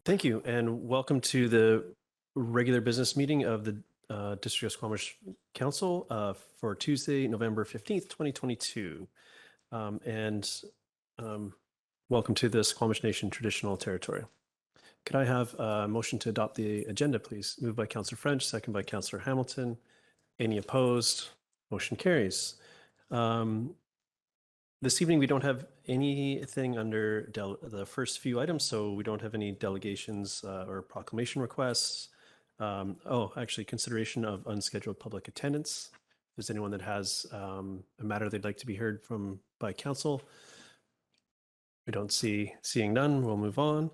Thank you, and welcome to the regular business meeting of the District of Squamish Council for Tuesday, November 15th, 2022. Welcome to the Squamish Nation Traditional Territory. Could I have a motion to adopt the agenda, please? Moved by Councillor French, second by Councillor Hamilton. Any opposed? Motion carries. This evening, we don't have anything under the first few items, so we don't have any delegations or proclamation requests. Actually, consideration of unscheduled public attendance. If there's anyone that has a matter they'd like to be heard from by council. We don't seeing none, we'll move on.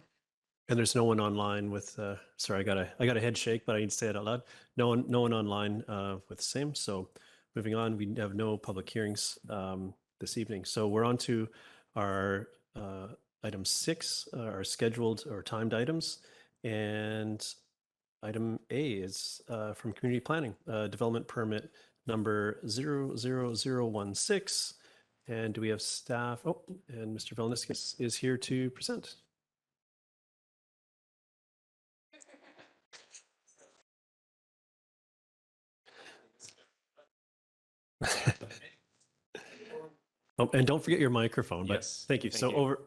And there's no one online with, sorry, I got a head shake, but I need to say it out loud. No one online with the same. So moving on, we have no public hearings this evening. So we're on to our item 6, our scheduled or timed items. And item A is from Community Planning, Development Permit number 00016. And do we have staff? Oh, and Mr. Vilniskis is here to present. Oh, and don't forget your microphone. But yes, thank you. So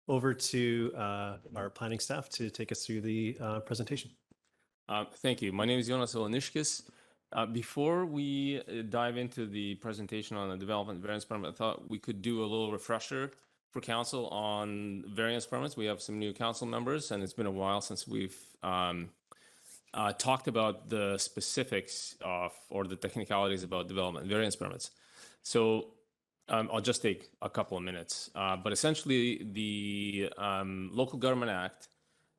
over to our planning staff to take us through the presentation. Thank you. My name is Jonas Iloniškis. Before we dive into the presentation on the development variance permit, I thought we could do a little refresher for council on variance permits. We have some new council members, and it's been a while since we've talked about the specifics of or the technicalities about development variance permits. So I'll just take a couple of minutes. But essentially, the Local Government Act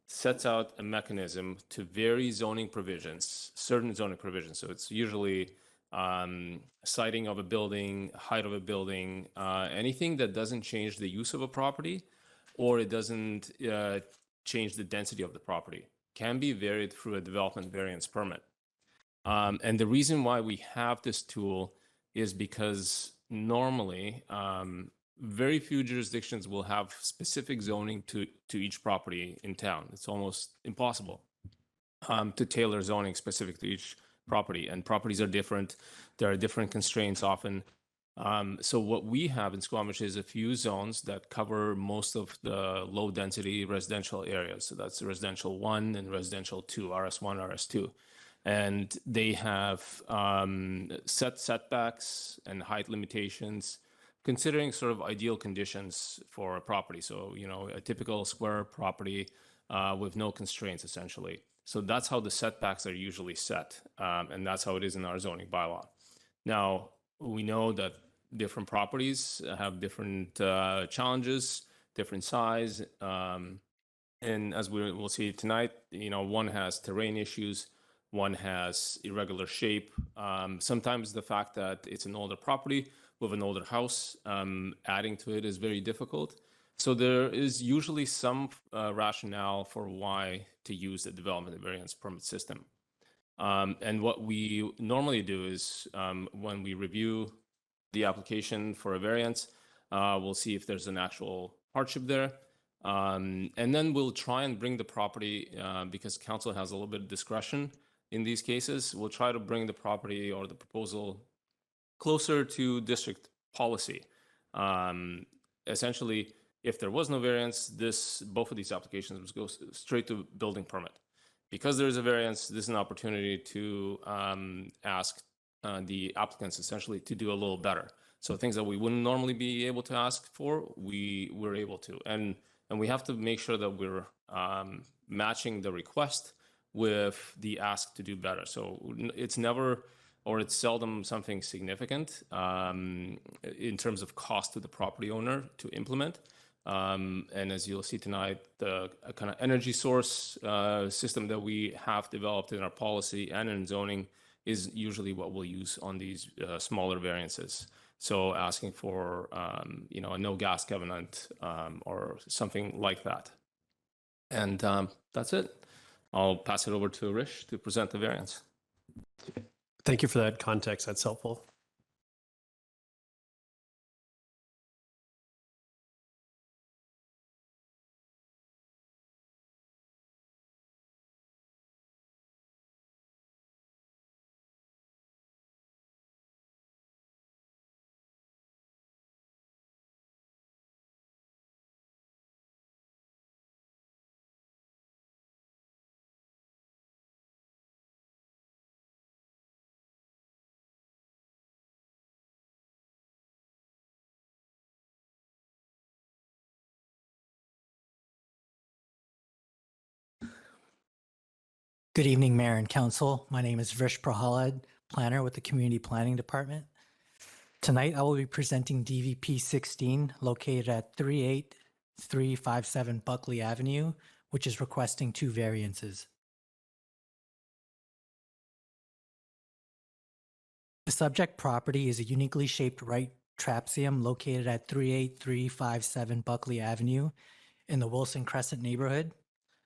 sets out a mechanism to vary zoning provisions, certain zoning provisions. So it's usually siting of a building, height of a building, anything that doesn't change the use of a property or it doesn't change the density of the property can be varied through a development variance permit. And the reason why we have this tool is because normally very few jurisdictions will have specific zoning to each property in town. It's almost impossible to tailor zoning specific to each property, and properties are different. There are different constraints often. So what we have in Squamish is a few zones that cover most of the low density residential areas. So that's residential 1 and residential 2, RS1, RS2. And they have set setbacks and height limitations, considering sort of ideal conditions for a property. So, you know, a typical square property with no constraints, essentially. So that's how the setbacks are usually set. And that's how it is in our zoning bylaw. Now, we know that different properties have different challenges, different size. And as we'll see tonight, you know, one has terrain issues, one has irregular shape. Sometimes the fact that it's an older property with an older house, adding to it is very difficult. So there is usually some rationale for why to use the development variance permit system. And what we normally do is when we review the application for a variance, we'll see if there's an actual hardship there. And then we'll try and bring the property, because council has a little bit of discretion in these cases, we'll try to bring the property or the proposal closer to district policy. Essentially, if there was no variance, both of these applications would go straight to building permit. Because there is a variance, this is an opportunity to ask the applicants essentially to do a little better. So things that we wouldn't normally be able to ask for, we're able to. And we have to make sure that we're matching the request with the ask to do better. So it's never, or it's seldom something significant in terms of cost to the property owner to implement. And as you'll see tonight, the kind of energy source system that we have developed in our policy and in zoning is usually what we'll use on these smaller variances. So asking for you know, a no gas covenant or something like that. And that's it. I'll pass it over to Rish to present the variance. Thank you for that context. That's helpful. Good evening, Mayor and Council. My name is Vrish Prahalad, planner with the Community Planning Department. Tonight, I will be presenting DVP 16 located at 38357 Buckley Avenue, which is requesting 2 variances. The subject property is a uniquely shaped right trapezium located at 38357 Buckley Avenue in the Wilson Crescent neighborhood,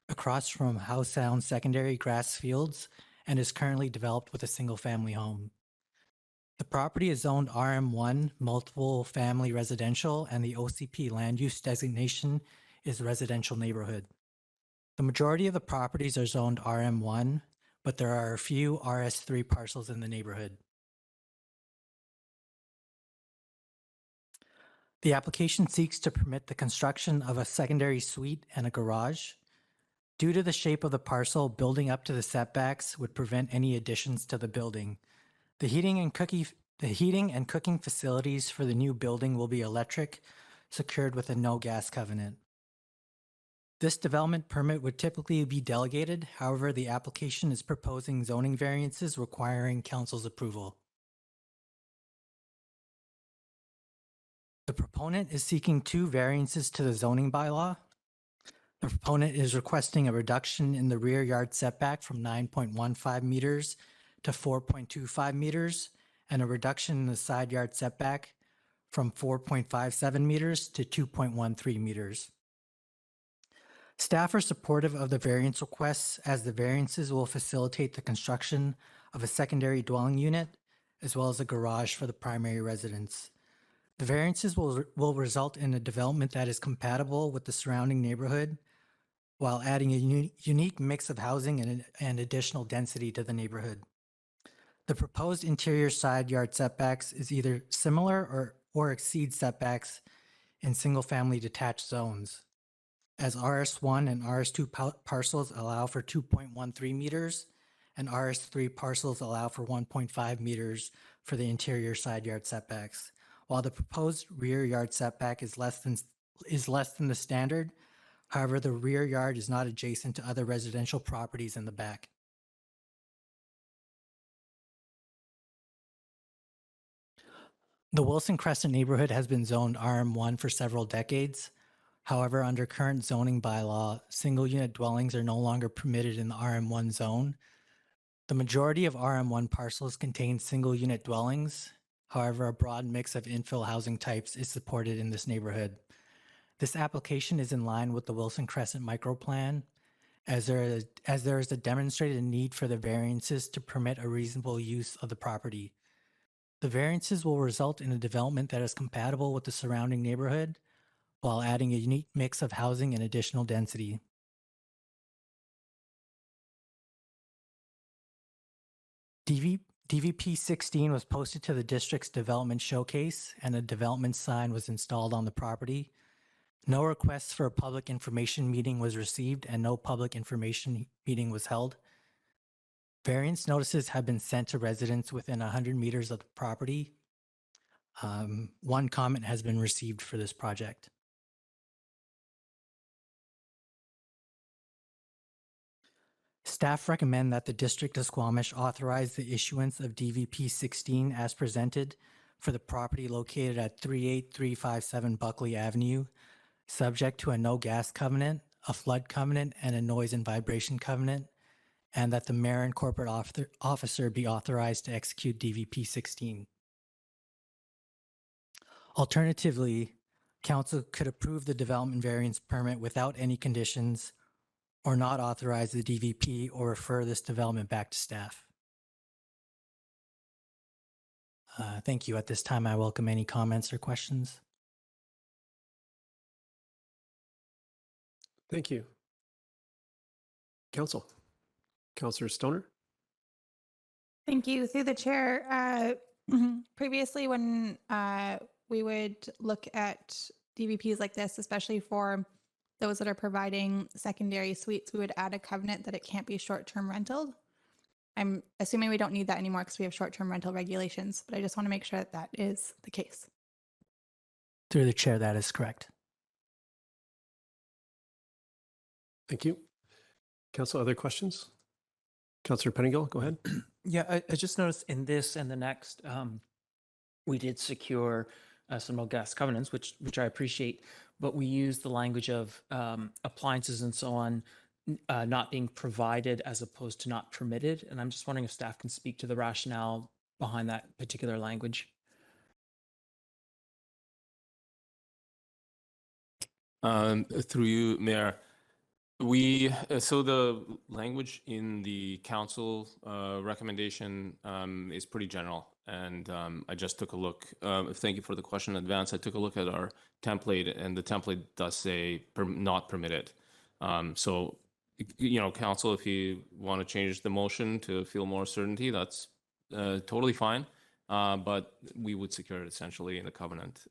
across from Howe Sound Secondary grass fields, and is currently developed with a single-family home. The property is zoned RM1, multiple family residential, and the OCP land use designation is residential neighborhood. The majority of the properties are zoned RM1, but there are a few RS3 parcels in the neighborhood. The application seeks to permit the construction of a secondary suite and a garage. Due to the shape of the parcel, building up to the setbacks would prevent any additions to the building. The heating and cooking facilities for the new building will be electric, secured with a no gas covenant. This development permit would typically be delegated. However, the application is proposing zoning variances requiring council's approval. The proponent is seeking 2 variances to the zoning bylaw. The proponent is requesting a reduction in the rear yard setback from 9.15 meters to 4.25 meters, and a reduction in the side yard setback from 4.57 meters to 2.13 meters. Staff are supportive of the variance requests, as the variances will facilitate the construction of a secondary dwelling unit as well as a garage for the primary residence. The variances will result in a development that is compatible with the surrounding neighborhood, while adding a unique mix of housing and additional density to the neighborhood. The proposed interior side yard setbacks is either similar or exceeds setbacks in single-family detached zones, as RS1 and RS2 parcels allow for 2.13 meters, and RS3 parcels allow for 1.5 meters for the interior side yard setbacks. While the proposed rear yard setback is less than the standard, however, the rear yard is not adjacent to other residential properties in the back. The Wilson Crescent neighborhood has been zoned RM1 for several decades. However, under current zoning bylaw, single-unit dwellings are no longer permitted in the RM1 zone. The majority of RM1 parcels contain single-unit dwellings. However, a broad mix of infill housing types is supported in this neighborhood. This application is in line with the Wilson Crescent microplan, as there is a demonstrated need for the variances to permit a reasonable use of the property. The variances will result in a development that is compatible with the surrounding neighborhood, while adding a unique mix of housing and additional density. DVP 16 was posted to the district's development showcase, and a development sign was installed on the property. No request for a public information meeting was received, and no public information meeting was held. Variance notices have been sent to residents within 100 meters of the property. 1 comment has been received for this project. Staff recommend that the District of Squamish authorize the issuance of DVP 16 as presented for the property located at 38357 Buckley Avenue, subject to a no gas covenant, a flood covenant, and a noise and vibration covenant, and that the mayor and corporate officer be authorized to execute DVP 16. Alternatively, council could approve the development variance permit without any conditions, or not authorize the DVP or refer this development back to staff. Thank you. At this time, I welcome any comments or questions. Thank you. Council. Councilor Stoner? Thank you. Through the chair, previously when we would look at DVPs like this, especially for those that are providing secondary suites, we would add a covenant that it can't be short-term rental. I'm assuming we don't need that anymore because we have short-term rental regulations, but I just want to make sure that that is the case. Through the chair, that is correct. Thank you. Council, other questions? Councillor Pettingill, go ahead. Yeah, I just noticed in this and the next, we did secure some no gas covenants, which I appreciate, but we used the language of appliances and so on not being provided as opposed to not permitted. And I'm just wondering if staff can speak to the rationale behind that particular language. Through you, Mayor, we so the language in the council recommendation is pretty general, and I just took a look. Thank you for the question in advance. I took a look at our template, and the template does say not permitted. So, council, if you want to change the motion to feel more certainty, that's totally fine. But we would secure it essentially in the covenant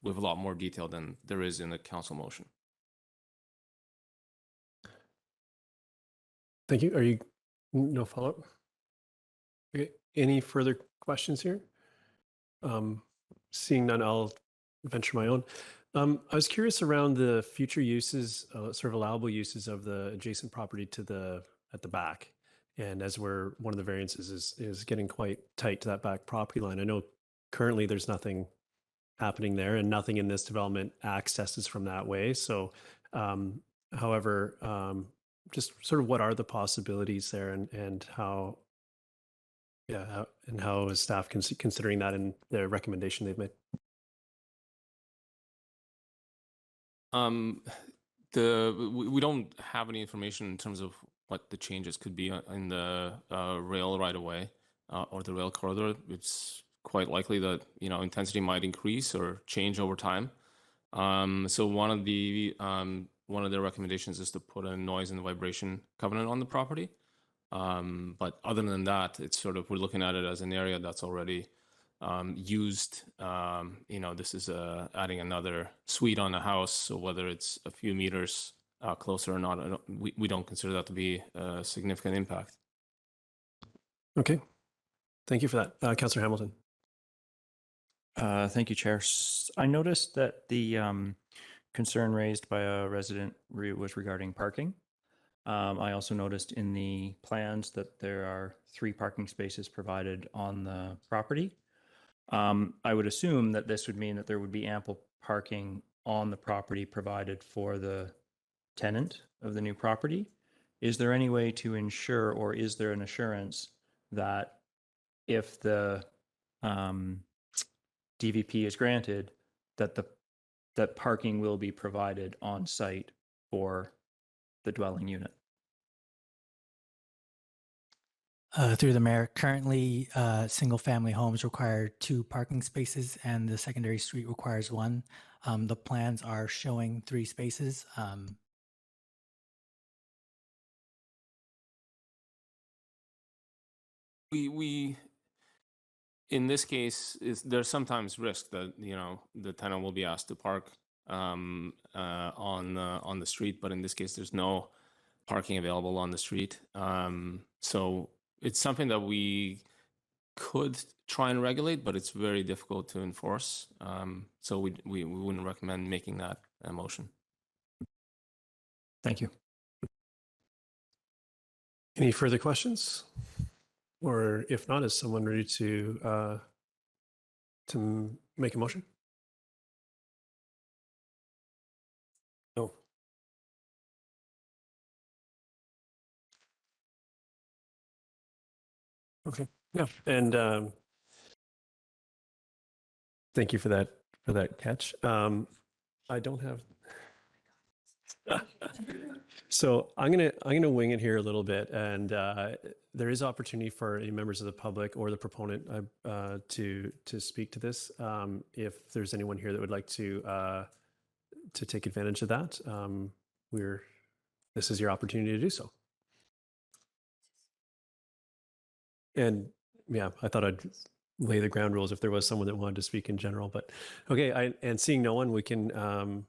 with a lot more detail than there is in the council motion. Thank you. Are you no follow-up? Okay. Any further questions here? Seeing none, I'll venture my own. I was curious around the future uses, sort of allowable uses of the adjacent property to at the back. And as one of the variances is getting quite tight to that back property line. I know currently there's nothing happening there and nothing in this development accesses from that way. So, however, just sort of what are the possibilities there and how, and how is staff considering that in the recommendation they've made? We don't have any information in terms of what the changes could be in the rail right away or the rail corridor. It's quite likely that intensity might increase or change over time. So one of their recommendations is to put a noise and vibration covenant on the property. But other than that, it's sort of, we're looking at it as an area that's already used. This is adding another suite on a house. So whether it's a few meters closer or not, we don't consider that to be a significant impact. Okay. Thank you for that. Councillor Hamilton. Thank you, Chair. I noticed that the concern raised by a resident was regarding parking. I also noticed in the plans that there are 3 parking spaces provided on the property. I would assume that this would mean that there would be ample parking on the property provided for the tenant of the new property. Is there any way to ensure, or is there an assurance that if the DVP is granted, that parking will be provided on site for the dwelling unit? Through the mayor, currently single-family homes require 2 parking spaces and the secondary suite requires 1. The plans are showing 3 spaces. We in this case, there's sometimes risk that the tenant will be asked to park on the street, but in this case, there's no parking available on the street. So it's something that we could try and regulate, but it's very difficult to enforce. So we wouldn't recommend making that a motion. Thank you. Any further questions? Or if not, is someone ready to make a motion? No. Okay. Yeah. And thank you for that catch. I don't have. So I'm gonna wing it here a little bit, and there is opportunity for any members of the public or the proponent to speak to this. If there's anyone here that would like to take advantage of that, this is your opportunity to do so. And yeah, I thought I'd lay the ground rules if there was someone that wanted to speak in general, but okay. And seeing no one, we can.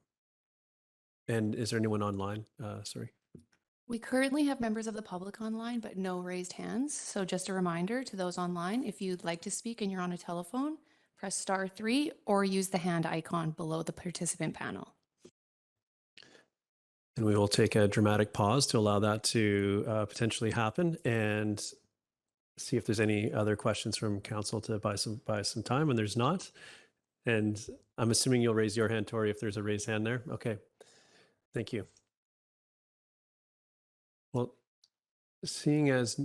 And is there anyone online? Sorry. We currently have members of the public online, but no raised hands. So just a reminder to those online, if you'd like to speak and you're on a telephone, press *3 or use the hand icon below the participant panel. And we will take a dramatic pause to allow that to potentially happen and see if there's any other questions from council to buy some time. And there's not. And I'm assuming you'll raise your hand, Tori, if there's a raised hand there. Okay. Thank you. Well, seeing as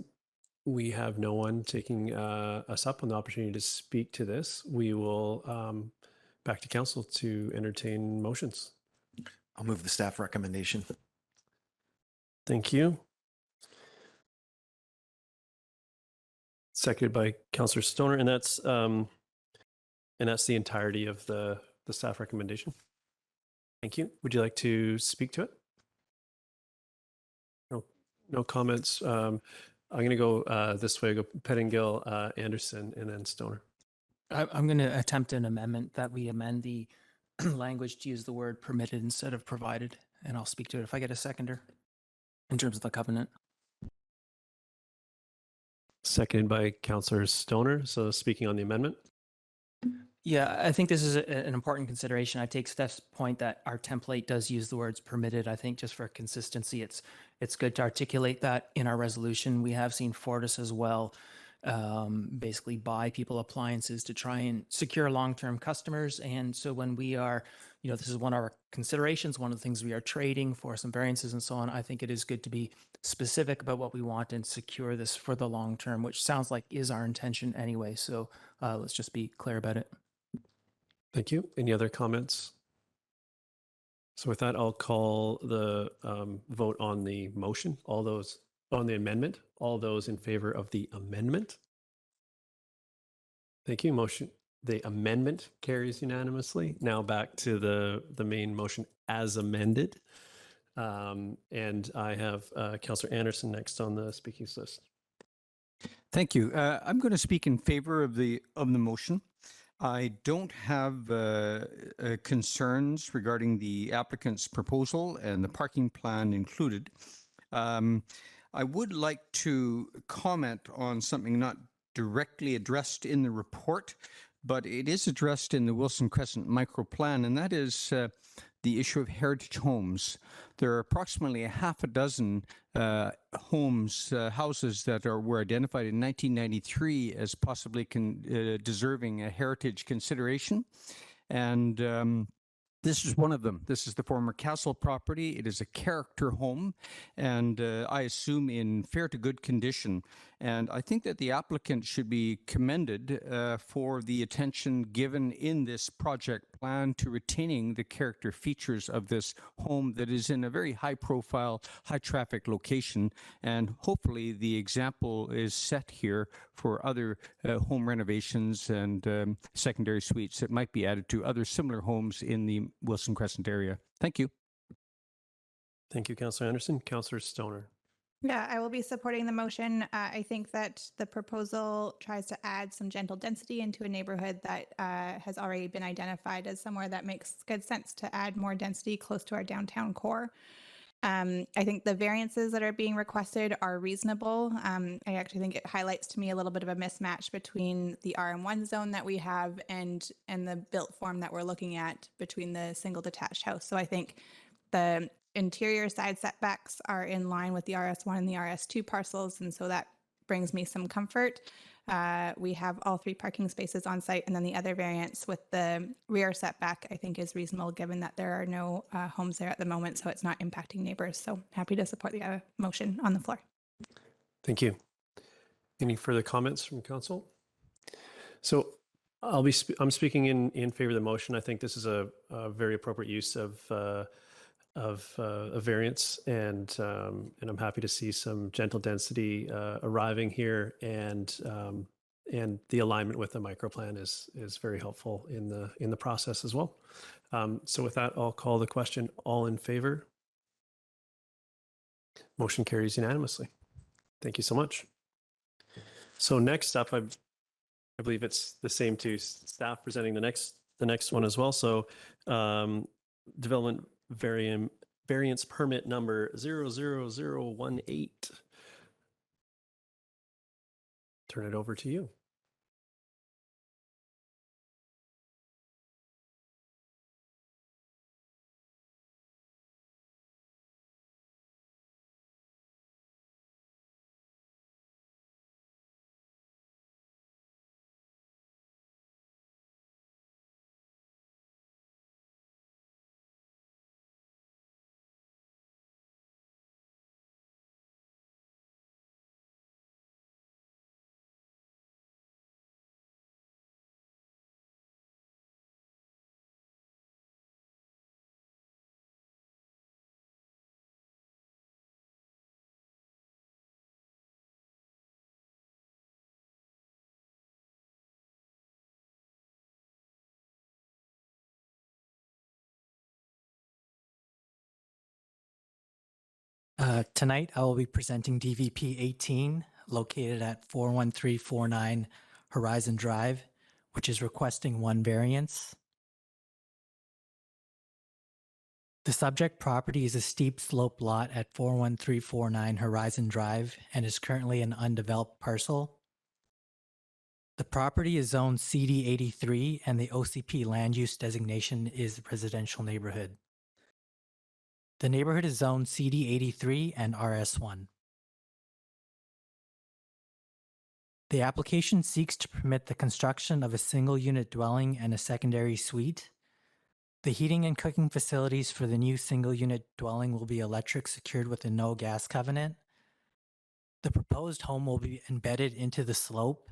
we have no one taking us up on the opportunity to speak to this, we will back to council to entertain motions. I'll move the staff recommendation. Thank you. Seconded by Councillor Stoner, and that's the entirety of the staff recommendation. Thank you. Would you like to speak to it? No comments. I'm going to go this way. Go Pettingill, Anderson, and then Stoner. I'm going to attempt an amendment that we amend the language to use the word permitted instead of provided, and I'll speak to it if I get a seconder in terms of the covenant. Seconded by Councillor Stoner. So speaking on the amendment. Yeah, I think this is an important consideration. I take Steph's point that our template does use the words permitted. I think just for consistency, it's good to articulate that in our resolution. We have seen Fortis as well basically buy people appliances to try and secure long-term customers. And so when we are, this is one of our considerations, one of the things we are trading for some variances and so on. I think it is good to be specific about what we want and secure this for the long term, which sounds like is our intention anyway. So let's just be clear about it. Thank you. Any other comments? So with that, I'll call the vote on the motion. All those on the amendment, all those in favor of the amendment. Thank you. The amendment carries unanimously. Now back to the main motion as amended. And I have Councillor Anderson next on the speaking list. Thank you. I'm going to speak in favor of the motion. I don't have concerns regarding the applicant's proposal and the parking plan included. I would like to comment on something not directly addressed in the report, but it is addressed in the Wilson Crescent micro plan, and that is the issue of heritage homes. There are approximately a half a dozen houses that were identified in 1993 as possibly deserving a heritage consideration. And this is one of them. This is the former castle property. It is a character home, and I assume in fair to good condition. And I think that the applicant should be commended for the attention given in this project plan to retaining the character features of this home that is in a very high profile, high traffic location. And hopefully the example is set here for other home renovations and secondary suites that might be added to other similar homes in the Wilson Crescent area. Thank you. Thank you, Councillor Anderson. Councillor Stoner. Yeah, I will be supporting the motion. I think that the proposal tries to add some gentle density into a neighborhood that has already been identified as somewhere that makes good sense to add more density close to our downtown core. I think the variances that are being requested are reasonable. I actually think it highlights to me a little bit of a mismatch between the RM1 zone that we have and the built form that we're looking at between the single detached house. So I think the interior side setbacks are in line with the RS1 and the RS2 parcels, and so that brings me some comfort. We have all 3 parking spaces on site, and then the other variance with the rear setback I think is reasonable given that there are no homes there at the moment, so it's not impacting neighbors. So happy to support the motion on the floor. Thank you. Any further comments from council? So I'm speaking in favor of the motion. I think this is a very appropriate use of a variance, and I'm happy to see some gentle density arriving here, and the alignment with the microplan is very helpful in the process as well. So with that, I'll call the question. All in favor? Motion carries unanimously. Thank you so much. So next up, I believe it's the same two staff presenting the next one as well. So Development Variance Permit number 00018. Turn it over to you. Tonight, I will be presenting DVP 18, located at 41349 Horizon Drive, which is requesting one variance. The subject property is a steep slope lot at 41349 Horizon Drive and is currently an undeveloped parcel. The property is zoned CD 83 and the OCP land use designation is residential neighborhood. The neighborhood is zoned CD 83 and RS1. The application seeks to permit the construction of a single unit dwelling and a secondary suite. The heating and cooking facilities for the new single unit dwelling will be electric secured with a no gas covenant. The proposed home will be embedded into the slope.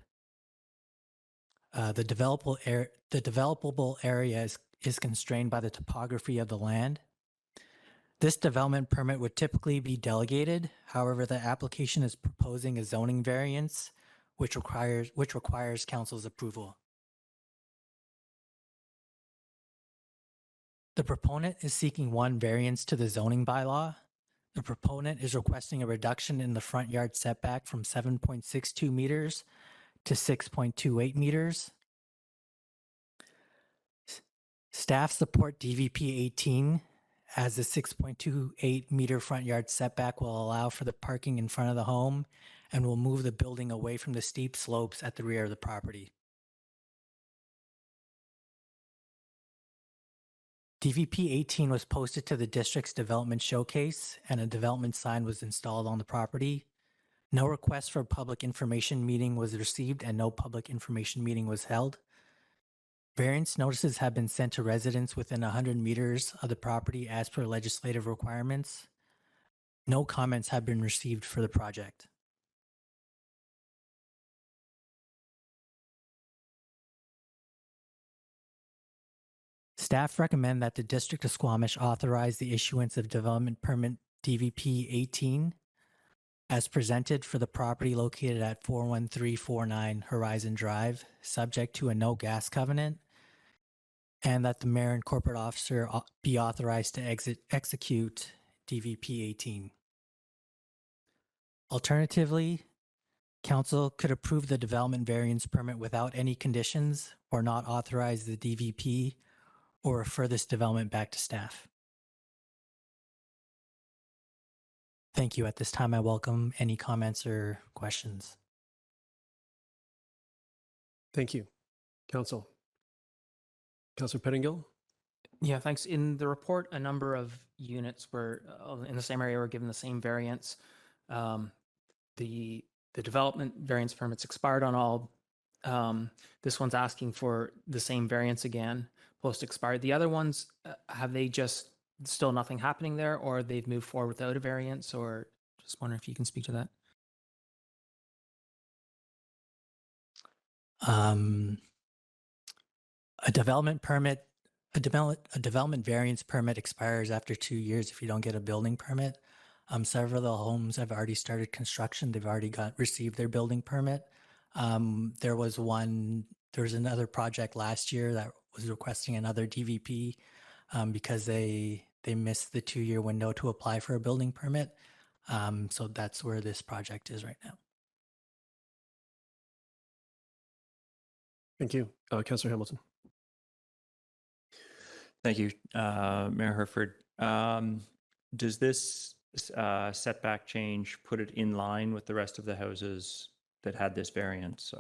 The developable area is constrained by the topography of the land. This development permit would typically be delegated. However, the application is proposing a zoning variance, which requires council's approval. The proponent is seeking one variance to the zoning bylaw. The proponent is requesting a reduction in the front yard setback from 7.62 meters to 6.28 meters. Staff support DVP 18 as the 6.28 meter front yard setback will allow for the parking in front of the home and will move the building away from the steep slopes at the rear of the property. DVP 18 was posted to the district's development showcase and a development sign was installed on the property. No request for a public information meeting was received and no public information meeting was held. Variance notices have been sent to residents within 100 meters of the property as per legislative requirements. No comments have been received for the project. Staff recommend that the District of Squamish authorize the issuance of Development Permit DVP 18 as presented for the property located at 41349 Horizon Drive, subject to a no gas covenant, and that the mayor and corporate officer be authorized to execute DVP 18. Alternatively, council could approve the development variance permit without any conditions or not authorize the DVP or refer this development back to staff. Thank you. At this time, I welcome any comments or questions. Thank you. Councilor Pettingill? Yeah, thanks. In the report, a number of units were in the same area were given the same variance. The development variance permits expired on all. This one's asking for the same variance again, post expired. The other ones, have they just still nothing happening there, or they've moved forward without a variance, or just wondering if you can speak to that? A development variance permit expires after 2 years if you don't get a building permit. Several of the homes have already started construction. They've already received their building permit. There was another project last year that was requesting another DVP because they missed the 2-year window to apply for a building permit. So that's where this project is right now. Thank you. Councilor Hamilton. Thank you, Mayor Herford. Does this setback change put it in line with the rest of the houses that had this variance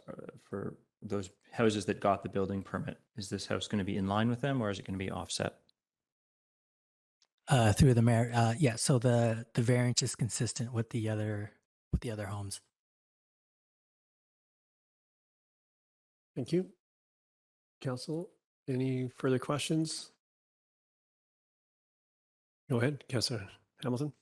for those houses that got the building permit? Is this house going to be in line with them, or is it going to be offset? Through the mayor, yeah. So the variance is consistent with the other homes. Thank you. Council, any further questions? Go ahead, Councilor Hamilton.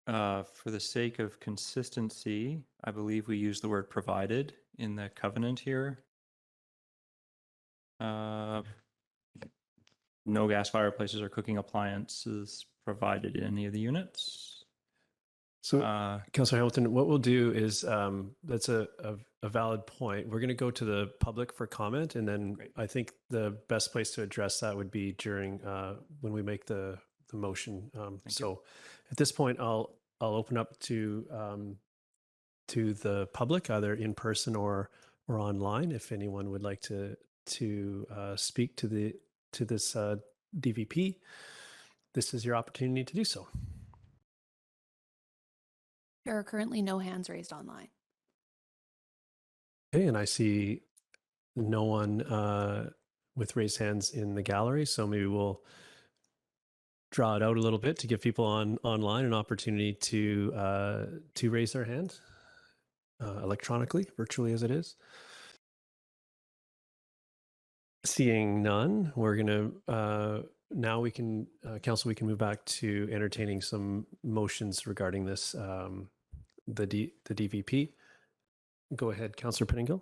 For the sake of consistency, I believe we use the word provided in the covenant here. No gas fireplaces or cooking appliances provided in any of the units. So, Councilor Hamilton, what we'll do is that's a valid point. We're going to go to the public for comment, and then I think the best place to address that would be during when we make the motion. So at this point, I'll open up to the public, either in person or online. If anyone would like to speak to this DVP, this is your opportunity to do so. There are currently no hands raised online. Okay, and I see no one with raised hands in the gallery, so maybe we'll draw it out a little bit to give people online an opportunity to raise their hand electronically, virtually as it is. Seeing none, we're going to now we can council, we can move back to entertaining some motions regarding this the DVP. Go ahead, Councillor Pettingill.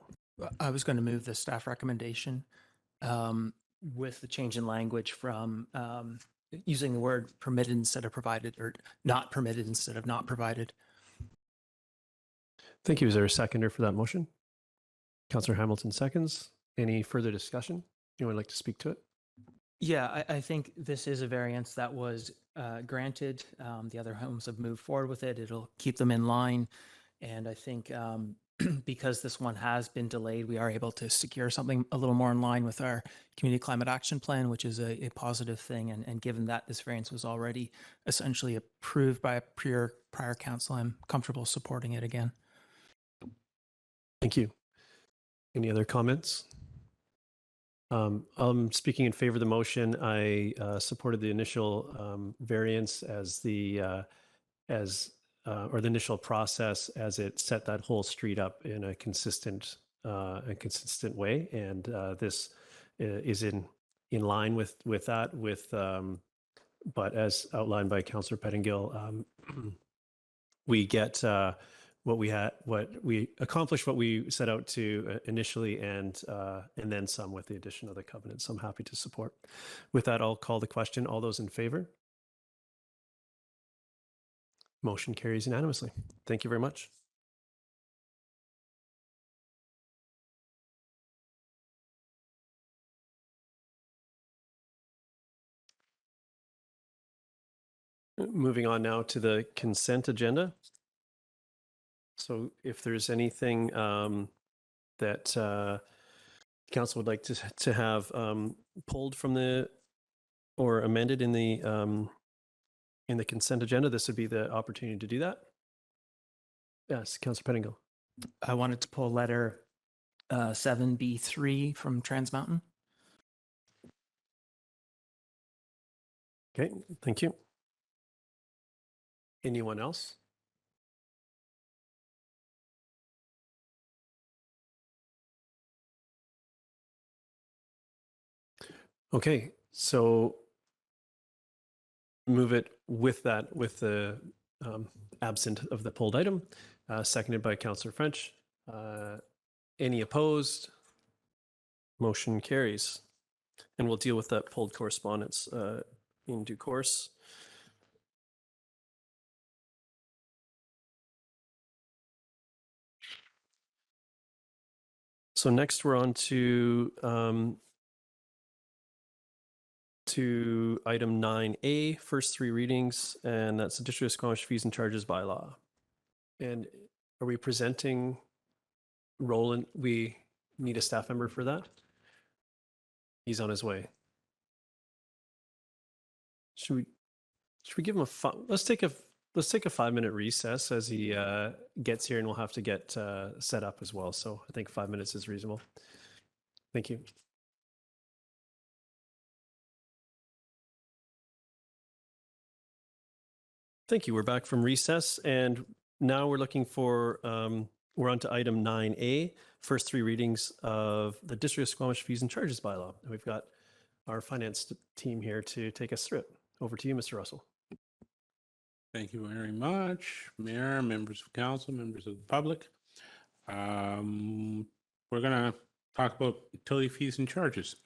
I was going to move the staff recommendation with the change in language from using the word permitted instead of provided, or not permitted instead of not provided. Thank you. Is there a seconder for that motion? Councillor Hamilton seconds. Any further discussion? Anyone like to speak to it? Yeah, I think this is a variance that was granted. The other homes have moved forward with it. It'll keep them in line. And I think because this one has been delayed, we are able to secure something a little more in line with our community climate action plan, which is a positive thing. And given that this variance was already essentially approved by a prior council, I'm comfortable supporting it again. Thank you. Any other comments? I'm speaking in favor of the motion. I supported the initial variance as the initial process as it set that whole street up in a consistent way, and this is in line with that. But as outlined by Councillor Pettingill, we get what we accomplished what we set out to initially, and then some with the addition of the covenant. So I'm happy to support. With that, I'll call the question. All those in favor? Motion carries unanimously. Thank you very much. Moving on now to the consent agenda. So if there's anything that council would like to have pulled from the or amended in the consent agenda, this would be the opportunity to do that. Yes, Councillor Pettingill. I wanted to pull letter 7B3 from Trans Mountain. Okay, thank you. Anyone else? Okay, so move it with that, with the absent of the pulled item, seconded by Councillor French. Any opposed? Motion carries. And we'll deal with that pulled correspondence in due course. So next we're on to item 9A, first three readings, and that's the District of Squamish fees and charges bylaw. And are we presenting Roland? We need a staff member for that. He's on his way. Should we give him let's take a 5-minute recess as he gets here, and we'll have to get set up as well. So I think 5 minutes is reasonable. Thank you. Thank you. We're back from recess, and now we're looking for, we're on to item 9A, first three readings of the District of Squamish fees and charges bylaw. And we've got our finance team here to take us through it. Over to you, Mr. Russell. Thank you very much, Mayor, members of council, members of the public. We're going to talk about utility fees and charges.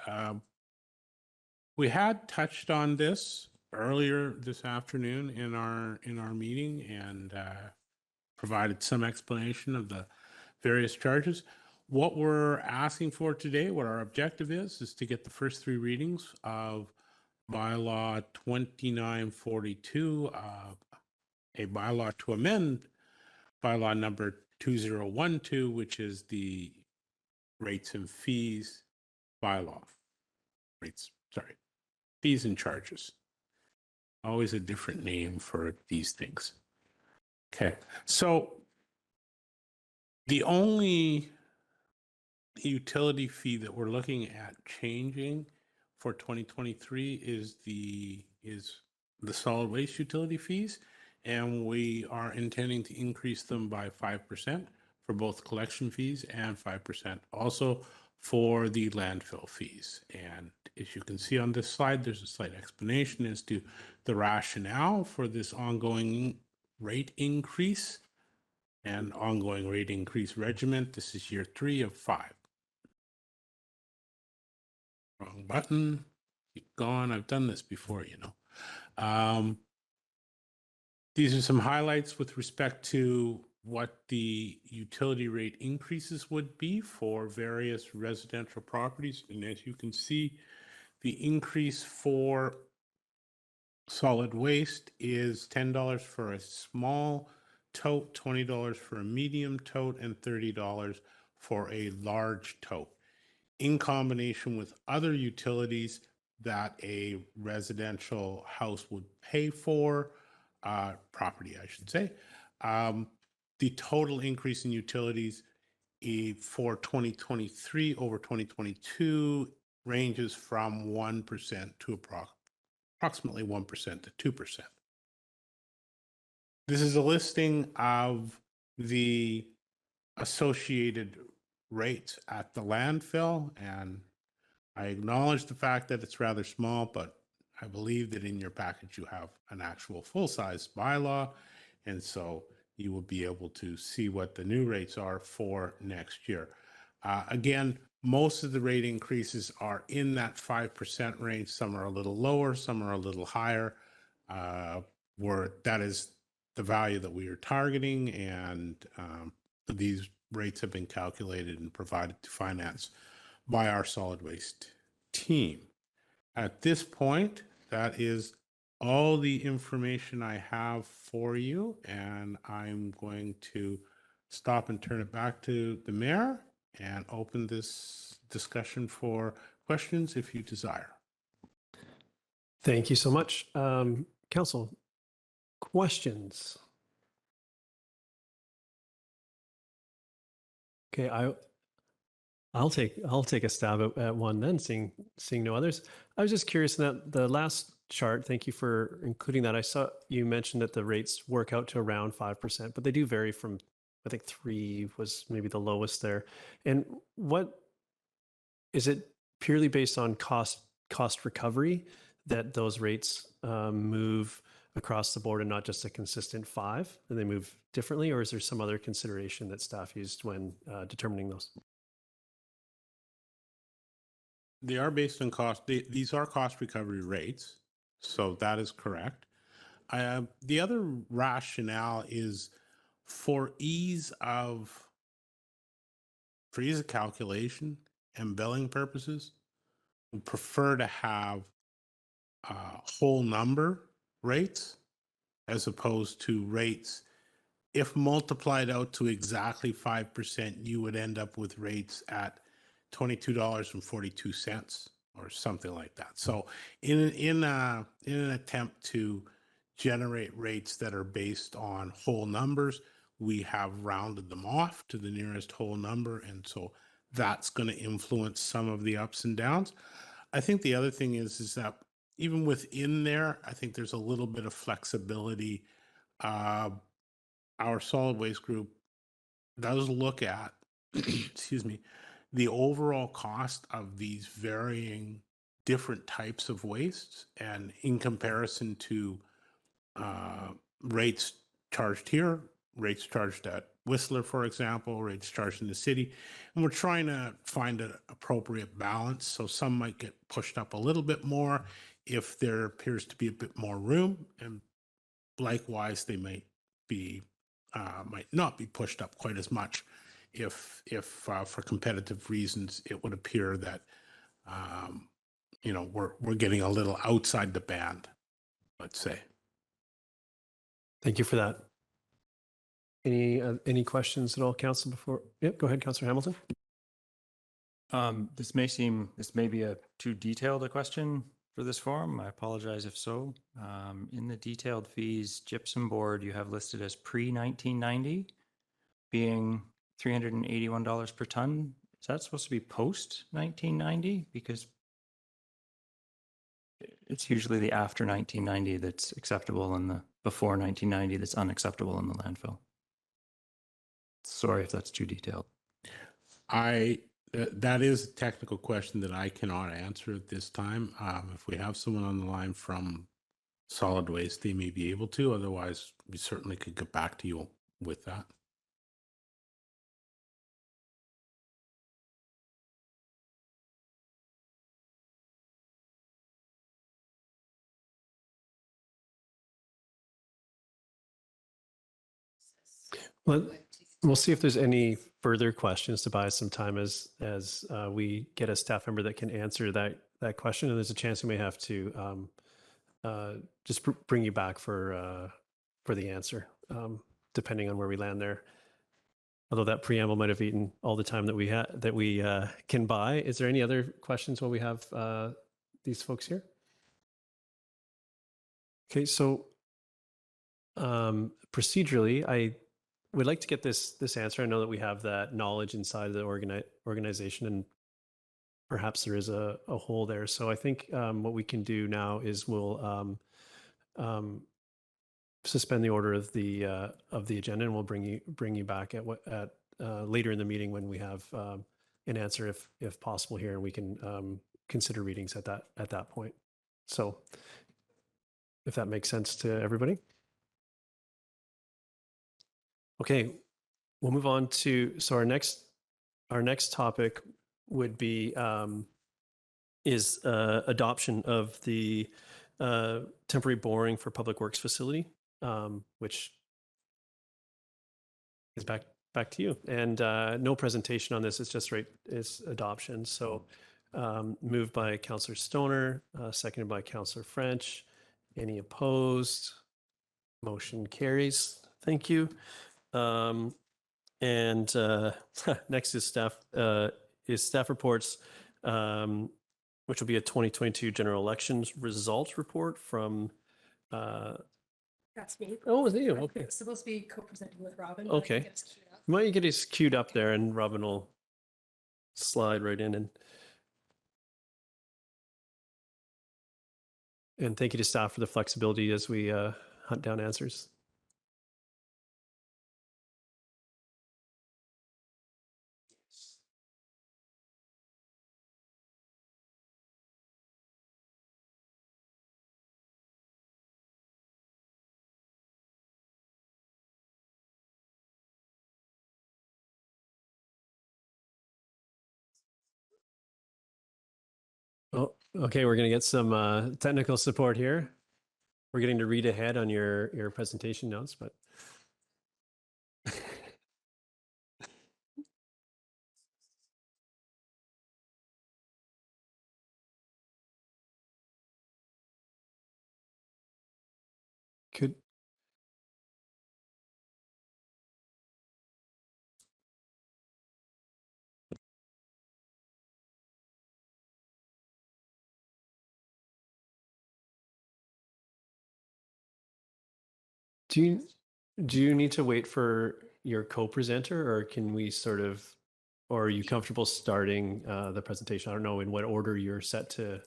We had touched on this earlier this afternoon in our meeting, and provided some explanation of the various charges. What we're asking for today, what our objective is to get the first three readings of bylaw 2942, a bylaw to amend bylaw number 2012, which is the rates and fees bylaw. Fees and charges. Always a different name for these things. Okay, so the only utility fee that we're looking at changing for 2023 is the solid waste utility fees, and we are intending to increase them by 5% for both collection fees and 5% also for the landfill fees. And as you can see on this slide, there's a slight explanation as to the rationale for this ongoing rate increase and ongoing rate increase regimen. This is year 3 of 5. Wrong button. Keep going. I've done this before, you know. These are some highlights with respect to what the utility rate increases would be for various residential properties. And as you can see, the increase for solid waste is $10 for a small tote, $20 for a medium tote, and $30 for a large tote, in combination with other utilities that a residential house would pay for, property, I should say. The total increase in utilities for 2023 over 2022 ranges from 1% to approximately 1% to 2%. This is a listing of the associated rates at the landfill, and I acknowledge the fact that it's rather small, but I believe that in your package you have an actual full-size bylaw, and so you will be able to see what the new rates are for next year. Again, most of the rate increases are in that 5% range. Some are a little lower, some are a little higher. That is the value that we are targeting, and these rates have been calculated and provided to finance by our solid waste team. At this point, that is all the information I have for you, and I'm going to stop and turn it back to the mayor and open this discussion for questions if you desire. Thank you so much. Council, questions? Okay, I'll take a stab at one then, seeing no others. I was just curious that the last chart, thank you for including that. I saw you mentioned that the rates work out to around 5%, but they do vary from, I think 3 was maybe the lowest there. And what is it purely based on cost recovery that those rates move across the board and not just a consistent 5, and they move differently, or is there some other consideration that staff used when determining those? They are based on cost. These are cost recovery rates, so that is correct. The other rationale is for ease of calculation and billing purposes, we prefer to have whole number rates as opposed to rates. If multiplied out to exactly 5%, you would end up with rates at $22.42 or something like that. So in an attempt to generate rates that are based on whole numbers, we have rounded them off to the nearest whole number, and so that's going to influence some of the ups and downs. I think the other thing is that even within there, I think there's a little bit of flexibility. Our solid waste group does look at, excuse me, the overall cost of these varying different types of wastes, and in comparison to rates charged here, rates charged at Whistler, for example, rates charged in the city, and we're trying to find an appropriate balance. So some might get pushed up a little bit more if there appears to be a bit more room, and likewise they might not be pushed up quite as much if for competitive reasons it would appear that we're getting a little outside the band, let's say. Thank you for that. Any questions at all, Council, before? Yep, go ahead, Councillor Hamilton. This may be a too detailed a question for this forum. I apologize if so. In the detailed fees, gypsum board you have listed as pre-1990 being $381 per ton. Is that supposed to be post-1990? Because it's usually the after 1990 that's acceptable and the before 1990 that's unacceptable in the landfill. Sorry if that's too detailed. That is a technical question that I cannot answer at this time. If we have someone on the line from solid waste, they may be able to. Otherwise, we certainly could get back to you with that. Well, we'll see if there's any further questions to buy some time as we get a staff member that can answer that question. And there's a chance we may have to just bring you back for the answer, depending on where we land there. Although that preamble might have eaten all the time that we can buy. Is there any other questions while we have these folks here? Okay, so procedurally, I would like to get this answer. I know that we have that knowledge inside of the organization, and perhaps there is a hole there. So I think what we can do now is we'll suspend the order of the agenda, and we'll bring you back at later in the meeting when we have an answer, if possible here, and we can consider readings at that point. So if that makes sense to everybody. Okay, we'll move on to, so our next topic would be is adoption of the temporary boring for public works facility, which is back to you. And no presentation on this, it's just it's adoption. So moved by Councillor Stoner, seconded by Councillor French. Any opposed? Motion carries. Thank you. And next is staff reports, which will be a 2022 general elections results report from. That's me. Oh, is it you? Okay. It's supposed to be co-presenting with Robin. Okay. Why don't you get his queued up there, and Robin will slide right in. And thank you to staff for the flexibility as we hunt down answers. Oh, okay. We're going to get some technical support here. We're getting to read ahead on your presentation notes, but. Could. Do you need to wait for your co-presenter, or can we sort of, or are you comfortable starting the presentation? I don't know in what order you're set to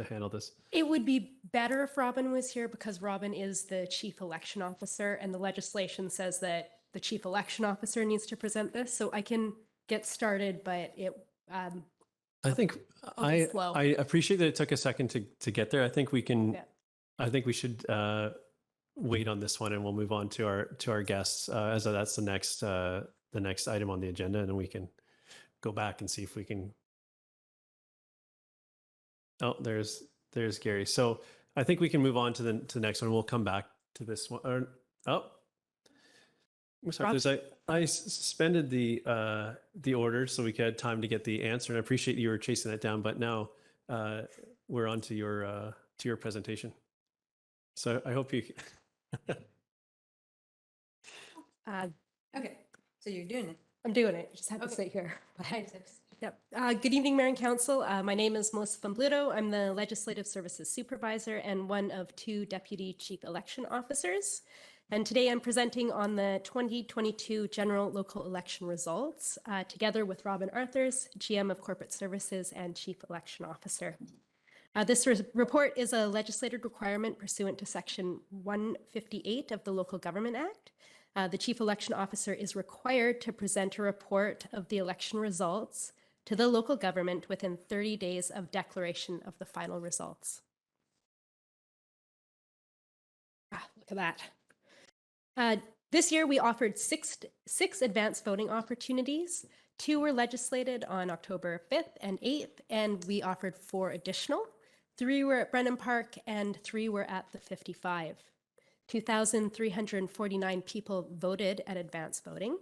handle this. It would be better if Robin was here because Robin is the chief election officer and the legislation says that the chief election officer needs to present this. So I can get started, but it. I think I appreciate that it took a second to get there. I think we can. Yeah. I think we should wait on this one, and we'll move on to our guests as that's the next item on the agenda, and then we can go back and see if we can. Oh, there's Gary. So I think we can move on to the next one. We'll come back to this one. I'm sorry. I suspended the order so we could have time to get the answer, and I appreciate you were chasing that down. But now we're on to your presentation. So I hope you. Okay, so you're doing it. I'm doing it. You just have to sit here. Yep. Good evening, Mayor and Council. My name is Melissa Fambluto. I'm the Legislative Services Supervisor and one of 2 Deputy Chief Election Officers. And today I'm presenting on the 2022 general local election results, together with Robin Arthurs, GM of Corporate Services and Chief Election Officer. This report is a legislated requirement pursuant to Section 158 of the Local Government Act. The Chief Election Officer is required to present a report of the election results to the local government within 30 days of declaration of the final results. Look at that. This year, we offered six advanced voting opportunities. 2 were legislated on October 5th and 8th, and we offered 4 additional. 3 were at Brennan Park, and 3 were at the 55. 2,349 people voted at advanced voting.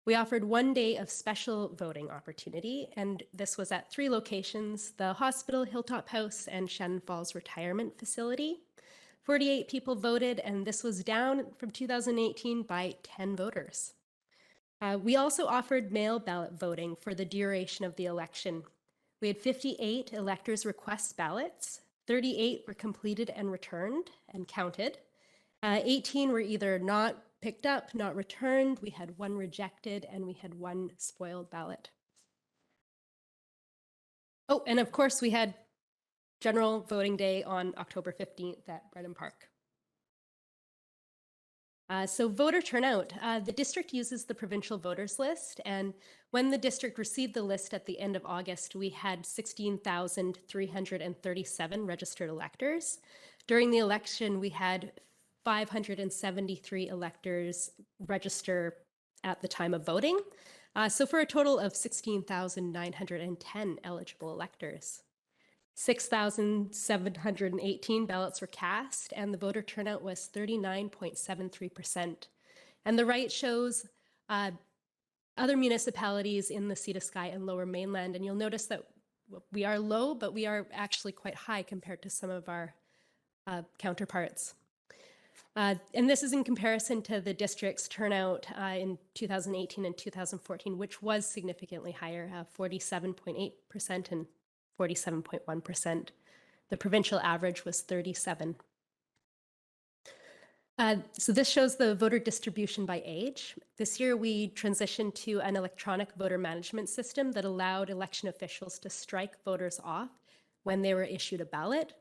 We offered 1 day of special voting opportunity, and this was at 3 locations: the hospital, Hilltop House, and Shannon Falls Retirement Facility. 48 people voted, and this was down from 2018 by 10 voters. We also offered mail ballot voting for the duration of the election. We had 58 electors request ballots. 38 were completed and returned and counted. 18 were either not picked up, not returned. We had 1 rejected, and we had 1 spoiled ballot. Oh, and of course, we had general voting day on October 15th at Brennan Park. So voter turnout. The district uses the provincial voters list, and when the district received the list at the end of August, we had 16,337 registered electors. During the election, we had 573 electors register at the time of voting, so for a total of 16,910 eligible electors. 6,718 ballots were cast, and the voter turnout was 39.73%. And the right shows other municipalities in the Sea to Sky and Lower Mainland, and you'll notice that we are low, but we are actually quite high compared to some of our counterparts. And this is in comparison to the district's turnout in 2018 and 2014, which was significantly higher, 47.8% and 47.1%. The provincial average was 37. So this shows the voter distribution by age. This year, we transitioned to an electronic voter management system that allowed election officials to strike voters off when they were issued a ballot.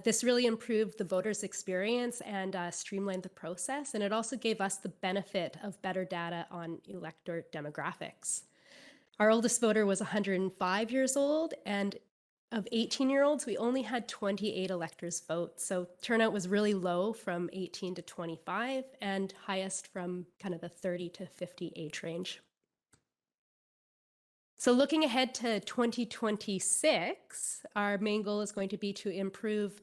This really improved the voters' experience and streamlined the process, and it also gave us the benefit of better data on elector demographics. Our oldest voter was 105 years old, and of 18-year-olds, we only had 28 electors vote. So turnout was really low from 18 to 25 and highest from kind of the 30 to 50 age range. So looking ahead to 2026, our main goal is going to be to improve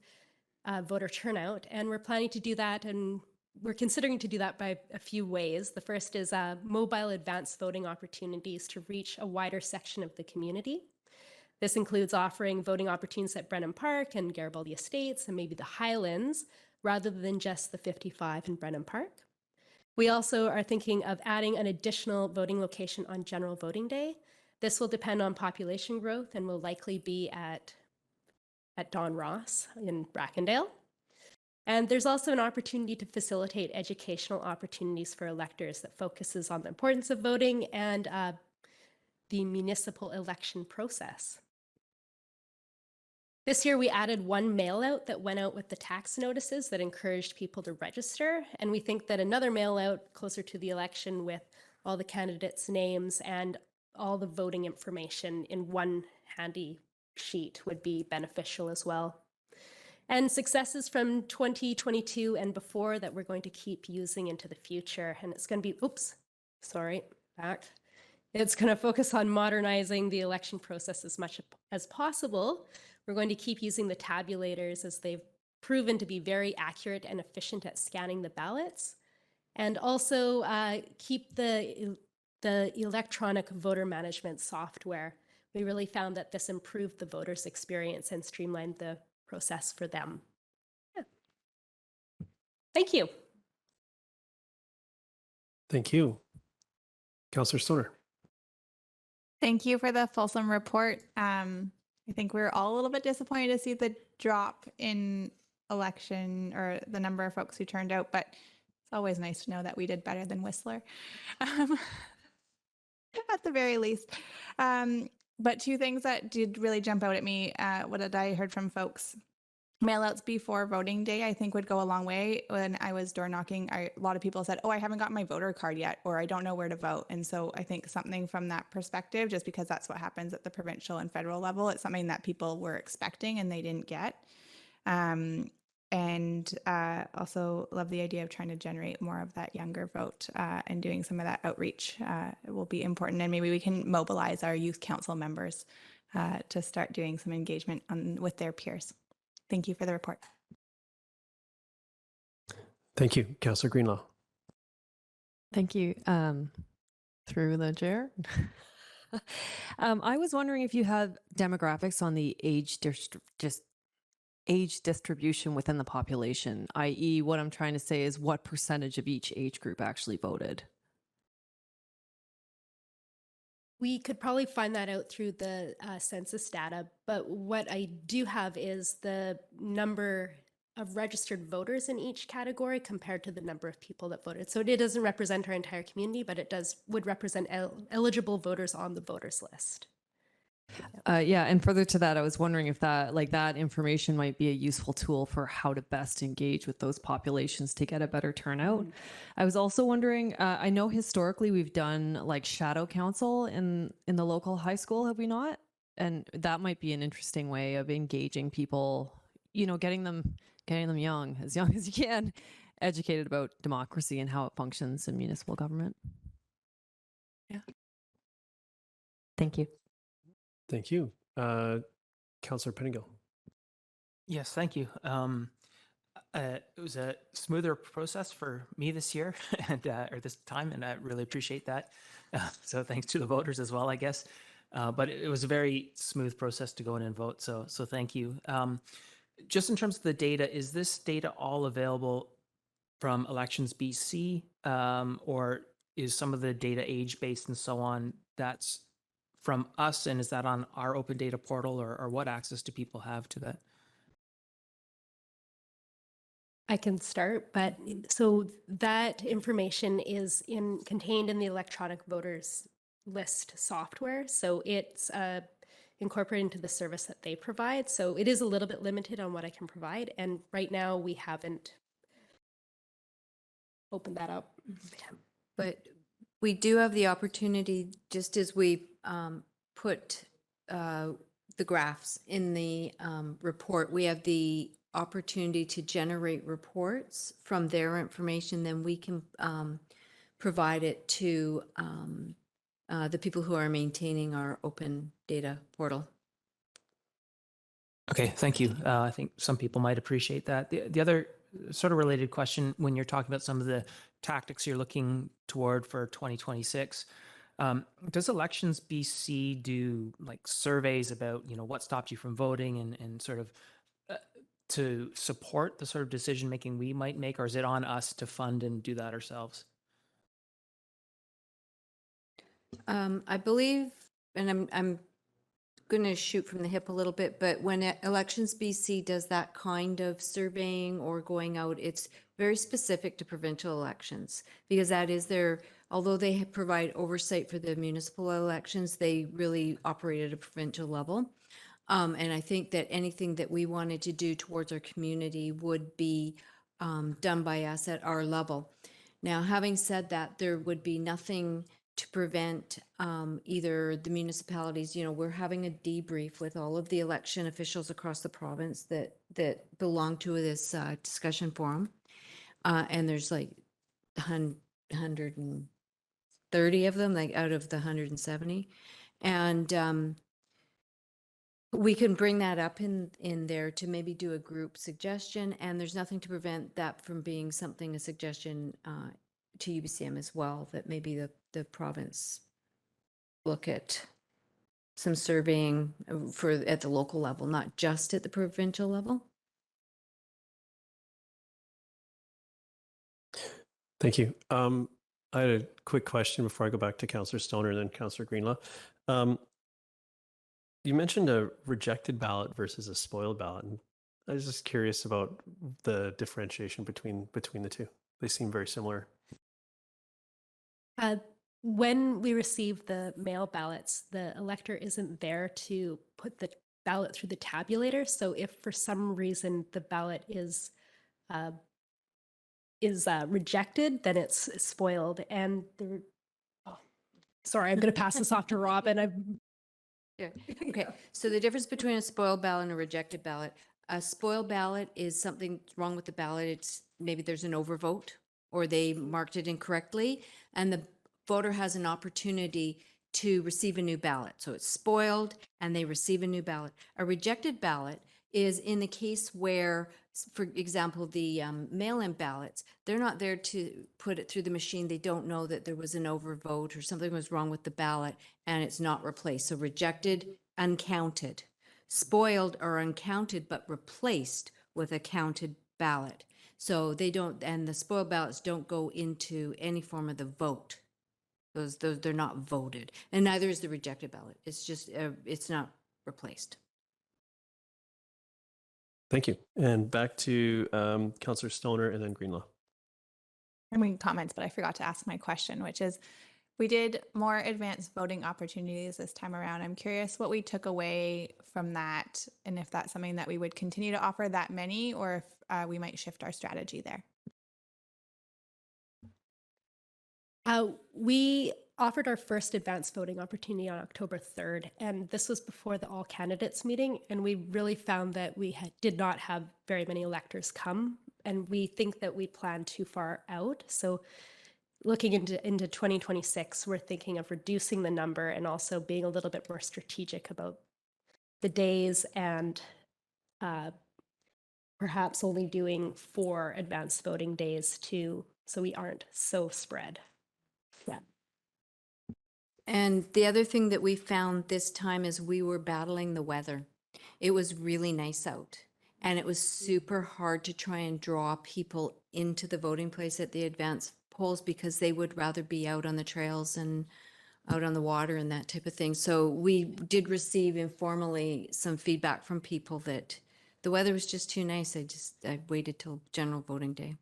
voter turnout, and we're planning to do that, and we're considering to do that by a few ways. The first is mobile advanced voting opportunities to reach a wider section of the community. This includes offering voting opportunities at Brennan Park and Garibaldi Estates and maybe the Highlands, rather than just the 55 in Brennan Park. We also are thinking of adding an additional voting location on General Voting Day. This will depend on population growth and will likely be at Don Ross in Brackendale. And there's also an opportunity to facilitate educational opportunities for electors that focuses on the importance of voting and the municipal election process. This year, we added 1 mail out that went out with the tax notices that encouraged people to register. And we think that another mail out closer to the election with all the candidates' names and all the voting information in one handy sheet would be beneficial as well. And successes from 2022 and before that we're going to keep using into the future. And it's going to be, It's going to focus on modernizing the election process as much as possible. We're going to keep using the tabulators as they've proven to be very accurate and efficient at scanning the ballots. And also keep the electronic voter management software. we really found that this improved the voters' experience and streamlined the process for them. Yeah. Thank you. Thank you. Councillor Stoner. Thank you for the fulsome report. I think we're all a little bit disappointed to see the drop in election or the number of folks who turned out, but it's always nice to know that we did better than Whistler, at the very least. But two things that did really jump out at me, what I heard from folks. Mailouts before voting day, I think, would go a long way. When I was door knocking, a lot of people said, oh, I haven't got my voter card yet, or I don't know where to vote. And so I think something from that perspective, just because that's what happens at the provincial and federal level, it's something that people were expecting and they didn't get. And also love the idea of trying to generate more of that younger vote and doing some of that outreach. It will be important. And maybe we can mobilize our youth council members to start doing some engagement with their peers. Thank you for the report. Thank you. Councillor Greenlaw. Thank you. Through the chair. I was wondering if you have demographics on the age distribution within the population, i.e. what I'm trying to say is what percentage of each age group actually voted? We could probably find that out through the census data, but what I do have is the number of registered voters in each category compared to the number of people that voted. So it doesn't represent our entire community, but it would represent eligible voters on the voters list. Yeah, and further to that, I was wondering if that information might be a useful tool for how to best engage with those populations to get a better turnout. I was also wondering, I know historically we've done like shadow council in the local high school, have we not? And that might be an interesting way of engaging people, you know, getting them young as you can, educated about democracy and how it functions in municipal government. Yeah. Thank you. Thank you. Councillor Pettingill. Yes, thank you. It was a smoother process for me this year and or this time, and I really appreciate that. So thanks to the voters as well, I guess. But it was a very smooth process to go in and vote. So thank you. Just in terms of the data, is this data all available from Elections BC, or is some of the data age-based and so on? That's from us, and is that on our open data portal, or what access do people have to that? I can start, but so that information is contained in the electronic voters list software. So it's incorporated into the service that they provide. So it is a little bit limited on what I can provide. And right now we haven't opened that up. But we do have the opportunity, just as we put the graphs in the report, we have the opportunity to generate reports from their information. Then we can provide it to the people who are maintaining our open data portal. Okay, thank you. I think some people might appreciate that. The other sort of related question, when you're talking about some of the tactics you're looking toward for 2026, does Elections BC do like surveys about, you know, what stopped you from voting and sort of to support the sort of decision making we might make, or is it on us to fund and do that ourselves? I believe, and I'm going to shoot from the hip a little bit, but when Elections BC does that kind of surveying or going out, it's very specific to provincial elections, because that is although they provide oversight for the municipal elections, they really operate at a provincial level. And I think that anything that we wanted to do towards our community would be done by us at our level. Now, having said that, there would be nothing to prevent either the municipalities, you know, we're having a debrief with all of the election officials across the province that belong to this discussion forum. And there's like 130 of them, like out of the 170. And we can bring that up in there to maybe do a group suggestion. And there's nothing to prevent that from being a suggestion to UBCM as well, that maybe the province look at some surveying at the local level, not just at the provincial level. Thank you. I had a quick question before I go back to Councillor Stoner and then Councillor Greenlaw. You mentioned a rejected ballot versus a spoiled ballot. And I was just curious about the differentiation between the two. They seem very similar. When we receive the mail ballots, the elector isn't there to put the ballot through the tabulator. So if for some reason the ballot is rejected, then it's spoiled. And sorry, I'm going to pass this off to Robin. Yeah. Okay. So the difference between a spoiled ballot and a rejected ballot, a spoiled ballot is something wrong with the ballot. It's maybe there's an overvote or they marked it incorrectly and the voter has an opportunity to receive a new ballot. So it's spoiled and they receive a new ballot. A rejected ballot is in the case where, for example, the mail-in ballots, they're not there to put it through the machine. They don't know that there was an overvote or something was wrong with the ballot and it's not replaced. So rejected, uncounted. Spoiled or uncounted, but replaced with a counted ballot. So they don't, and the spoiled ballots don't go into any form of the vote. Those they're not voted, and neither is the rejected ballot. It's just it's not replaced. Thank you. And back to Councillor Stoner and then Greenlaw. I'm making comments, but I forgot to ask my question, which is, we did more advanced voting opportunities this time around. I'm curious what we took away from that, and if that's something that we would continue to offer that many, or if we might shift our strategy there. We offered our first advanced voting opportunity on October 3rd, and this was before the all candidates meeting, and we really found that we did not have very many electors come, and we think that we planned too far out. So looking into 2026, we're thinking of reducing the number and also being a little bit more strategic about the days and perhaps only doing 4 advanced voting days too, so we aren't so spread. Yeah. And the other thing that we found this time is we were battling the weather. It was really nice out and it was super hard to try and draw people into the voting place at the advanced polls because they would rather be out on the trails and out on the water and that type of thing. So we did receive informally some feedback from people that the weather was just too nice. I waited till general voting day.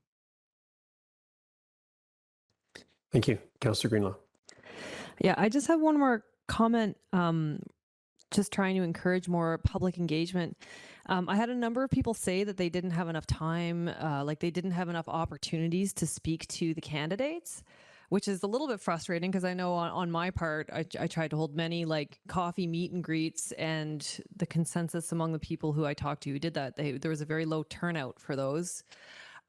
Thank you. Councillor Greenlaw. Yeah, I just have one more comment, just trying to encourage more public engagement. I had a number of people say that they didn't have enough time, like they didn't have enough opportunities to speak to the candidates, which is a little bit frustrating because I know on my part, I tried to hold many like coffee meet and greets, and the consensus among the people who I talked to who did that, there was a very low turnout for those.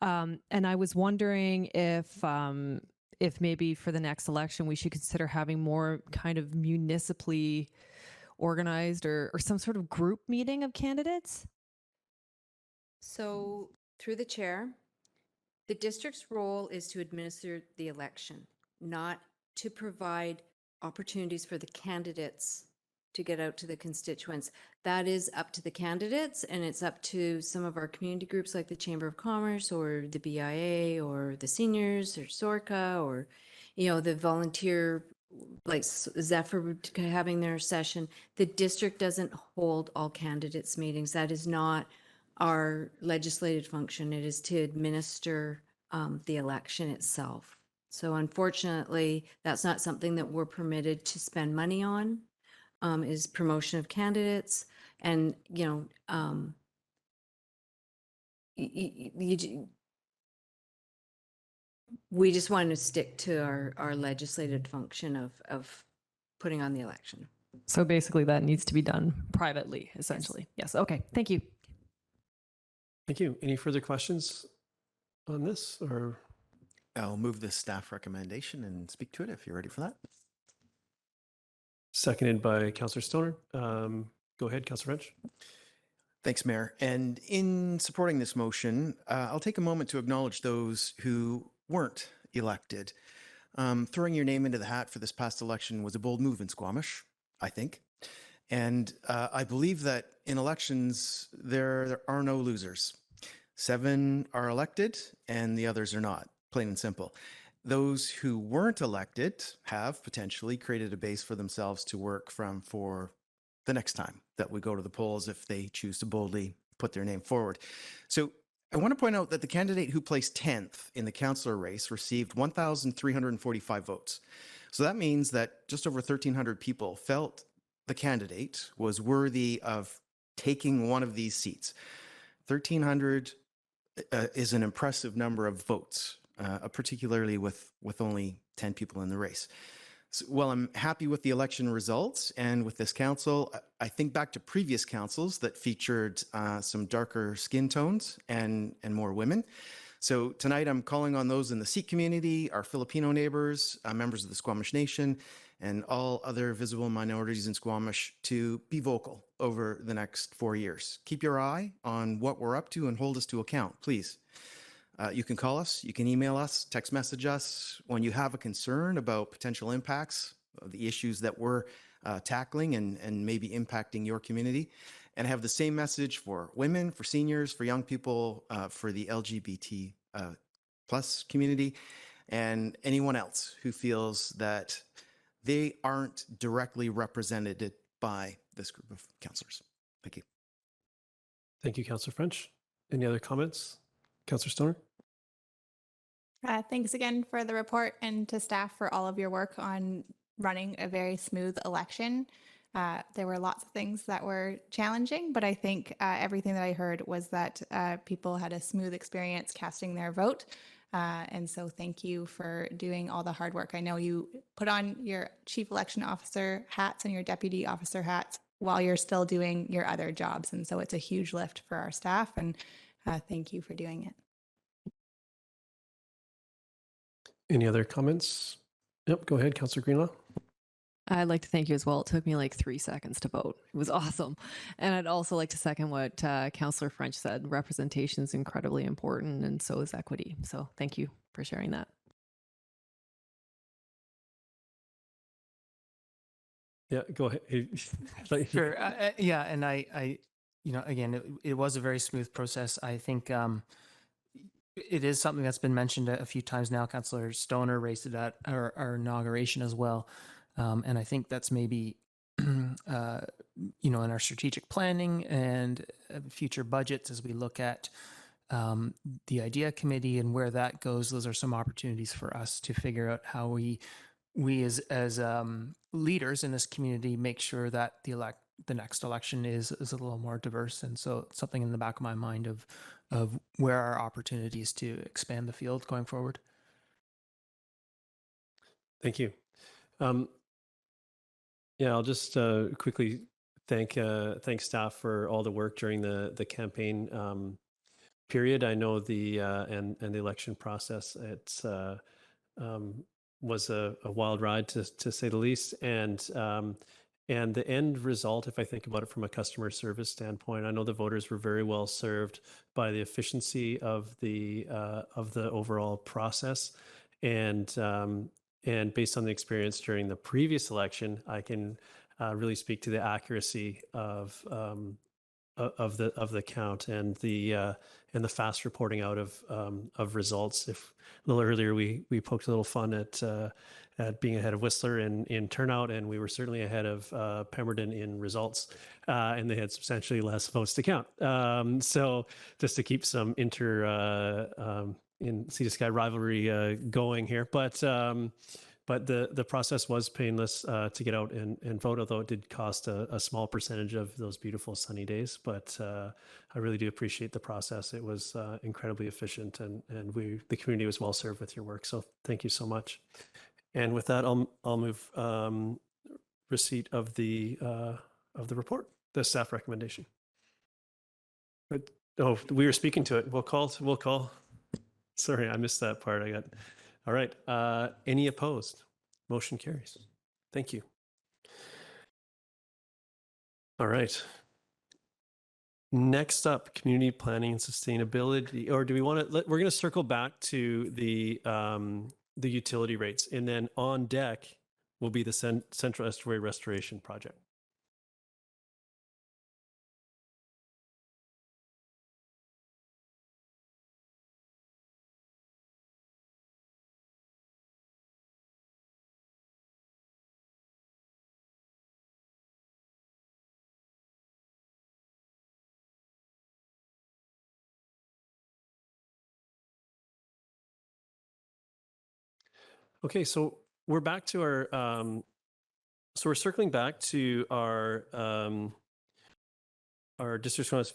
And I was wondering if maybe for the next election, we should consider having more kind of municipally organized or some sort of group meeting of candidates? So through the chair, the district's role is to administer the election, not to provide opportunities for the candidates to get out to the constituents. That is up to the candidates, and it's up to some of our community groups like the Chamber of Commerce or the BIA or the seniors or SORCA or, you know, the volunteer like Zephyr having their session. The district doesn't hold all candidates meetings. That is not our legislative function. It is to administer the election itself. So unfortunately, that's not something that we're permitted to spend money on. Is promotion of candidates, and you know, we just want to stick to our legislative function of putting on the election. So basically that needs to be done privately, essentially. Yes. Okay. Thank you. Thank you. Any further questions on this, or? I'll move the staff recommendation and speak to it if you're ready for that. Seconded by Councillor Stoner. Go ahead, Councillor French. Thanks, Mayor. And in supporting this motion, I'll take a moment to acknowledge those who weren't elected. Throwing your name into the hat for this past election was a bold move in Squamish, I think. And I believe that in elections, there are no losers. 7 are elected and the others are not, plain and simple. Those who weren't elected have potentially created a base for themselves to work from for the next time that we go to the polls if they choose to boldly put their name forward. So I want to point out that the candidate who placed 10th in the councillor race received 1,345 votes. So that means that just over 1,300 people felt the candidate was worthy of taking one of these seats. 1,300 is an impressive number of votes, particularly with only 10 people in the race. So, while I'm happy with the election results and with this council, I think back to previous councils that featured some darker skin tones and more women. So tonight I'm calling on those in the Sikh community, our Filipino neighbors, members of the Squamish Nation, and all other visible minorities in Squamish to be vocal over the next 4 years. Keep your eye on what we're up to and hold us to account, please. You can call us, you can email us, text message us when you have a concern about potential impacts of the issues that we're tackling and maybe impacting your community. And I have the same message for women, for seniors, for young people, for the LGBT plus community, and anyone else who feels that they aren't directly represented by this group of councillors. Thank you. Thank you, Councillor French. Any other comments? Councillor Stoner? Thanks again for the report and to staff for all of your work on running a very smooth election. There were lots of things that were challenging, but I think everything that I heard was that people had a smooth experience casting their vote. And so thank you for doing all the hard work. I know you put on your chief election officer hats and your deputy officer hats while you're still doing your other jobs. And so it's a huge lift for our staff, and thank you for doing it. Any other comments? Yep, go ahead, Councillor Greenlaw. I'd like to thank you as well. It took me like 3 seconds to vote. It was awesome. And I'd also like to second what Councillor French said. Representation is incredibly important, and so is equity. So thank you for sharing that. Yeah, go ahead. Sure. Yeah, and I, you know, again, it was a very smooth process. I think it is something that's been mentioned a few times now. Councillor Stoner raised it at our inauguration as well. And I think that's maybe, you know, in our strategic planning and future budgets as we look at the idea committee and where that goes, those are some opportunities for us to figure out how we as leaders in this community make sure that the next election is a little more diverse. And so it's something in the back of my mind of where our opportunities to expand the field going forward. Thank you. Yeah, I'll just quickly thank staff for all the work during the campaign period. I know the and the election process, it's was a wild ride to say the least, and the end result, if I think about it from a customer service standpoint, I know the voters were very well served by the efficiency of the overall process, and based on the experience during the previous election, I can really speak to the accuracy of the count and the fast reporting out of results. If a little earlier we poked a little fun at being ahead of Whistler in turnout, and we were certainly ahead of Pemberton in results, and they had substantially less votes to count. So just to keep some in Sea to Sky rivalry going here, but the process was painless to get out and vote, although it did cost a small percentage of those beautiful sunny days. But I really do appreciate the process. It was incredibly efficient, and the community was well served with your work. So thank you so much. And with that, I'll move receipt of the report, the staff recommendation. But, oh, we were speaking to it. We'll call. Sorry, I missed that part. All right. Any opposed? Motion carries. Thank you. All right. Next up, community planning and sustainability. Or do we want to? We're going to circle back to the utility rates, and then on deck will be the Central Estuary Restoration Project. Okay, so we're back to our, so we're circling back to our district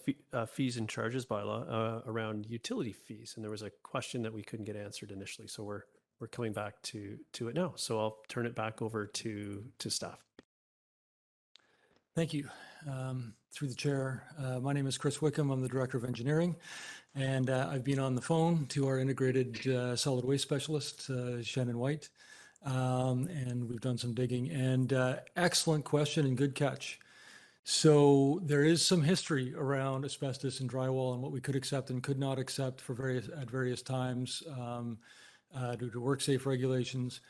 fees and charges bylaw around utility fees. And there was a question that we couldn't get answered initially. So we're coming back to it now. So I'll turn it back over to staff. Thank you. Through the chair, my name is Chris Wickham. I'm the Director of Engineering, and I've been on the phone to our integrated solid waste specialist, Shannon White, and we've done some digging. And excellent question and good catch. So there is some history around asbestos and drywall and what we could accept and could not accept at various times due to work safe regulations.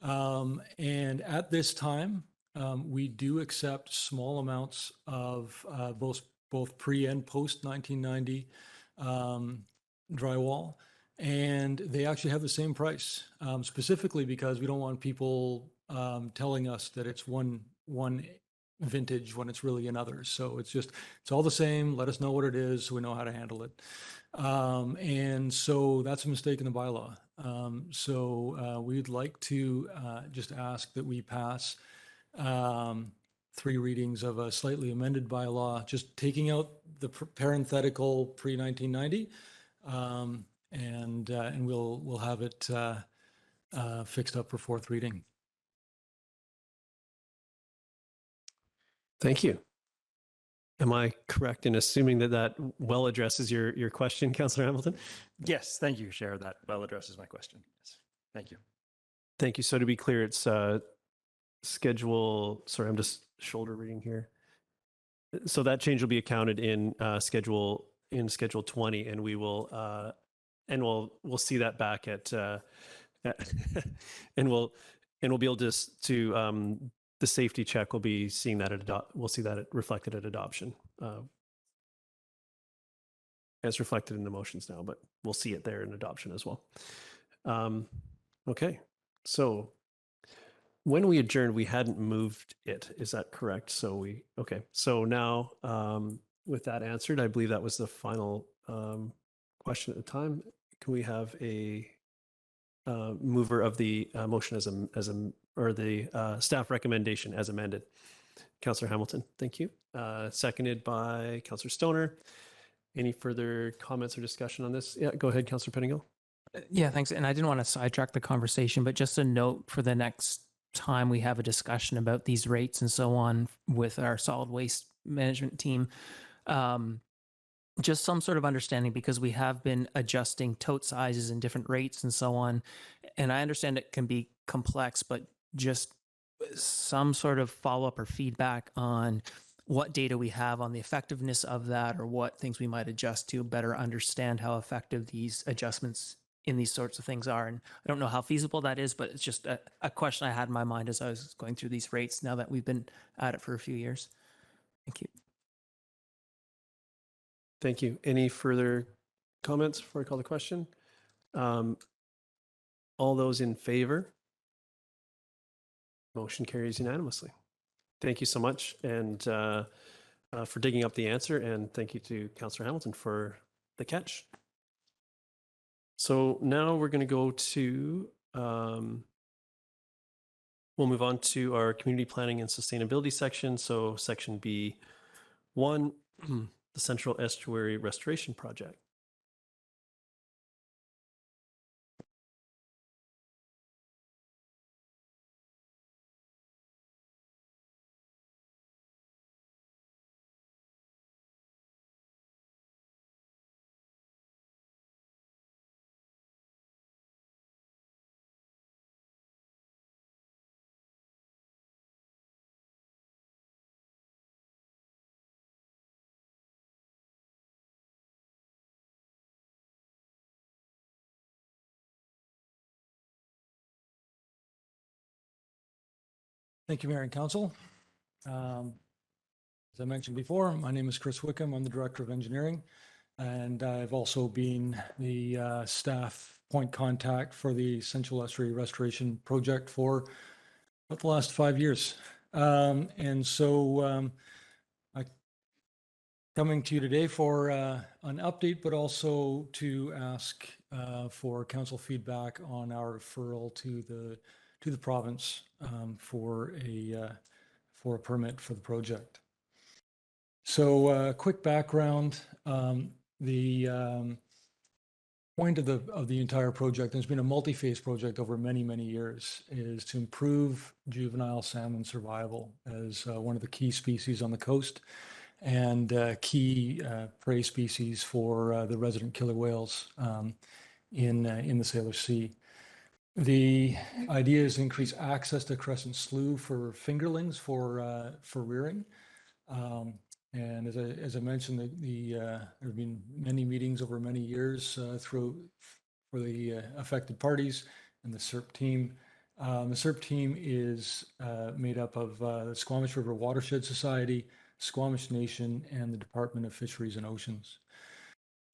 And at this time, we do accept small amounts of both pre and post 1990 drywall, and they actually have the same price, specifically because we don't want people telling us that it's one vintage when it's really another. So it's all the same. Let us know what it is so we know how to handle it. And so that's a mistake in the bylaw. So we'd like to just ask that we pass 3 readings of a slightly amended bylaw, just taking out the parenthetical pre-1990, and we'll have it fixed up for 4th reading. Thank you. Am I correct in assuming that well addresses your question, Councillor Hamilton? Yes, thank you, Chair. That well addresses my question. Yes. Thank you. Thank you. So to be clear, it's schedule, sorry, I'm just shoulder reading here. So that change will be accounted in schedule 20, and we will and we'll see that back at and we'll be able to the safety check will be seeing that we'll see that reflected at adoption as reflected in the motions now, but we'll see it there in adoption as well. Okay, so when we adjourned, we hadn't moved it. Is that correct? So okay. So now with that answered, I believe that was the final question at the time. Can we have a mover of the motion or the staff recommendation as amended? Councillor Hamilton, thank you. Seconded by Councillor Stoner. Any further comments or discussion on this? Yeah, go ahead, Councillor Pettingill. Yeah, thanks. And I didn't want to sidetrack the conversation, but just a note for the next time we have a discussion about these rates and so on with our solid waste management team, just some sort of understanding, because we have been adjusting tote sizes and different rates and so on. And I understand it can be complex, but just some sort of follow-up or feedback on what data we have on the effectiveness of that, or what things we might adjust to better understand how effective these adjustments in these sorts of things are. And I don't know how feasible that is, but it's just a question I had in my mind as I was going through these rates now that we've been at it for a few years. Thank you. Thank you. Any further comments before I call the question? All those in favor? Motion carries unanimously. Thank you so much, and for digging up the answer, and thank you to Councillor Hamilton for the catch. So now we're going to go to, we'll move on to our community planning and sustainability section. So section B1, the Central Estuary Restoration Project. Thank you, Mayor and Council. As I mentioned before, my name is Chris Wickham. I'm the Director of Engineering, and I've also been the staff point contact for the Central Estuary Restoration Project for about the last 5 years. And so I'm coming to you today for an update, but also to ask for council feedback on our referral to the province for a permit for the project. So quick background, the point of the entire project, there's been a multi-phase project over many, many years, is to improve juvenile salmon survival as one of the key species on the coast and key prey species for the resident killer whales in the Salish Sea. The idea is to increase access to crescent slough for fingerlings for rearing. And as I mentioned, there have been many meetings over many years for the affected parties and the SERP team. The SERP team is made up of the Squamish River Watershed Society, Squamish Nation, and the Department of Fisheries and Oceans.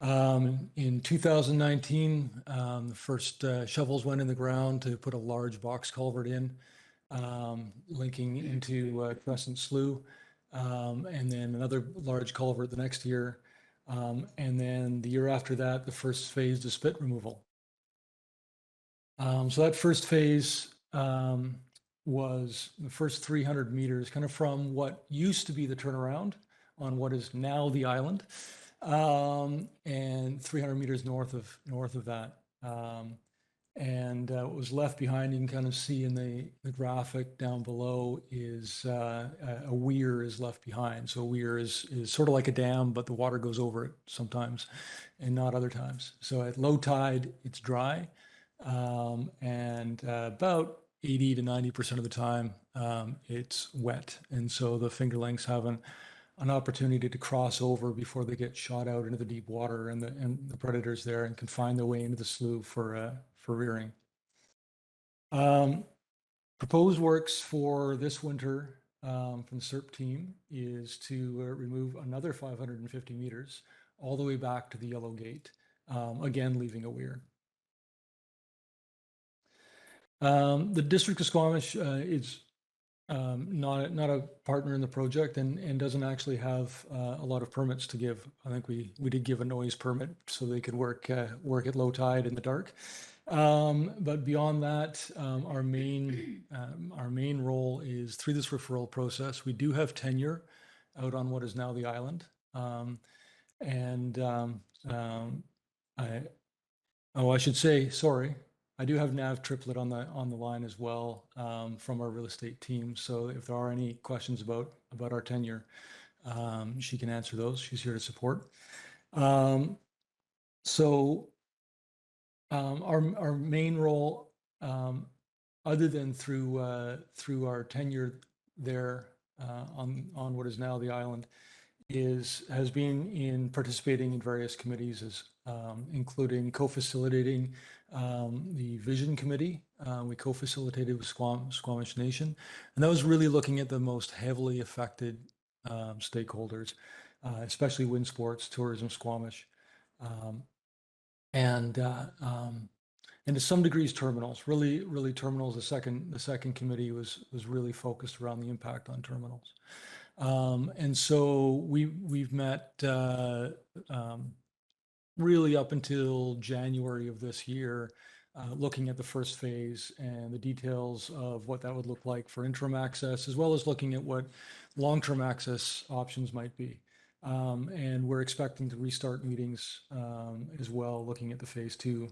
In 2019, the first shovels went in the ground to put a large box culvert in, linking into Crescent Slough. And then another large culvert the next year. And then the year after that, the first phase of spit removal. So that first phase was the first 300 meters, kind of from what used to be the turnaround on what is now the island, and 300 meters north of that. And what was left behind, you can kind of see in the graphic down below, is a weir is left behind. So a weir is sort of like a dam, but the water goes over it sometimes and not other times. So at low tide, it's dry. And about 80 to 90% of the time, it's wet. And so the fingerlings have an opportunity to cross over before they get shot out into the deep water, and the predators there and can find their way into the slough for rearing. Proposed works for this winter from the SERP team is to remove another 550 meters all the way back to the Yellow Gate, again leaving a weir. The District of Squamish is not a partner in the project and doesn't actually have a lot of permits to give. I think we did give a noise permit so they could work at low tide in the dark. But beyond that, our main role is through this referral process. We do have tenure out on what is now the island, I should say, sorry, I do have Nav Triplet on the line as well from our real estate team. So if there are any questions about our tenure, she can answer those. She's here to support. Our main role, other than through our tenure there on what is now the island, has been in participating in various committees, including co-facilitating the Vision Committee. We co-facilitated with Squamish Nation, and that was really looking at the most heavily affected stakeholders, especially wind sports, tourism, Squamish, and to some degrees terminals. Really terminals. The second committee was really focused around the impact on terminals. And so we've met really up until January of this year, looking at the first phase and the details of what that would look like for interim access, as well as looking at what long-term access options might be. And we're expecting to restart meetings as well, looking at the phase 2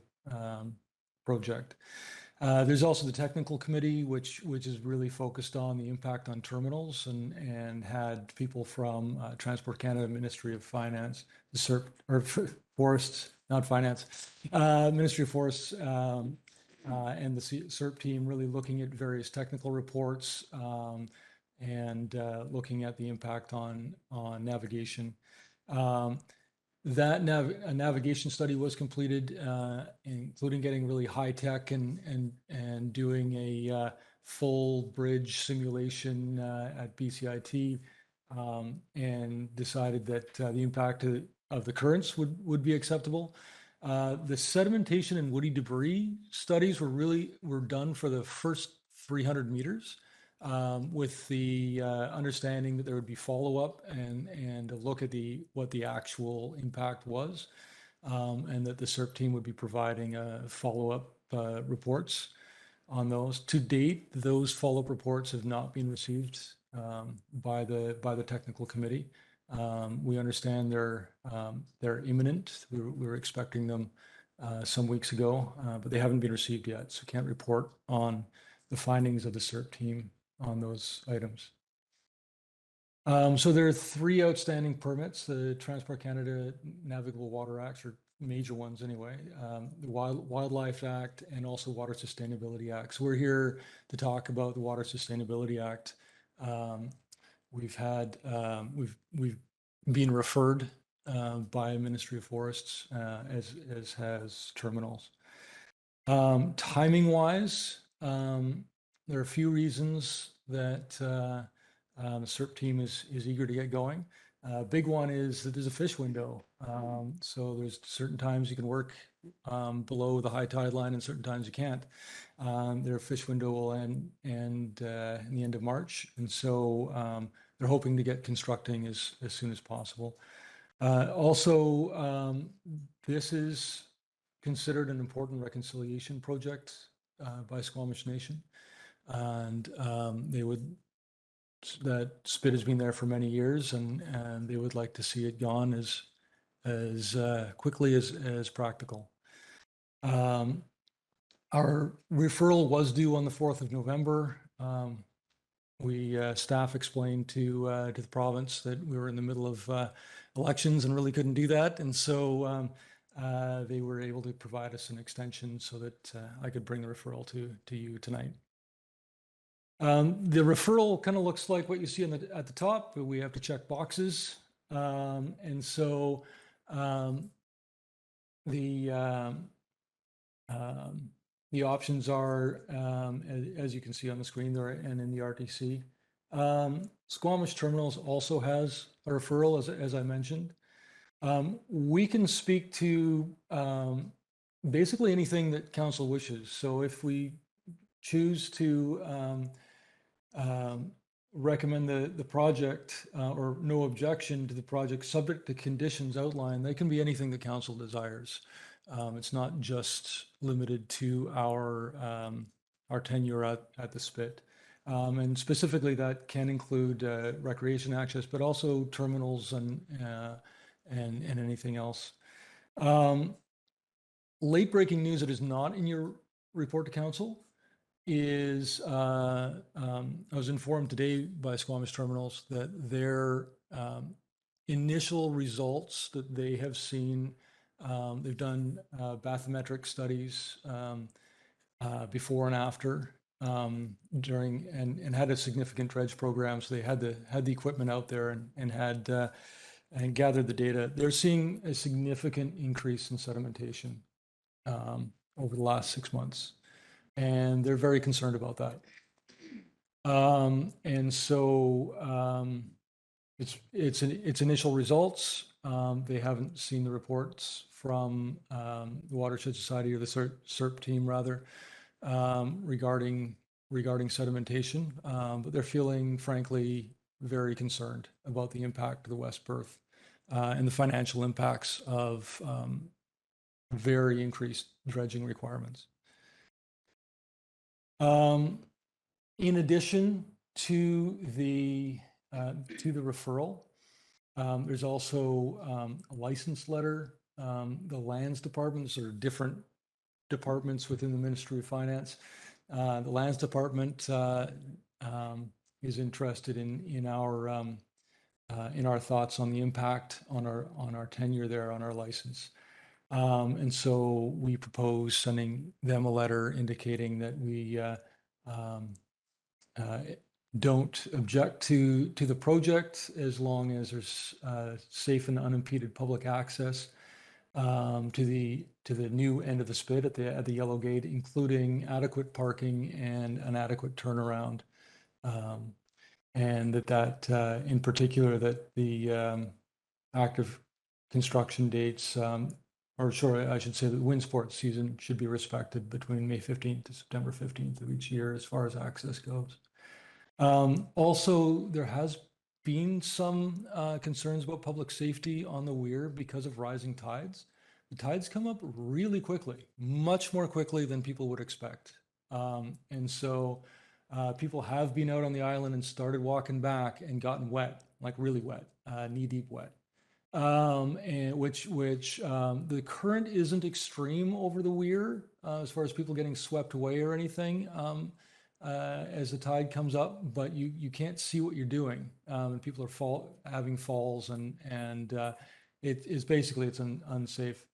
project. There's also the technical committee, which is really focused on the impact on terminals and had people from Transport Canada, Ministry of Finance, the SERP, or Forests, not Finance, Ministry of Forests, and the SERP team really looking at various technical reports and looking at the impact on navigation. That navigation study was completed, including getting really high tech and doing a full bridge simulation at BCIT, and decided that the impact of the currents would be acceptable. The sedimentation and woody debris studies were done for the first 300 meters. With the understanding that there would be follow-up and a look at what the actual impact was. and that the SERP team would be providing follow-up reports on those. To date, those follow-up reports have not been received by the technical committee. We understand they're imminent. We were expecting them some weeks ago, but they haven't been received yet, so can't report on the findings of the SERP team on those items. So there are 3 outstanding permits. The Transport Canada Navigable Water Acts are major ones anyway, the Wildlife Act and also Water Sustainability Act. So we're here to talk about the Water Sustainability Act. We've been referred by Ministry of Forests, as has terminals. Timing wise, there are a few reasons that the SERP team is eager to get going. Big one is that there's a fish window. So there's certain times you can work below the high tide line and certain times you can't. Their fish window will end in the end of March. And so they're hoping to get constructing as soon as possible. Also, this is considered an important reconciliation project by Squamish Nation. And that spit has been there for many years, and they would like to see it gone as quickly as practical. Our referral was due on the 4th of November. Staff explained to the province that we were in the middle of elections and really couldn't do that, and so they were able to provide us an extension so that I could bring the referral to you tonight. The referral kind of looks like what you see at the top, but we have to check boxes. And so the options are, as you can see on the screen there and in the RTC. Squamish Terminals also has a referral, as I mentioned. We can speak to basically anything that council wishes. So if we choose to recommend the project or no objection to the project subject to conditions outlined, they can be anything the council desires. It's not just limited to our tenure at the spit. And specifically that can include recreation access, but also terminals and anything else. Late breaking news that is not in your report to council is I was informed today by Squamish Terminals that their initial results that they have seen, they've done bathymetric studies before and after during and had a significant dredge program. So they had the equipment out there and had and gathered the data. They're seeing a significant increase in sedimentation over the last 6 months. And they're very concerned about that. And so it's initial results. They haven't seen the reports from the Watershed Society or the SERP team rather regarding sedimentation, but they're feeling frankly very concerned about the impact of the West Berth and the financial impacts of very increased dredging requirements. In addition to the referral, there's also a license letter. The lands departments are different departments within the Ministry of Finance. The lands department is interested in our thoughts on the impact on our tenure there on our license. And so we propose sending them a letter indicating that we don't object to the project as long as there's safe and unimpeded public access to the new end of the spit at the Yellow Gate, including adequate parking and an adequate turnaround, and that in particular that the active construction dates. Or sure, I should say that the wind sports season should be respected between May 15th to September 15th of each year as far as access goes. Also, there has been some concerns about public safety on the weir because of rising tides. the tides come up really quickly, much more quickly than people would expect. And so people have been out on the island and started walking back and gotten wet, like really wet, knee-deep wet. And which the current isn't extreme over the weir as far as people getting swept away or anything as the tide comes up, but you can't see what you're doing. And people are having falls, and it is basically it's unsafe.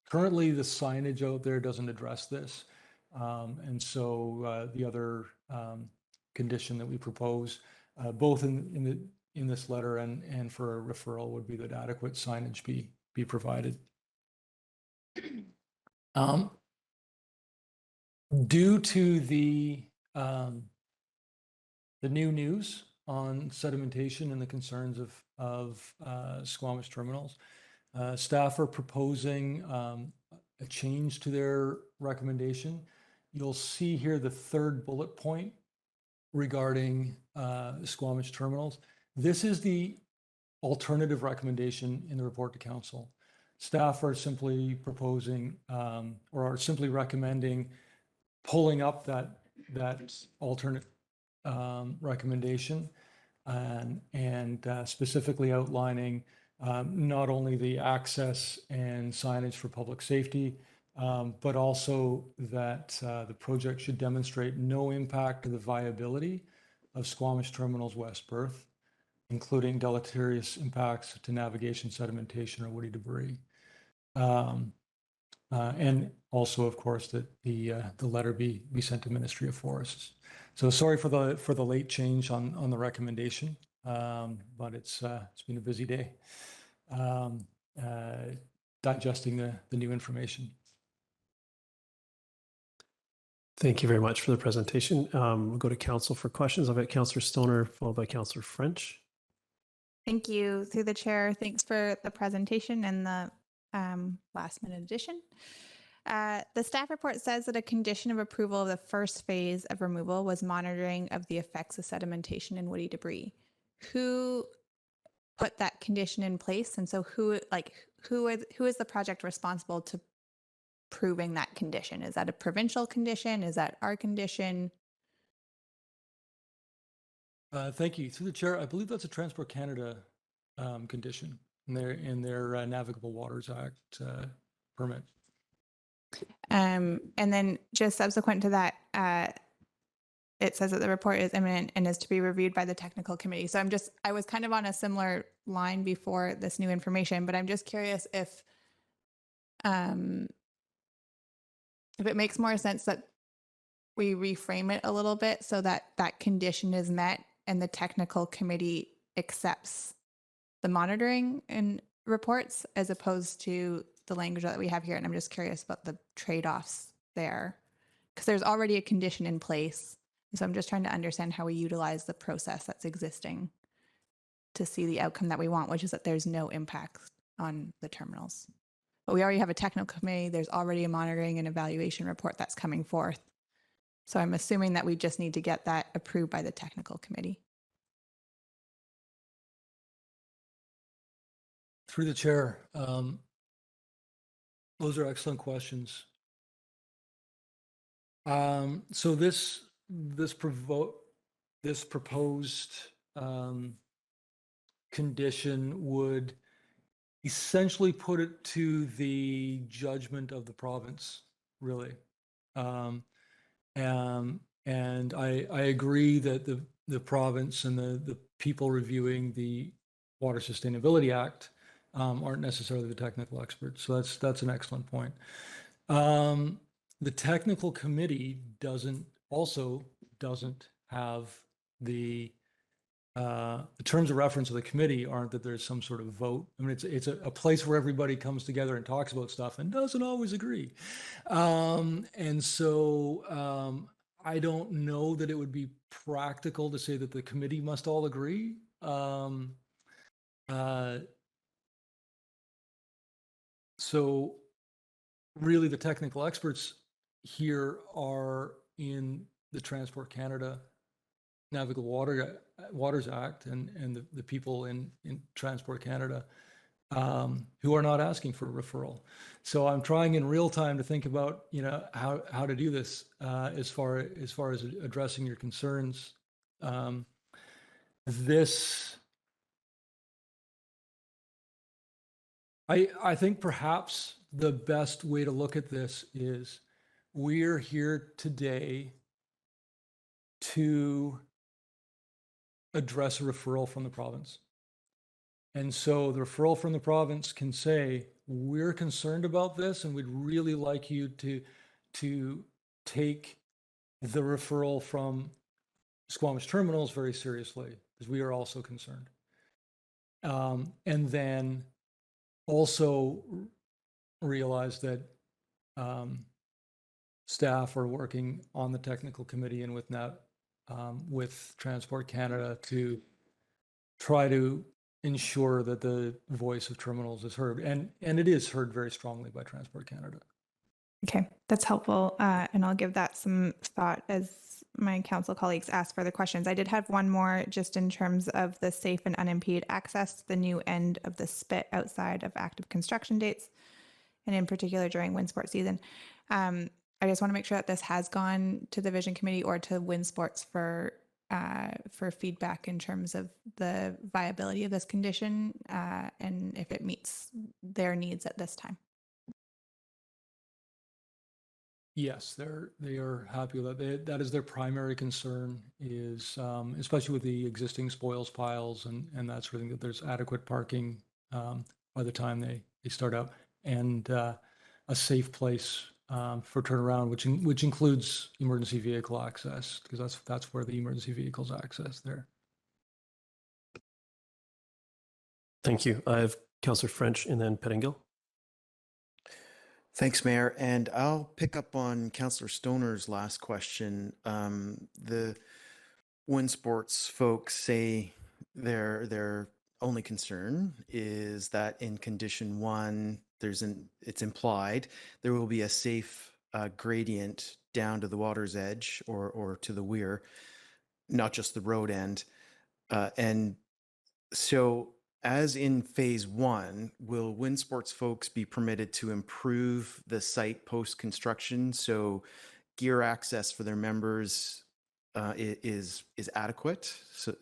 Currently, the signage out there doesn't address this, and so the other condition that we propose, both in this letter and for a referral, would be that adequate signage be provided. Due to the new news on sedimentation and the concerns of Squamish terminals, staff are proposing a change to their recommendation. You'll see here the third bullet point regarding Squamish terminals. This is the alternative recommendation in the report to council. Staff are simply proposing or are simply recommending pulling up that alternate recommendation and specifically outlining not only the access and signage for public safety, but also that the project should demonstrate no impact to the viability of Squamish Terminal's west berth, including deleterious impacts to navigation, sedimentation, or woody debris. And also, of course, that the letter be sent to Ministry of Forests. So sorry for the late change on the recommendation, but it's been a busy day digesting the new information. Thank you very much for the presentation. We'll go to council for questions. I've got Councillor Stoner, followed by Councillor French. Thank you. Through the chair, thanks for the presentation and the last minute addition. The staff report says that a condition of approval of the first phase of removal was monitoring of the effects of sedimentation and woody debris. Who put that condition in place? And so who is the project responsible to proving that condition? Is that a provincial condition? Is that our condition? Thank you. Through the chair, I believe that's a Transport Canada condition in their Navigable Waters Act permit. And then just subsequent to that, it says that the report is imminent and is to be reviewed by the technical committee. So I was kind of on a similar line before this new information, but I'm just curious if it makes more sense that we reframe it a little bit so that that condition is met and the technical committee accepts the monitoring and reports as opposed to the language that we have here. And I'm just curious about the trade-offs there because there's already a condition in place. So I'm just trying to understand how we utilize the process that's existing to see the outcome that we want, which is that there's no impact on the terminals. But we already have a technical committee. There's already a monitoring and evaluation report that's coming forth. So I'm assuming that we just need to get that approved by the technical committee. Through the chair, those are excellent questions. So this proposed condition would essentially put it to the judgment of the province, really. And I agree that the province and the people reviewing the Water Sustainability Act aren't necessarily the technical experts. So that's an excellent point. The technical committee doesn't have the terms of reference of the committee aren't that there's some sort of vote. I mean, it's a place where everybody comes together and talks about stuff and doesn't always agree. And so I don't know that it would be practical to say that the committee must all agree. So really the technical experts here are in the Transport Canada Navigable Waters Act and the people in Transport Canada who are not asking for a referral. So I'm trying in real time to think about, how to do this as far as addressing your concerns. I think perhaps the best way to look at this is we're here today to address a referral from the province. And so the referral from the province can say, we're concerned about this and we'd really like you to take the referral from Squamish Terminals very seriously, because we are also concerned. And then also realize that staff are working on the technical committee and with Transport Canada to try to ensure that the voice of terminals is heard, and it is heard very strongly by Transport Canada. Okay, that's helpful. And I'll give that some thought as my council colleagues ask further questions. I did have one more just in terms of the safe and unimpeded access to the new end of the spit outside of active construction dates, and in particular during wind sport season. I just want to make sure that this has gone to the Vision Committee or to Wind Sports for feedback in terms of the viability of this condition and if it meets their needs at this time. Yes, they are happy with that. That is their primary concern, is especially with the existing spoils piles and that sort of thing, that there's adequate parking by the time they start out, and a safe place for turnaround, which includes emergency vehicle access, because that's where the emergency vehicles access there. Thank you. I have Councillor French and then Pettingill. Thanks, Mayor. And I'll pick up on Councillor Stoner's last question. The wind sports folks say their only concern is that in condition 1, it's implied there will be a safe gradient down to the water's edge or to the weir, not just the road end. And so, as in phase 1, will wind sports folks be permitted to improve the site post-construction so gear access for their members is adequate, so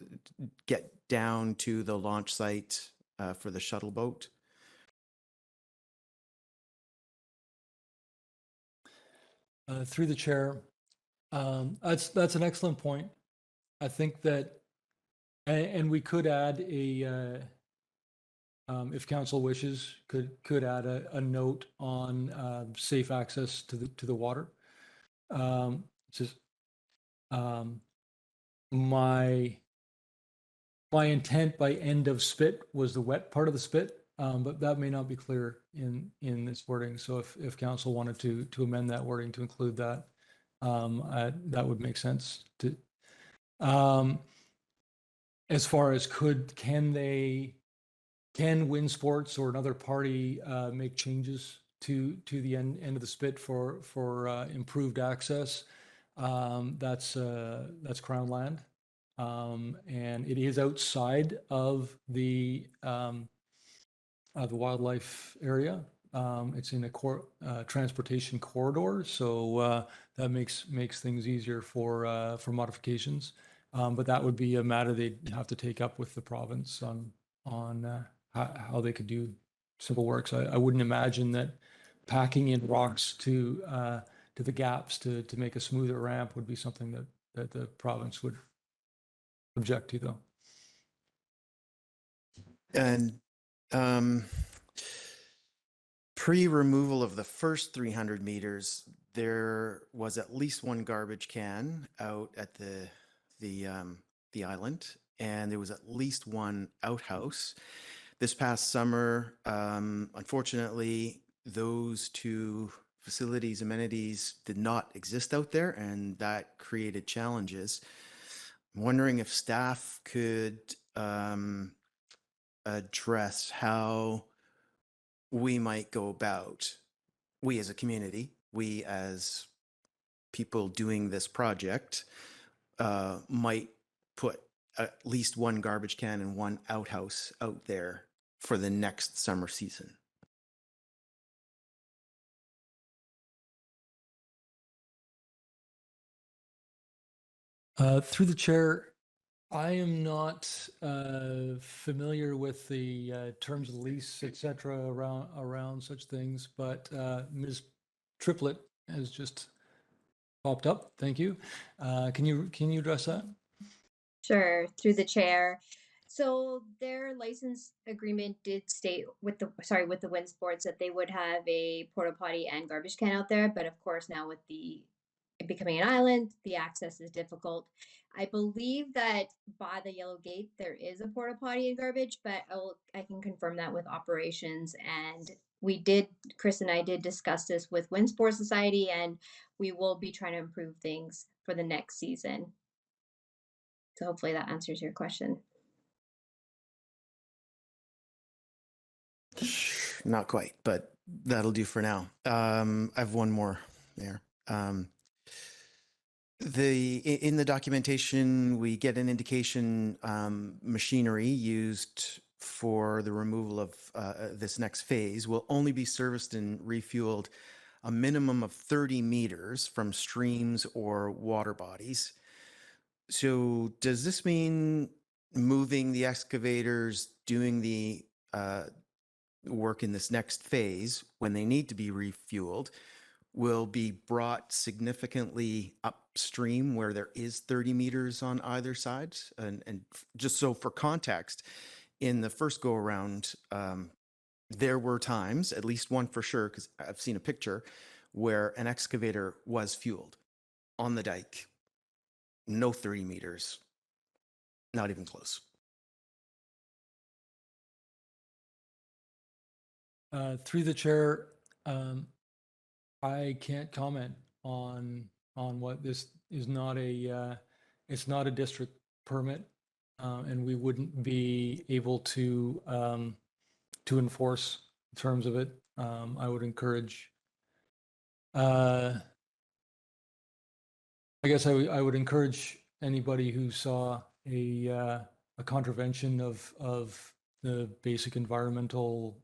get down to the launch site for the shuttle boat? Through the chair, that's an excellent point. I think that, and we could add if council wishes, could add a note on safe access to the water. Just my intent by end of spit was the wet part of the spit, but that may not be clear in this wording. So if council wanted to amend that wording to include that, that would make sense. As far as can wind sports or another party make changes to the end of the spit for improved access? That's Crown land, and it is outside of the wildlife area. It's in a transportation corridor, so that makes things easier for modifications. But that would be a matter they'd have to take up with the province on how they could do simple works. I wouldn't imagine that packing in rocks to the gaps to make a smoother ramp would be something that the province would object to, though. And pre-removal of the first 300 meters, there was at least one garbage can out at the island, and there was at least one outhouse. This past summer, unfortunately, those two facilities, amenities did not exist out there, and that created challenges. I'm wondering if staff could address how we might go about, we as a community, we as people doing this project, might put at least one garbage can and one outhouse out there for the next summer season. Through the chair, I am not familiar with the terms of the lease, et cetera, around such things, but Ms. Triplett has just popped up. Thank you. Can you address that? Sure, through the chair. So their license agreement did state with the wind sports that they would have a porta potty and garbage can out there, but of course now with it becoming an island, the access is difficult. I believe that by the yellow gate there is a porta potty and garbage, but I can confirm that with operations. And Chris and I did discuss this with Wind Sports Society, and we will be trying to improve things for the next season. So hopefully that answers your question. Not quite, but that'll do for now. I have one more there. In the documentation, we get an indication machinery used for the removal of this next phase will only be serviced and refueled a minimum of 30 meters from streams or water bodies. So does this mean moving the excavators, doing the work in this next phase when they need to be refueled will be brought significantly upstream where there is 30 meters on either side? And just so for context, in the first go around, there were times, at least one for sure, because I've seen a picture, where an excavator was fueled on the dike. No 30 meters, not even close. Through the chair, I can't comment on what this is. Not a it's not a district permit, and we wouldn't be able to enforce the terms of it. I would encourage. I guess I would encourage anybody who saw a contravention of the basic environmental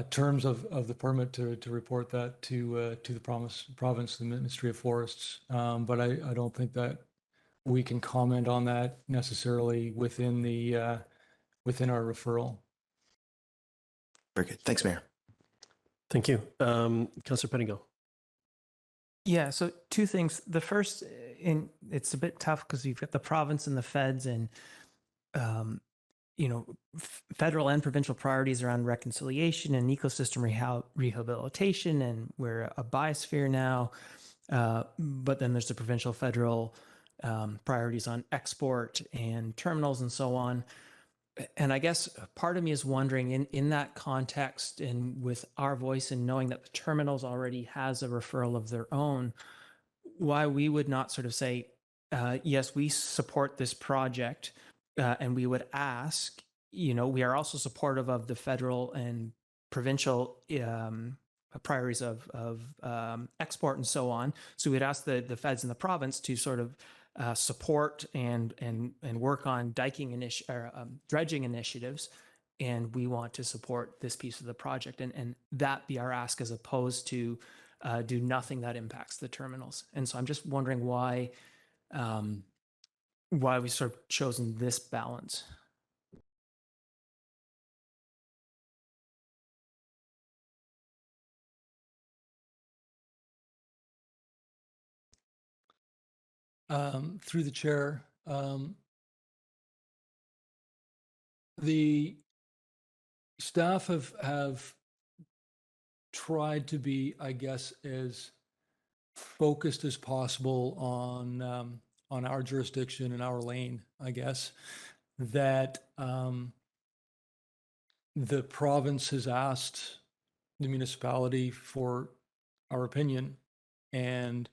terms of the permit to report that to the province, the Ministry of Forests. But I don't think that we can comment on that necessarily within our referral. Very good. Thanks, Mayor. Thank you. Councillor Pettingill. Yeah, so two things. The first, it's a bit tough because you've got the province and the feds and, federal and provincial priorities around reconciliation and ecosystem rehabilitation, and we're a biosphere now. But then there's the provincial federal priorities on export and terminals and so on. And I guess part of me is wondering in that context and with our voice and knowing that the terminals already has a referral of their own, why we would not sort of say, yes, we support this project, and we would ask, we are also supportive of the federal and provincial priorities of export and so on. So we'd ask the feds and the province to sort of support and work on dredging initiatives, and we want to support this piece of the project, and that be our ask as opposed to do nothing that impacts the terminals. And so I'm just wondering why we sort of chosen this balance. Through the chair, the staff have tried to be, I guess, as focused as possible on our jurisdiction and our lane, I guess, that the province has asked the municipality for our opinion. And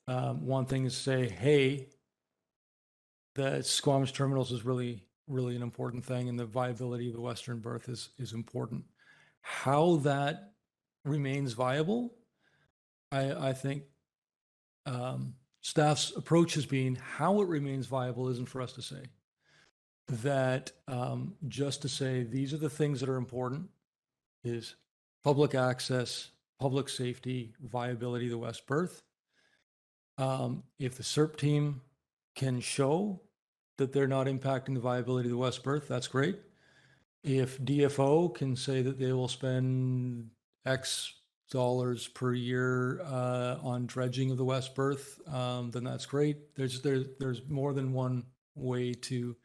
one thing is to say, hey, the Squamish terminals is really, really an important thing, and the viability of the Western Berth is important. How that remains viable, I think staff's approach has been how it remains viable isn't for us to say. that just to say these are the things that are important is public access, public safety, viability of the West Berth. If the SERP team can show that they're not impacting the viability of the West Berth, that's great. If DFO can say that they will spend X dollars per year on dredging of the West Berth, then that's great. There's more than one way to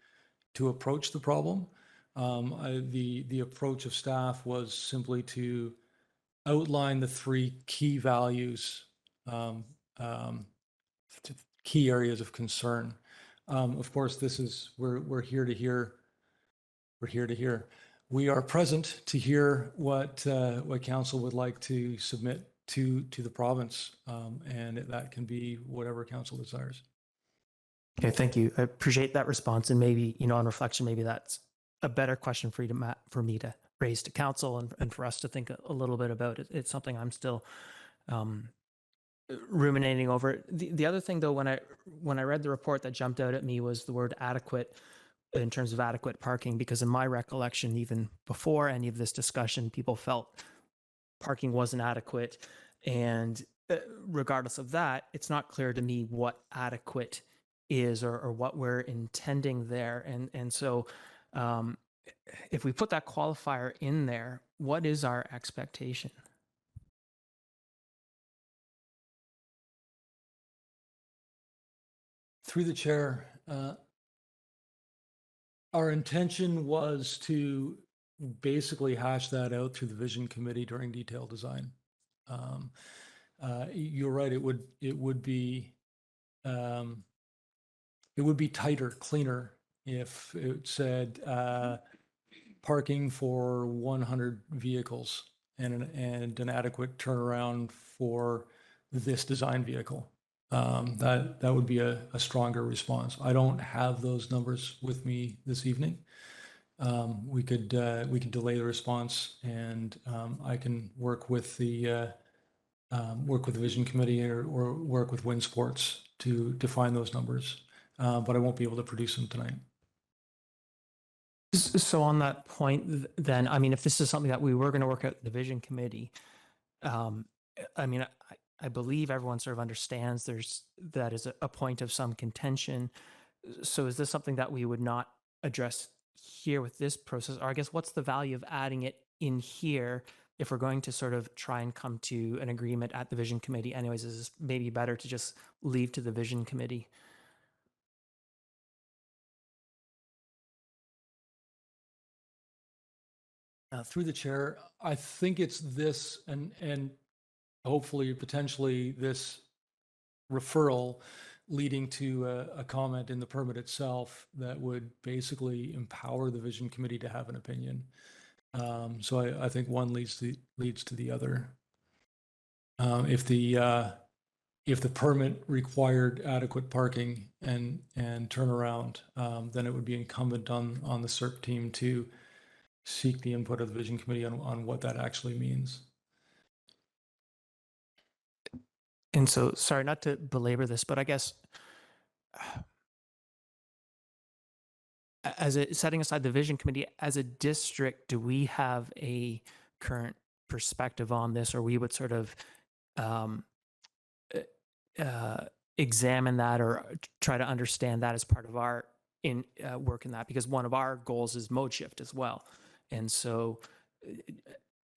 approach the problem. The approach of staff was simply to outline the three key values, key areas of concern. Of course, this is we're here to hear. We're here to hear. We are present to hear what council would like to submit to the province, and that can be whatever council desires. Okay, thank you. I appreciate that response, and maybe, you know, on reflection, maybe that's a better question for you to for me to raise to council and for us to think a little bit about it. It's something I'm still ruminating over. The other thing, though, when I read the report, that jumped out at me was the word adequate, in terms of adequate parking, because in my recollection, even before any of this discussion, people felt parking wasn't adequate. And regardless of that, it's not clear to me what adequate is or what we're intending there. And so if we put that qualifier in there, what is our expectation? Through the chair, our intention was to basically hash that out through the vision committee during detailed design. You're right. It would be tighter, cleaner if it said parking for 100 vehicles and an adequate turnaround for this design vehicle. That would be a stronger response. I don't have those numbers with me this evening. We could delay the response, and I can work with the vision committee or work with Wind Sports to define those numbers, but I won't be able to produce them tonight. So on that point, then, I mean, if this is something that we were going to work out in the vision committee, I mean, I believe everyone sort of understands that is a point of some contention. So is this something that we would not address here with this process? Or I guess what's the value of adding it in here if we're going to sort of try and come to an agreement at the vision committee anyways? Is this maybe better to just leave to the vision committee? Through the chair, I think it's this and hopefully potentially this referral leading to a comment in the permit itself that would basically empower the vision committee to have an opinion. So I think one leads to the other. If the permit required adequate parking and turnaround, then it would be incumbent on the SERP team to seek the input of the vision committee on what that actually means. And so, sorry, not to belabor this, but I guess setting aside the vision committee, as a district, do we have a current perspective on this, or we would sort of examine that or try to understand that as part of our work in that? Because one of our goals is mode shift as well. And so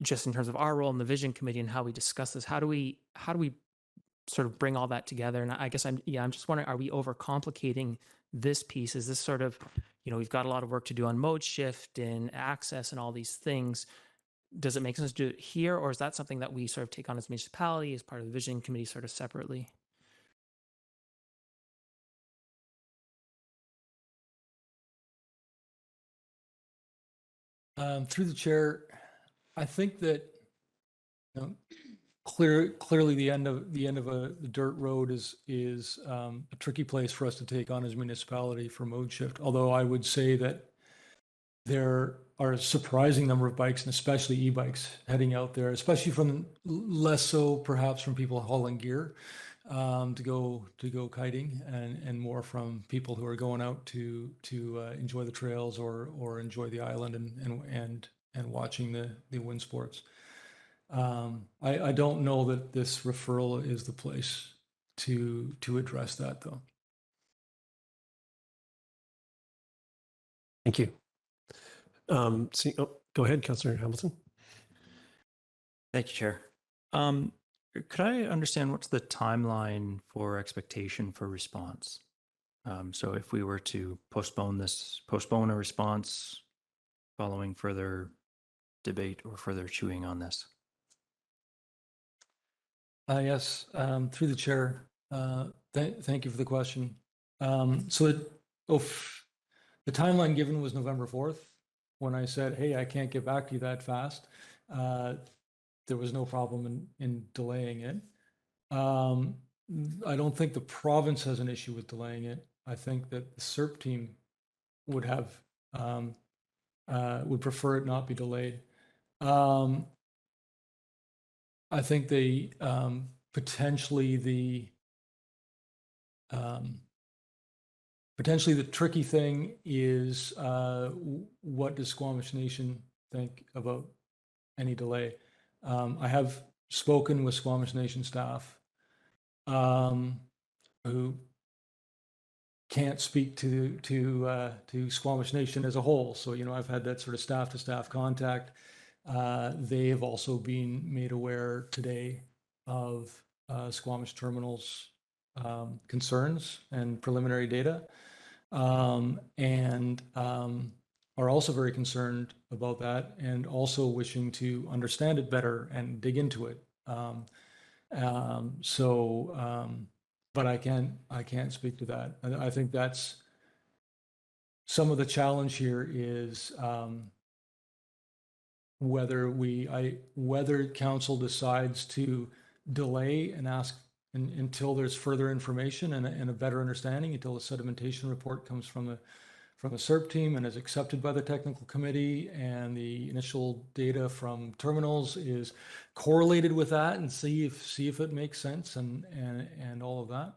just in terms of our role in the vision committee and how we discuss this, how do we sort of bring all that together? And I guess I'm just wondering, are we overcomplicating this piece? Is this sort of, you know, we've got a lot of work to do on mode shift and access and all these things. Does it make sense to do it here, or is that something that we sort of take on as municipality, as part of the vision committee, sort of separately? Through the chair, I think that, you know, clearly the end of a dirt road is a tricky place for us to take on as municipality for mode shift. Although I would say that there are a surprising number of bikes, and especially e-bikes, heading out there, especially from less so perhaps from people hauling gear, to go kiting, and more from people who are going out to enjoy the trails or enjoy the island and watching the wind sports. I don't know that this referral is the place to address that, though. Thank you. Go ahead, Councillor Hamilton. Thank you, Chair. Could I understand what's the timeline for expectation for response? So if we were to postpone a response following further debate or further chewing on this? Yes, through the chair. Thank you for the question. So the timeline given was November 4th. When I said, hey, I can't get back to you that fast, there was no problem in delaying it. I don't think the province has an issue with delaying it. I think that the CERP team would have would prefer it not be delayed. I think they potentially the tricky thing is what does Squamish Nation think about any delay? I have spoken with Squamish Nation staff who can't speak to Squamish Nation as a whole. So, you know, I've had that sort of staff to staff contact. They have also been made aware today of Squamish Terminal's concerns and preliminary data, and are also very concerned about that and also wishing to understand it better and dig into it. But I can't speak to that. I think that's some of the challenge here is whether council decides to delay and ask until there's further information and a better understanding, until the sedimentation report comes from the CERP team and is accepted by the technical committee, and the initial data from terminals is correlated with that, and see if it makes sense and all of that.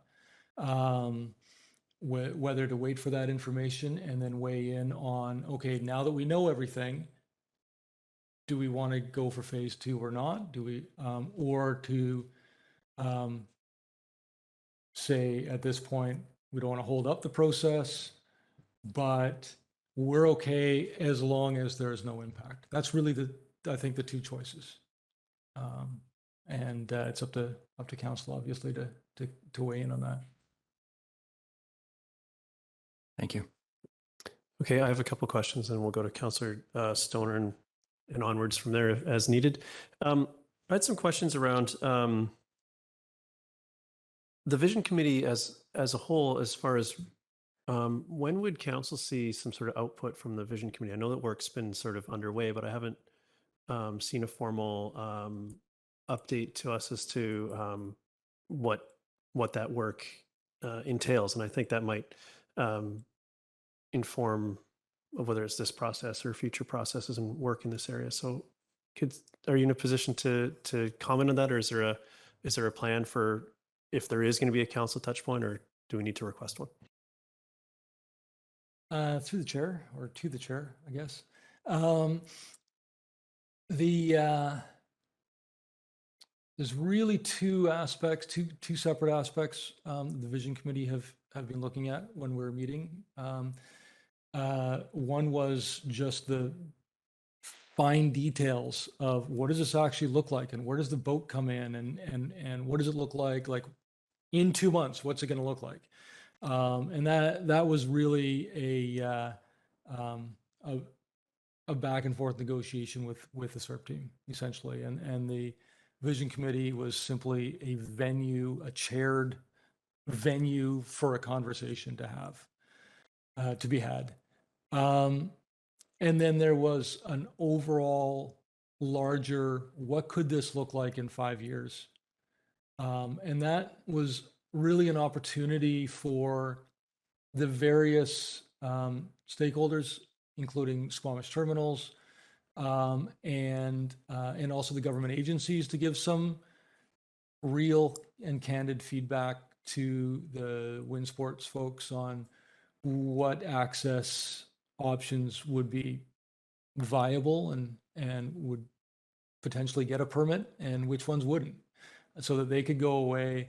Whether to wait for that information and then weigh in on, okay, now that we know everything, do we want to go for phase 2 or not? Do we, or to say at this point, we don't want to hold up the process, but we're okay as long as there's no impact. That's really I think the two choices. And it's up to council, obviously, to weigh in on that. Thank you. Okay, I have a couple of questions, and we'll go to Councillor Stoner and onwards from there as needed. I had some questions around the Vision Committee as a whole, as far as when would council see some sort of output from the Vision Committee? I know that work's been sort of underway, but I haven't seen a formal update to us as to what that work entails, and I think that might inform of whether it's this process or future processes and work in this area. So, are you in a position to comment on that, or is there a plan for if there is going to be a council touch point, or do we need to request one? Through the chair, or to the chair, I guess. There's really two separate aspects the Vision Committee have been looking at when we're meeting. One was just the fine details of what does this actually look like, and where does the boat come in, and what does it look like in 2 months? What's it going to look like? And that was really a back and forth negotiation with the CERP team, essentially, and the Vision Committee was simply a chaired venue for a conversation to be had. And then there was an overall larger, what could this look like in 5 years? And that was really an opportunity for the various stakeholders, including Squamish Terminals, and also the government agencies, to give some real and candid feedback to the wind sports folks on what access options would be viable and would potentially get a permit and which ones wouldn't, so that they could go away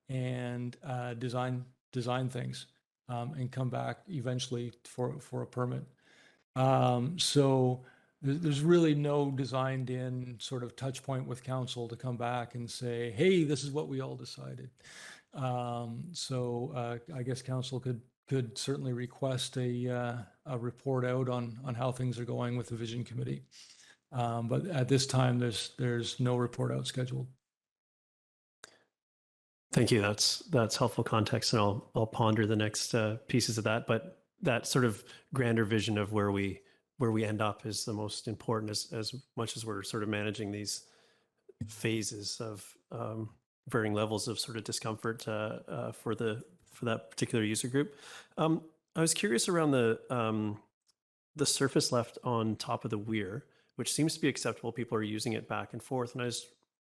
and design things and come back eventually for a permit. So there's really no designed in sort of touch point with council to come back and say, hey, this is what we all decided. So I guess council could certainly request a report out on how things are going with the vision committee. But at this time, there's no report out scheduled. Thank you. That's helpful context, and I'll ponder the next pieces of that. But that sort of grander vision of where we end up is the most important, as much as we're sort of managing these phases of varying levels of sort of discomfort for that particular user group. I was curious around the surface left on top of the weir, which seems to be acceptable. People are using it back and forth, and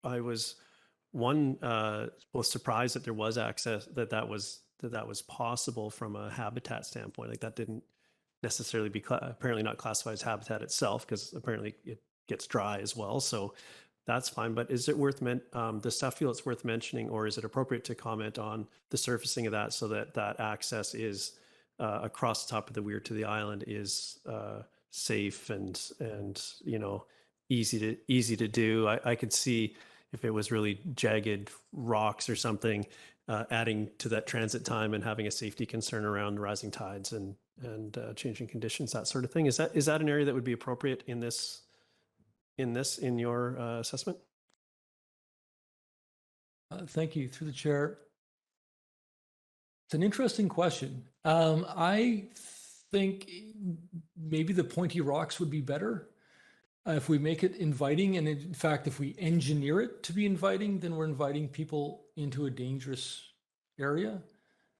I was surprised that there was access, that was possible from a habitat standpoint. Like that didn't necessarily be apparently not classified as habitat itself, because apparently it gets dry as well. So that's fine. But is it worth does staff feel it's worth mentioning, or is it appropriate to comment on the surfacing of that so that that access is across the top of the weir to the island is safe and easy to do? I could see if it was really jagged rocks or something, adding to that transit time and having a safety concern around rising tides and changing conditions, that sort of thing. Is that an area that would be appropriate in your assessment? Thank you. Through the chair. It's an interesting question. I think maybe the pointy rocks would be better. If we make it inviting, and in fact, if we engineer it to be inviting, then we're inviting people into a dangerous area.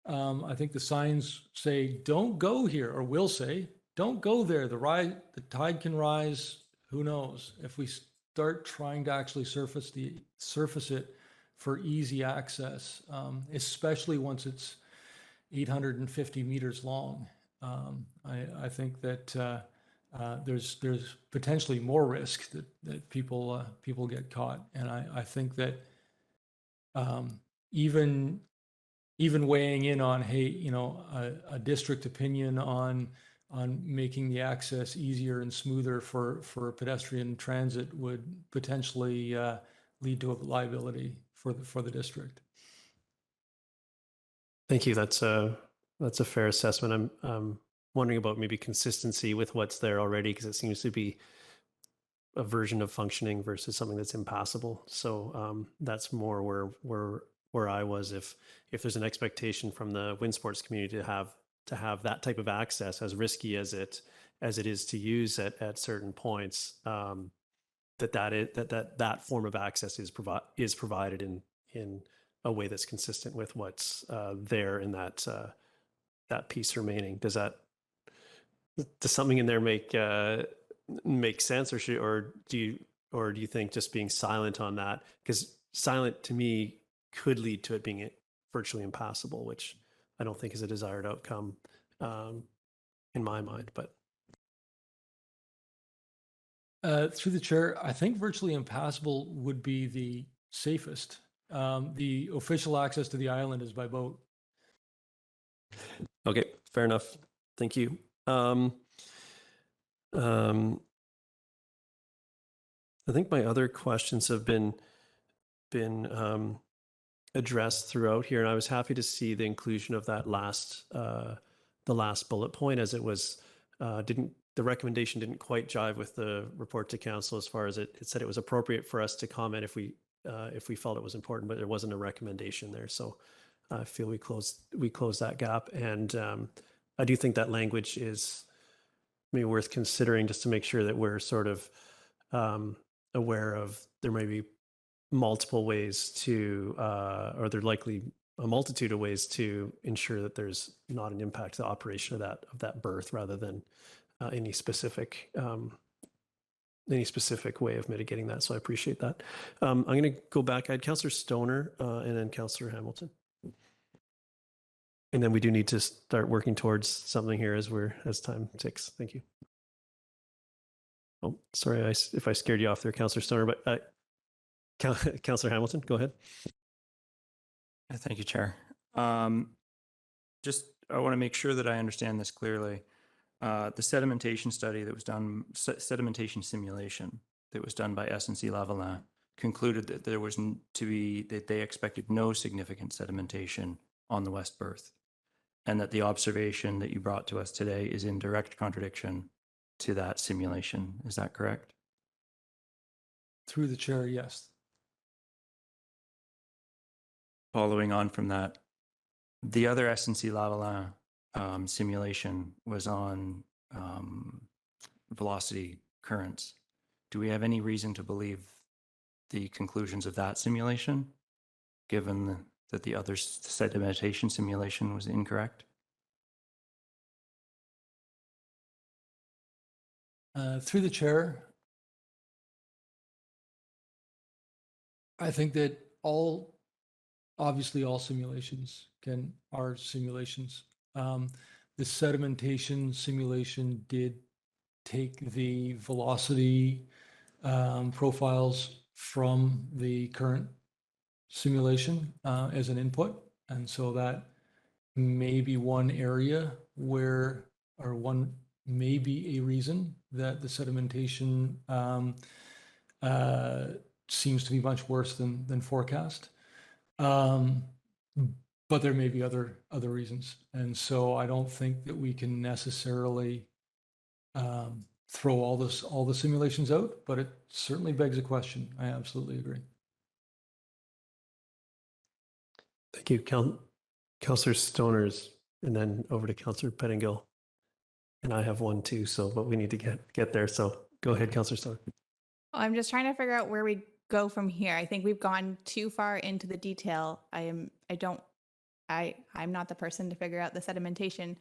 I think the signs say, don't go here, or will say, don't go there. The tide can rise, who knows? If we start trying to actually surface it for easy access, especially once it's 850 meters long, I think that there's potentially more risk that people get caught. And I think that even weighing in on, hey, a district opinion on making the access easier and smoother for pedestrian transit would potentially lead to a liability for the district. Thank you. That's a fair assessment. I'm wondering about maybe consistency with what's there already, because it seems to be a version of functioning versus something that's impassable. So that's more where I was. If there's an expectation from the wind sports community to have that type of access, as risky as it is to use at certain points, that form of access is provided in a way that's consistent with what's there in that piece remaining. Does something in there make sense, or do you think just being silent on that, because silent to me could lead to it being virtually impassable, which I don't think is a desired outcome in my mind. But through the chair, I think virtually impassable would be the safest. The official access to the island is by boat. Okay, fair enough. Thank you. I think my other questions have been addressed throughout here, and I was happy to see the inclusion of that last bullet point, as it was the recommendation didn't quite jive with the report to council, as far as it said it was appropriate for us to comment if we felt it was important, but there wasn't a recommendation there. So I feel we closed that gap, and I do think that language is maybe worth considering, just to make sure that we're sort of aware of there may be multiple ways to, or there likely a multitude of ways to ensure that there's not an impact to the operation of that berth, rather than any specific any specific way of mitigating that. So I appreciate that. I'm going to go back. I had Councillor Stoner and then Councillor Hamilton. And then we do need to start working towards something here as time ticks. Thank you. Oh, sorry if I scared you off there, Councillor Stoner, but Councillor Hamilton, go ahead. Thank you, Chair. Just, I want to make sure that I understand this clearly. The sedimentation study that was done, sedimentation simulation that was done by SNC-Lavalin concluded that there was that they expected no significant sedimentation on the West Berth, and that the observation that you brought to us today is in direct contradiction to that simulation. Is that correct? Through the chair, yes. Following on from that, the other SNC-Lavalin simulation was on velocity currents. Do we have any reason to believe the conclusions of that simulation, given that the other sedimentation simulation was incorrect? Through the chair, I think that obviously all simulations are simulations. The sedimentation simulation did take the velocity profiles from the current simulation as an input. And so that may be one area where, or one may be a reason that the sedimentation seems to be much worse than forecast. But there may be other reasons. And so I don't think that we can necessarily throw all the simulations out, but it certainly begs a question. I absolutely agree. Thank you, Councillor Stoners, and then over to Councillor Pettingill. And I have one too, but we need to get there. So go ahead, Councillor Stoner. I'm just trying to figure out where we go from here. I think we've gone too far into the detail. I'm not the person to figure out the sedimentation.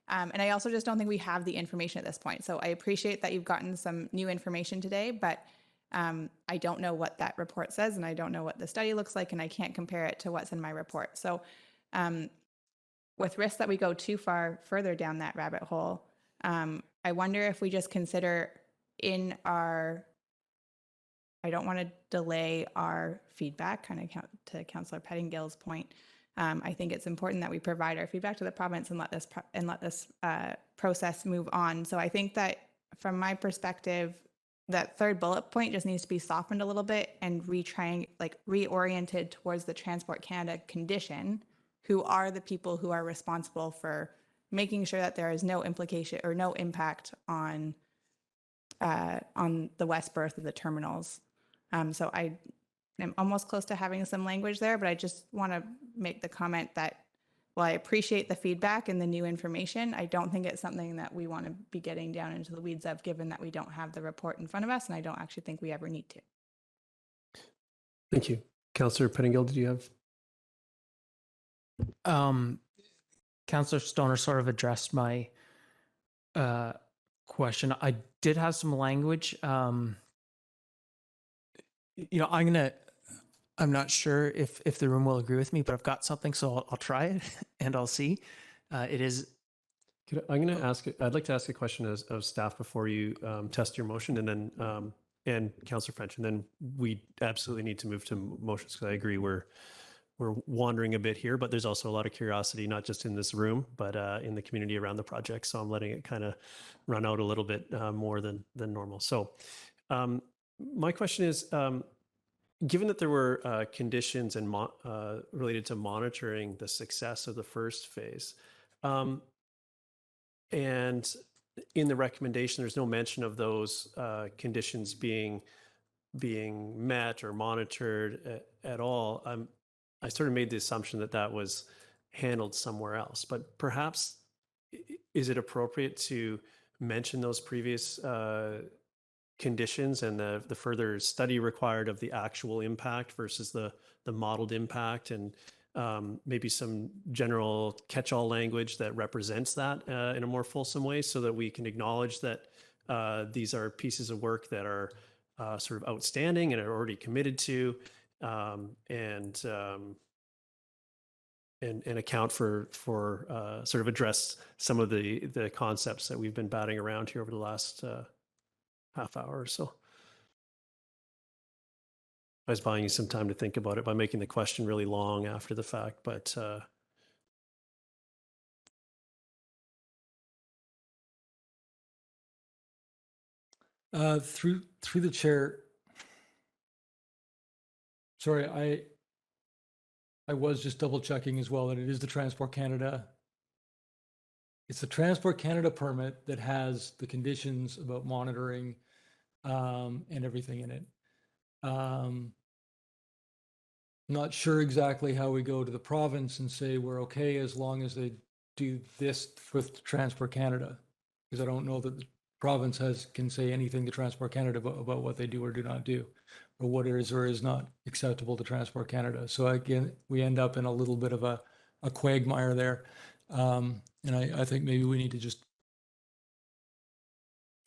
And I also just don't think we have the information at this point. So I appreciate that you've gotten some new information today, but I don't know what that report says, and I don't know what the study looks like, and I can't compare it to what's in my report. So with risk that we go too further down that rabbit hole, I wonder if we just consider I don't want to delay our feedback, kind of to Councillor Pettingill's point. I think it's important that we provide our feedback to the province and let this process move on. So I think that from my perspective, that third bullet point just needs to be softened a little bit and reoriented towards the Transport Canada condition, who are the people who are responsible for making sure that there is no implication or no impact on the West Berth of the terminals. So I am almost close to having some language there, but I just want to make the comment that while I appreciate the feedback and the new information, I don't think it's something that we want to be getting down into the weeds of, given that we don't have the report in front of us, and I don't actually think we ever need to. Thank you. Councillor Pettingill, did you have? Councillor Stoner sort of addressed my question. I did have some language. I'm not sure if the room will agree with me, but I've got something, so I'll try it and I'll see. It is. I'd like to ask a question of staff before you test your motion, and then and Councillor French, and then we absolutely need to move to motions, because I agree we're wandering a bit here, but there's also a lot of curiosity, not just in this room, but in the community around the project. So I'm letting it kind of run out a little bit more than normal. So my question is, given that there were conditions and related to monitoring the success of the first phase, and in the recommendation, there's no mention of those conditions being met or monitored at all. I sort of made the assumption that was handled somewhere else, but perhaps is it appropriate to mention those previous conditions and the further study required of the actual impact versus the modeled impact, and maybe some general catch-all language that represents that in a more fulsome way, so that we can acknowledge that these are pieces of work that are sort of outstanding and are already committed to, and account for sort of address some of the concepts that we've been batting around here over the last half hour or so. I was buying you some time to think about it by making the question really long after the fact, but through the chair. Sorry, I was just double checking as well that it is the Transport Canada. It's the Transport Canada permit that has the conditions about monitoring and everything in it. Not sure exactly how we go to the province and say we're okay as long as they do this with Transport Canada, because I don't know that the province can say anything to Transport Canada about what they do or do not do, or what is or is not acceptable to Transport Canada. So again, we end up in a little bit of a quagmire there. And I think maybe we need to just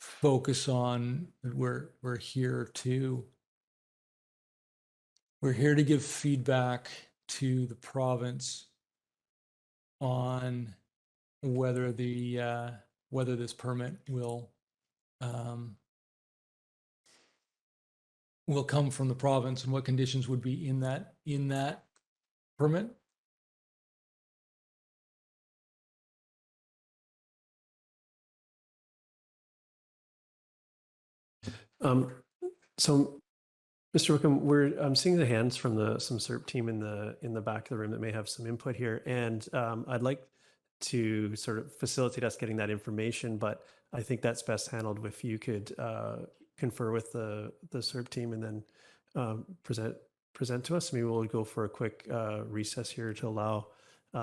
focus on we're here to give feedback to the province on whether this permit will come from the province and what conditions would be in that permit. So, Mr. Wickham, I'm seeing the hands from some SERP team in the back of the room that may have some input here, and I'd like to sort of facilitate us getting that information, but I think that's best handled if you could confer with the SERP team and then present to us. Maybe we'll go for a quick recess here to allow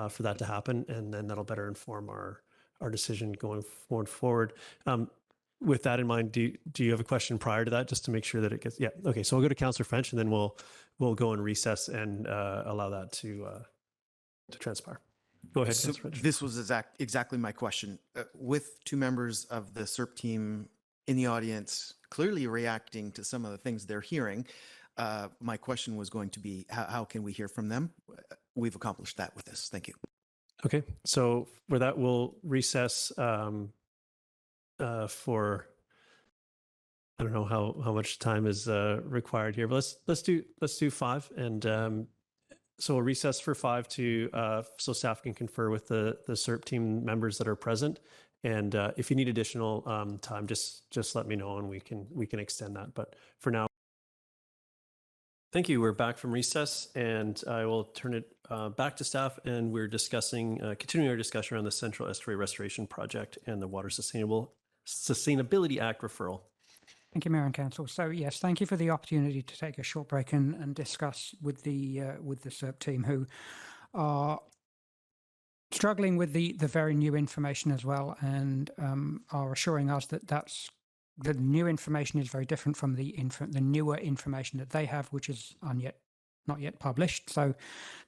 for that to happen, and then that'll better inform our decision going forward. With that in mind, do you have a question prior to that, just to make sure that it gets? Yeah. Okay. So we'll go to Councillor French, and then we'll go and recess and allow that to transpire. Go ahead, So Councillor French. this was exactly my question. With two members of the SERP team in the audience clearly reacting to some of the things they're hearing, my question was going to be, how can we hear from them? We've accomplished that with this. Thank you. Okay. So for that, we'll recess for, I don't know how much time is required here, but let's do 5, and so we'll recess for 5 to so staff can confer with the SERP team members that are present, and if you need additional time, just let me know and we can extend that. But for now, thank you. We're back from recess, and I will turn it back to staff, and we're continuing our discussion around the Central Estuary Restoration Project and the Water Sustainability Act referral. Thank you, Mayor and Council. So yes, thank you for the opportunity to take a short break and discuss with the SERP team, who are struggling with the very new information as well, and are assuring us that the new information is very different from the newer information that they have, which is not yet published. So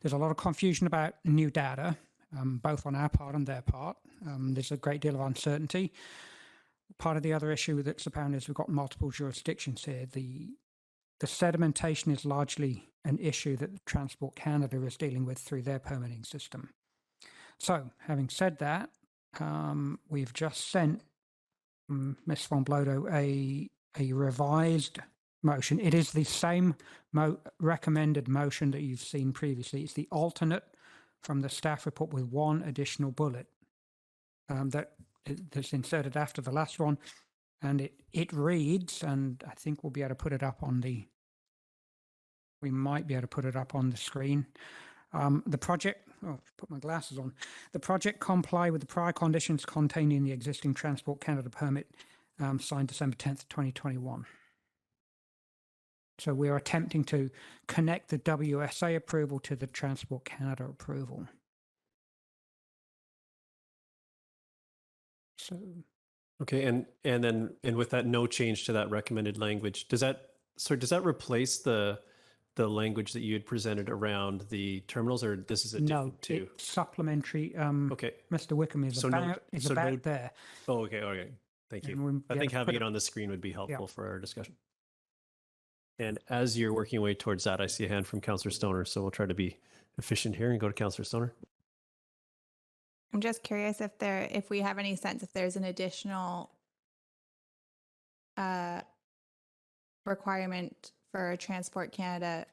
there's a lot of confusion about new data, both on our part and their part. There's a great deal of uncertainty. Part of the other issue that's apparent is we've got multiple jurisdictions here. The sedimentation is largely an issue that Transport Canada is dealing with through their permitting system. So having said that, we've just sent Ms. von Blodo a revised motion. It is the same recommended motion that you've seen previously. It's the alternate from the staff report with one additional bullet that's inserted after the last one, and it reads, and I think we'll be able to put it up on we might be able to put it up on the screen. The project, put my glasses on. The project comply with the prior conditions contained in the existing Transport Canada permit signed December 10th, 2021. So we're attempting to connect the WSA approval to the Transport Canada approval. So, okay, and with that no change to that recommended language, does that replace the language that you had presented around the terminals, or this is a different too? It's supplementary. Okay, Mr. Wickham is so about there. Oh, okay. Thank And you. we'll I be think able to having put it on the screen would be helpful Yeah. for our discussion. And as you're working your way towards that, I see a hand from Councillor Stoner. So we'll try to be efficient here and go to Councillor Stoner. I'm just curious if we have any sense if there's an additional requirement for a Transport Canada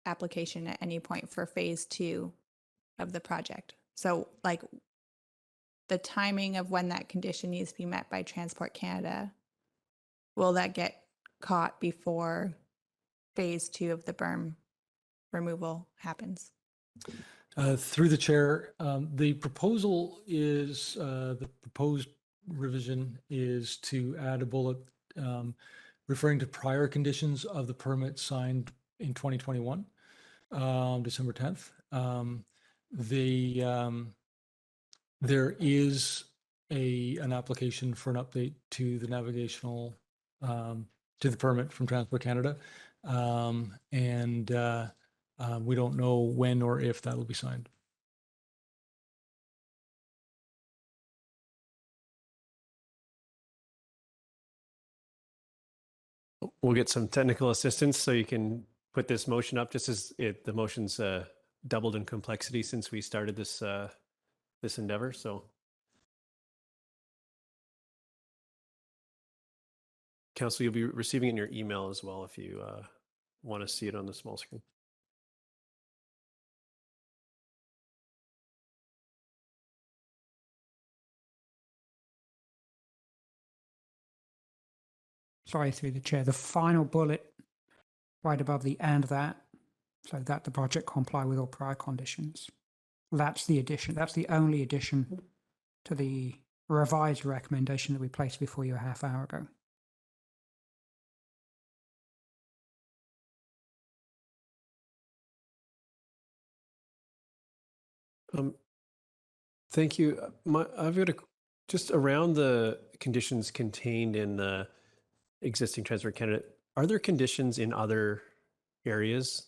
application at any point for phase 2 of the project. So like the timing of when that condition needs to be met by Transport Canada, will that get caught before phase 2 of the berm removal happens? Through the chair, the proposal is, the proposed revision is to add a bullet referring to prior conditions of the permit signed in 2021, December 10th. There is an application for an update to the navigational, to the permit from Transport Canada. We don't know when or if that will be signed. We'll get some technical assistance so you can put this motion up just as the motion's doubled in complexity since we started this this endeavor. So Council, you'll be receiving it in your email as well if you want to see it on the small screen. Sorry, through the chair, the final bullet right above the "and that," so that the project comply with all prior conditions. That's the addition. That's the only addition to the revised recommendation that we placed before you a half hour ago. Thank you. I've got just around the conditions contained in the existing Transport Canada. Are there conditions in other areas,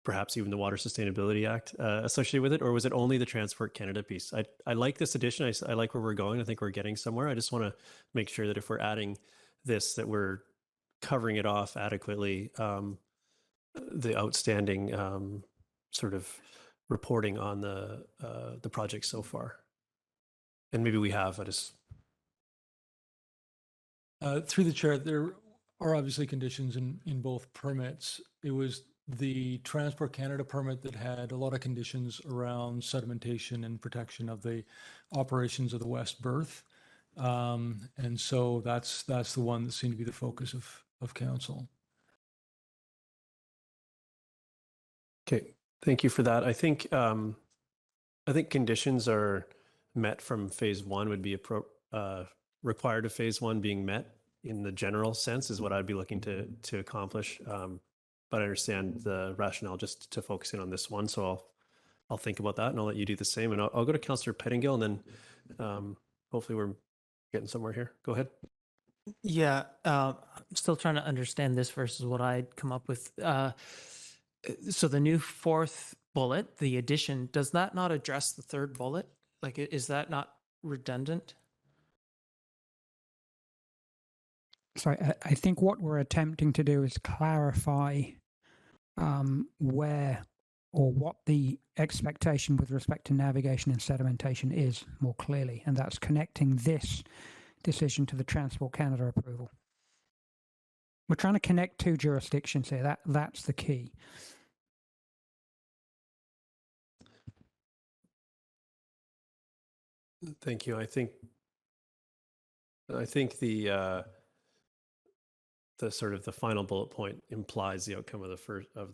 perhaps even the Water Sustainability Act, associated with it, or was it only the Transport Canada piece? I like this addition. I like where we're going. I think we're getting somewhere. I just want to make sure that if we're adding this, that we're covering it off adequately. The outstanding sort of reporting on the project so far, and maybe we have. I just through the chair, there are obviously conditions in both permits. It was the Transport Canada permit that had a lot of conditions around sedimentation and protection of the operations of the West Berth, and so that's the one that seemed to be the focus of council. Okay, thank you for that. I think conditions are met from phase 1 would be required of phase 1 being met in the general sense is what I'd be looking to accomplish. But I understand the rationale just to focus in on this one. So I'll think about that and I'll let you do the same. And I'll go to Councillor Pettingill and then hopefully we're getting somewhere here. Go ahead. Yeah, I'm still trying to understand this versus what I'd come up with. So the new 4th bullet, the addition, does that not address the 3rd bullet? Like, is that not redundant? So I think what we're attempting to do is clarify where or what the expectation with respect to navigation and sedimentation is more clearly, and that's connecting this decision to the Transport Canada approval. We're trying to connect 2 jurisdictions here. That's the key. Thank you. I think the sort of the final bullet point implies the outcome of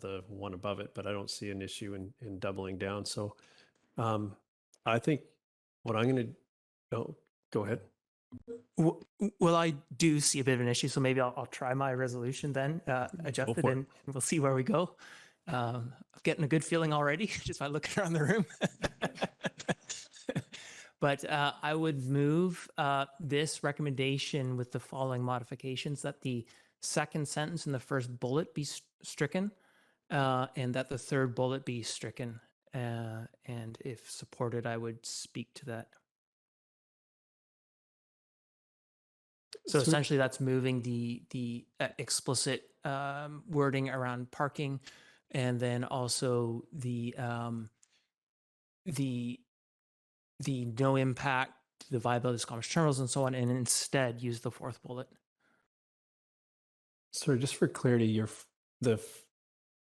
the one above it, but I don't see an issue in doubling down. So I think what I'm going to go ahead. Well, I do see a bit of an issue, so maybe I'll try my resolution then, adjust it, and we'll see where we go. I'm getting a good feeling already just by looking around the room. But I would move this recommendation with the following modifications: that the 2nd sentence in the 1st bullet be stricken, and that the 3rd bullet be stricken. And if supported, I would speak to that. So essentially, that's moving the explicit wording around parking, and then also the no impact to the viability of Squamish terminals and so on, and instead use the fourth bullet. Sorry, just for clarity,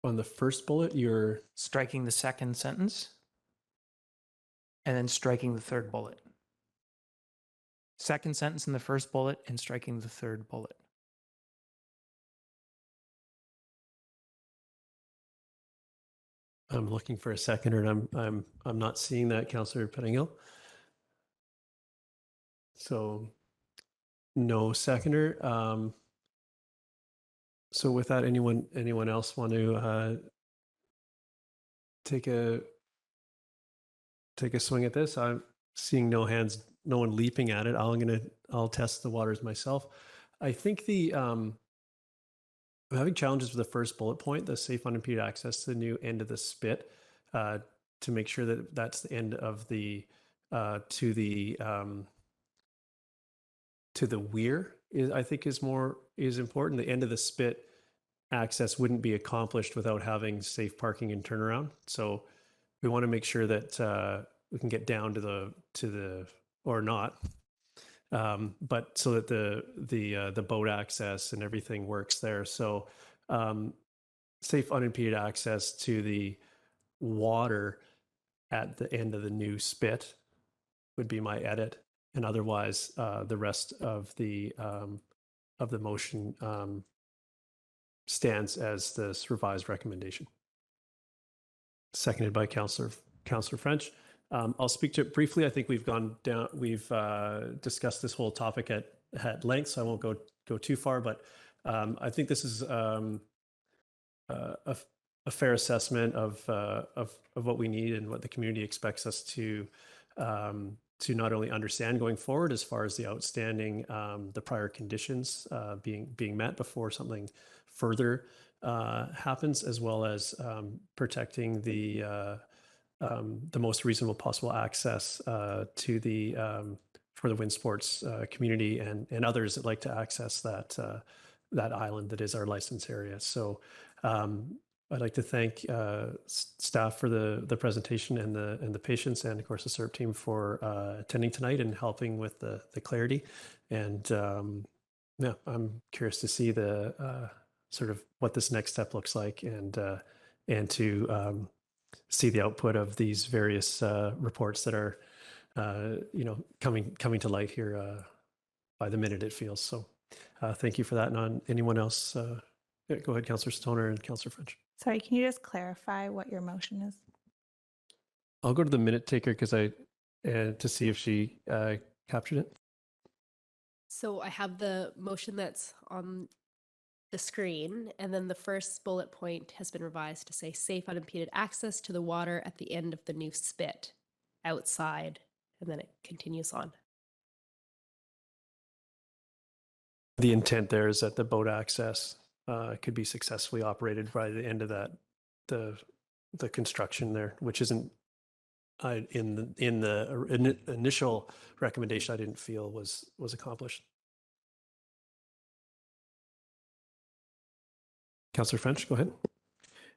on the first bullet, you're striking the second sentence and then striking the third bullet. Second sentence in the first bullet and striking the third bullet. I'm looking for a seconder, and I'm not seeing that, Councillor Pettingill. So no seconder. So with that, anyone else want to take a swing at this? I'm seeing no hands, no one leaping at it. I'll test the waters myself. I think I'm having challenges with the first bullet point, the safe unimpeded access to the new end of the spit, to make sure that that's the end of the to the weir I think is important. The end of the spit access wouldn't be accomplished without having safe parking and turnaround. So we want to make sure that we can get down to the or not, but so that the boat access and everything works there. So safe unimpeded access to the water at the end of the new spit would be my edit, and otherwise the rest of the motion stands as this revised recommendation. Seconded by Councillor French. I'll speak to it briefly. I think we've discussed this whole topic at length, so I won't go too far. But I think this is a fair assessment of what we need and what the community expects us to not only understand going forward as far as the outstanding the prior conditions being met before something further happens, as well as protecting the most reasonable possible access to the for the wind sports community and others that like to access that island that is our license area. So I'd like to thank staff for the presentation and the patience, and of course the SERP team for attending tonight and helping with the clarity. And yeah, I'm curious to see the sort of what this next step looks like, and to see the output of these various reports that are coming to light here by the minute, it feels. So thank you for that. And on anyone else, go ahead, Councillor Stoner and Councillor French. Sorry, can you just clarify what your motion is? I'll go to the minute taker because to see if she captured it. So I have the motion that's on the screen, and then the first bullet point has been revised to say safe unimpeded access to the water at the end of the new spit outside, and then it continues on. The intent there is that the boat access could be successfully operated by the end of that, the construction there, which isn't in the initial recommendation, I didn't feel was accomplished. Councillor French, go ahead.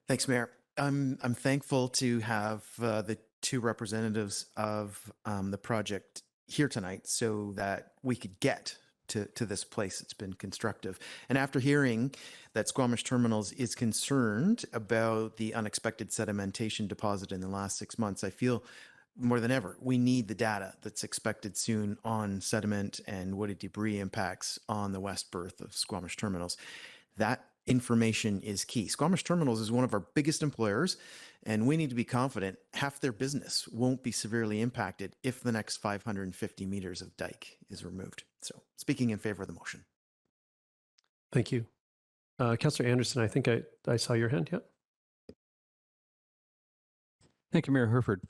Thanks, Mayor. I'm thankful to have the two representatives of the project here tonight so that we could get to this place. It's been constructive. And after hearing that Squamish Terminals is concerned about the unexpected sedimentation deposit in the last 6 months, I feel more than ever we need the data that's expected soon on sediment and wooded debris impacts on the west berth of Squamish Terminals. That information is key. Squamish Terminals is one of our biggest employers, and we need to be confident half their business won't be severely impacted if the next 550 meters of dike is removed. So speaking in favor of the motion. Thank you. Councillor Anderson, I think I saw your hand. Yep. Thank you, Mayor Herford.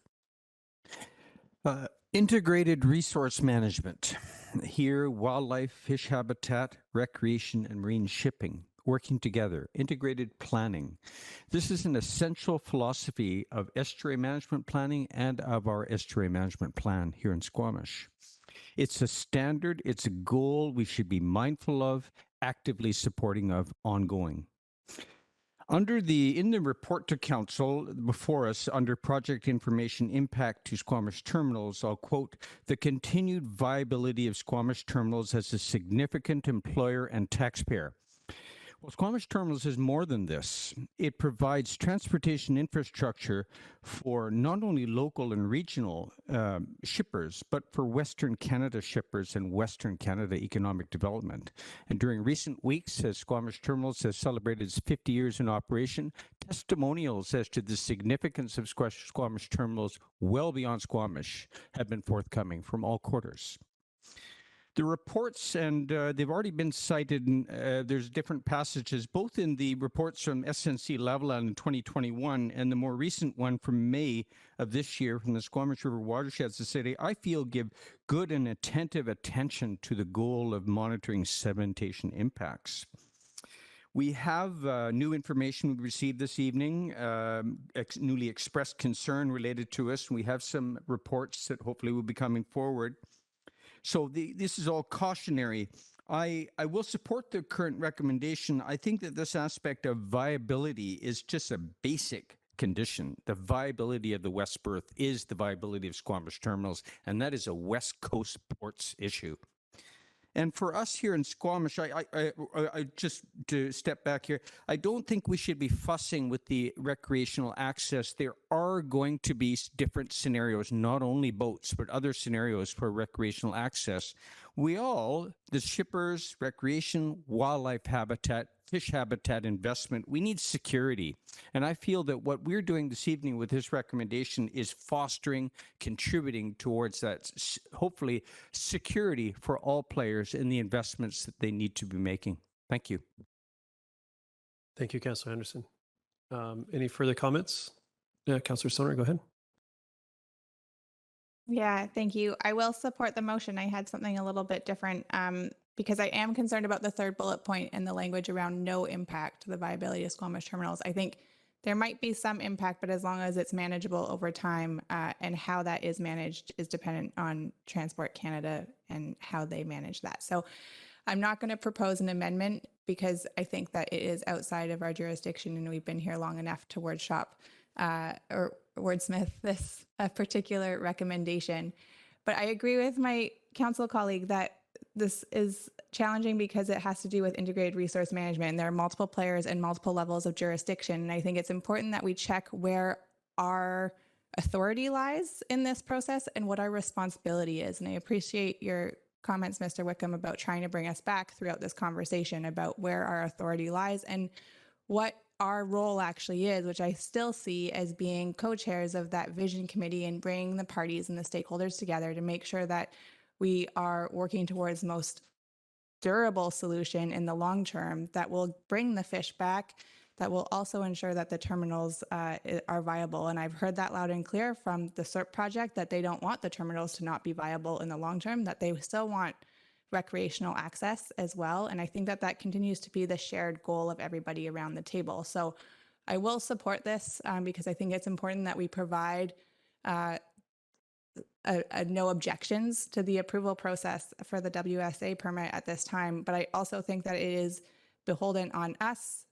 Integrated resource management. Here, wildlife, fish habitat, recreation, and marine shipping working together, integrated planning. This is an essential philosophy of estuary management planning and of our estuary management plan here in Squamish. It's a standard, it's a goal we should be mindful of, actively supporting of ongoing. In the report to council before us, under project information impact to Squamish terminals, I'll quote, "The continued viability of Squamish terminals as a significant employer and taxpayer." Well, Squamish Terminals is more than this. It provides transportation infrastructure for not only local and regional shippers, but for Western Canada shippers and Western Canada economic development. And during recent weeks, as Squamish Terminals has celebrated its 50 years in operation, testimonials as to the significance of Squamish Terminals well beyond Squamish have been forthcoming from all quarters. The reports, and they've already been cited, there's different passages, both in the reports from SNC Lavalin in 2021 and the more recent one from May of this year from the Squamish River Watershed Society, I feel give good and attentive attention to the goal of monitoring sedimentation impacts. We have new information we received this evening, newly expressed concern related to us. We have some reports that hopefully will be coming forward. So this is all cautionary. I will support the current recommendation. I think that this aspect of viability is just a basic condition. The viability of the West Berth is the viability of Squamish Terminals, and that is a West Coast ports issue. And for us here in Squamish, I just to step back here, I don't think we should be fussing with the recreational access. There are going to be different scenarios, not only boats, but other scenarios for recreational access. We all, the shippers, recreation, wildlife habitat, fish habitat investment, we need security. And I feel that what we're doing this evening with this recommendation is fostering, contributing towards that, hopefully, security for all players in the investments that they need to be making. Thank you. Thank you, Councillor Anderson. Any further comments? Councillor Stoner, go ahead. Yeah, thank you. I will support the motion. I had something a little bit different because I am concerned about the third bullet point and the language around no impact to the viability of Squamish terminals. I think there might be some impact, but as long as it's manageable over time and how that is managed is dependent on Transport Canada and how they manage that. So I'm not going to propose an amendment because I think that it is outside of our jurisdiction and we've been here long enough to or wordsmith this particular recommendation. But I agree with my council colleague that this is challenging because it has to do with integrated resource management. And there are multiple players and multiple levels of jurisdiction. And I think it's important that we check where our authority lies in this process and what our responsibility is. And I appreciate your comments, Mr. Wickham, about trying to bring us back throughout this conversation about where our authority lies and what our role actually is, which I still see as being co-chairs of that vision committee and bringing the parties and the stakeholders together to make sure that we are working towards the most durable solution in the long term that will bring the fish back, that will also ensure that the terminals are viable. And I've heard that loud and clear from the SERP project that they don't want the terminals to not be viable in the long term, that they still want recreational access as well. And I think that that continues to be the shared goal of everybody around the table. So I will support this because I think it's important that we provide no objections to the approval process for the WSA permit at this time. But I also think that it is beholden on us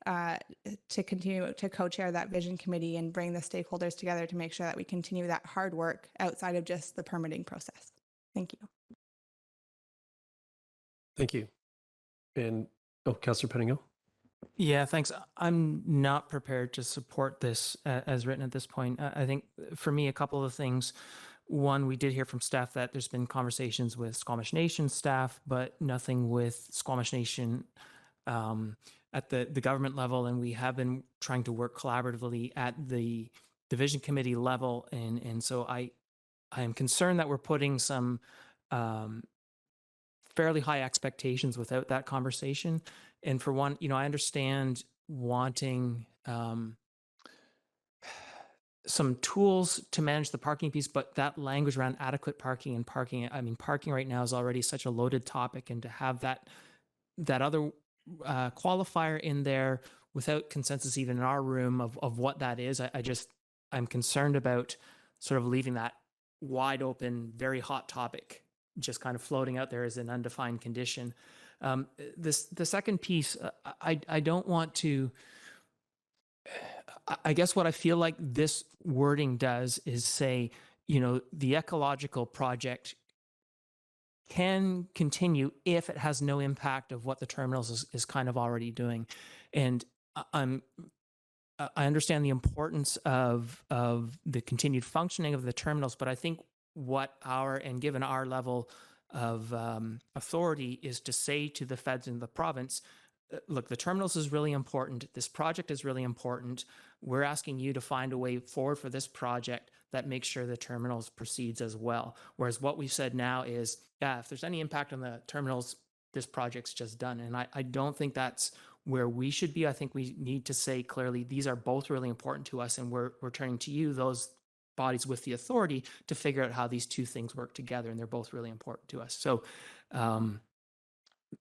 to continue to co-chair that vision committee and bring the stakeholders together to make sure that we continue that hard work outside of just the permitting process. Thank you. Thank you. And, Councillor Pettingill. Yeah, thanks. I'm not prepared to support this as written at this point. I think for me, a couple of things. One, we did hear from staff that there's been conversations with Squamish Nation staff, but nothing with Squamish Nation at the government level. And we have been trying to work collaboratively at the division committee level. And so I am concerned that we're putting some fairly high expectations without that conversation. And for one, I understand wanting some tools to manage the parking piece, but that language around adequate parking and parking, parking right now is already such a loaded topic, and to have that other qualifier in there without consensus even in our room of what that is, I'm concerned about sort of leaving that wide open, very hot topic just kind of floating out there as an undefined condition. The second piece, I don't want to, I guess what I feel like this wording does is say, you know, the ecological project can continue if it has no impact of what the terminals is kind of already doing. And I understand the importance of the continued functioning of the terminals, but I think what and given our level of authority is to say to the feds and the province, look, the terminals is really important. This project is really important. We're asking you to find a way forward for this project that makes sure the terminals proceeds as well. Whereas what we've said now is, yeah, if there's any impact on the terminals, this project's just done. And I don't think that's where we should be. I think we need to say clearly, these are both really important to us, and we're turning to you, those bodies with the authority, to figure out how these two things work together, and they're both really important to us. So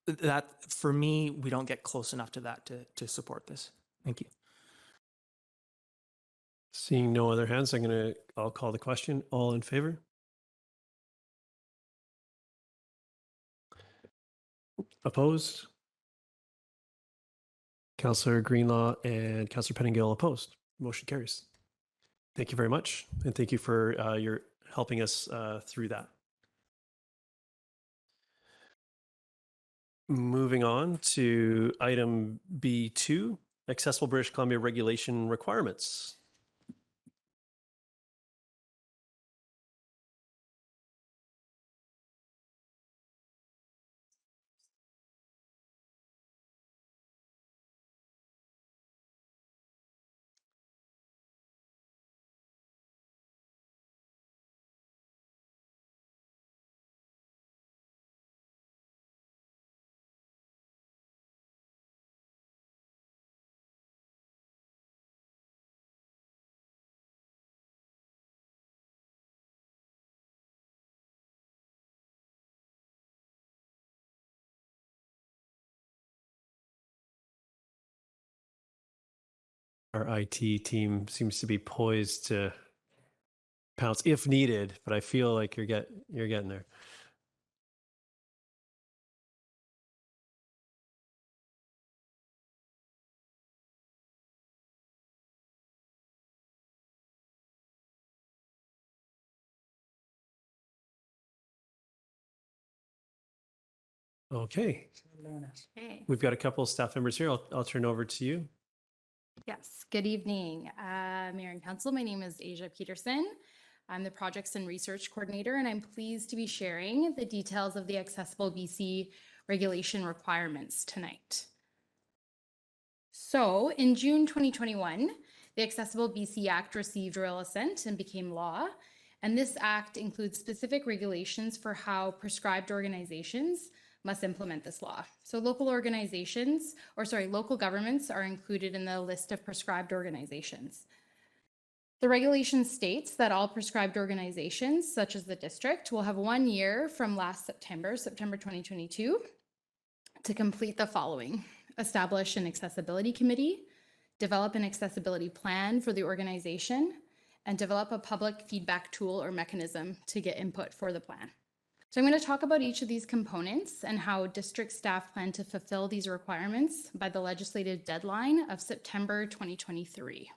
that, for me, we don't get close enough to that to support this. Thank you. Seeing no other hands, I'll call the question. All in favor? Opposed? Councillor Greenlaw and Councillor Pettingill opposed. Motion carries. Thank you very much, and thank you for your helping us through that. Moving on to item B2, accessible British Columbia regulation requirements. Our IT team seems to be poised to pounce if needed, but I feel like you're getting there. Okay. Hey. We've got a couple of staff members here. I'll turn over to you. Yes, good evening, Mayor and Council. My name is Asia Peterson. I'm the Projects and Research Coordinator, and I'm pleased to be sharing the details of the Accessible BC regulation requirements tonight. So in June 2021, the Accessible BC Act received royal assent and became law. And this act includes specific regulations for how prescribed organizations must implement this law. So local governments are included in the list of prescribed organizations. The regulation states that all prescribed organizations, such as the district, will have 1 year from last September 2022, to complete the following: establish an accessibility committee, develop an accessibility plan for the organization, and develop a public feedback tool or mechanism to get input for the plan. So I'm going to talk about each of these components and how district staff plan to fulfill these requirements by the legislative deadline of September 2023.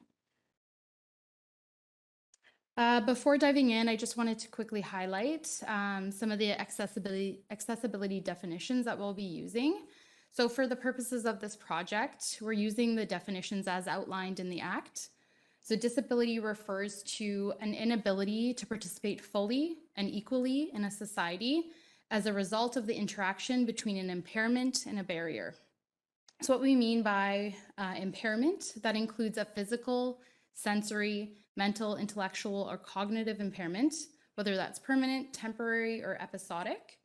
Before diving in, I just wanted to quickly highlight some of the accessibility definitions that we'll be using. So for the purposes of this project, we're using the definitions as outlined in the Act. So disability refers to an inability to participate fully and equally in a society as a result of the interaction between an impairment and a barrier. So what we mean by impairment, that includes a physical, sensory, mental, intellectual, or cognitive impairment, whether that's permanent, temporary, or episodic.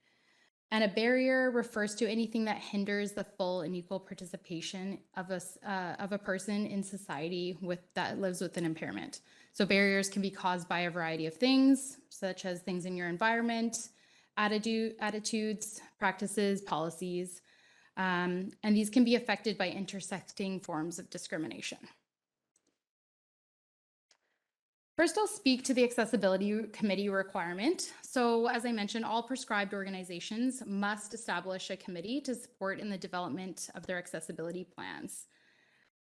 And a barrier refers to anything that hinders the full and equal participation of a person in society that lives with an impairment. So barriers can be caused by a variety of things, such as things in your environment, attitudes, practices, policies, and these can be affected by intersecting forms of discrimination. First, I'll speak to the accessibility committee requirement. So as I mentioned, all prescribed organizations must establish a committee to support in the development of their accessibility plans.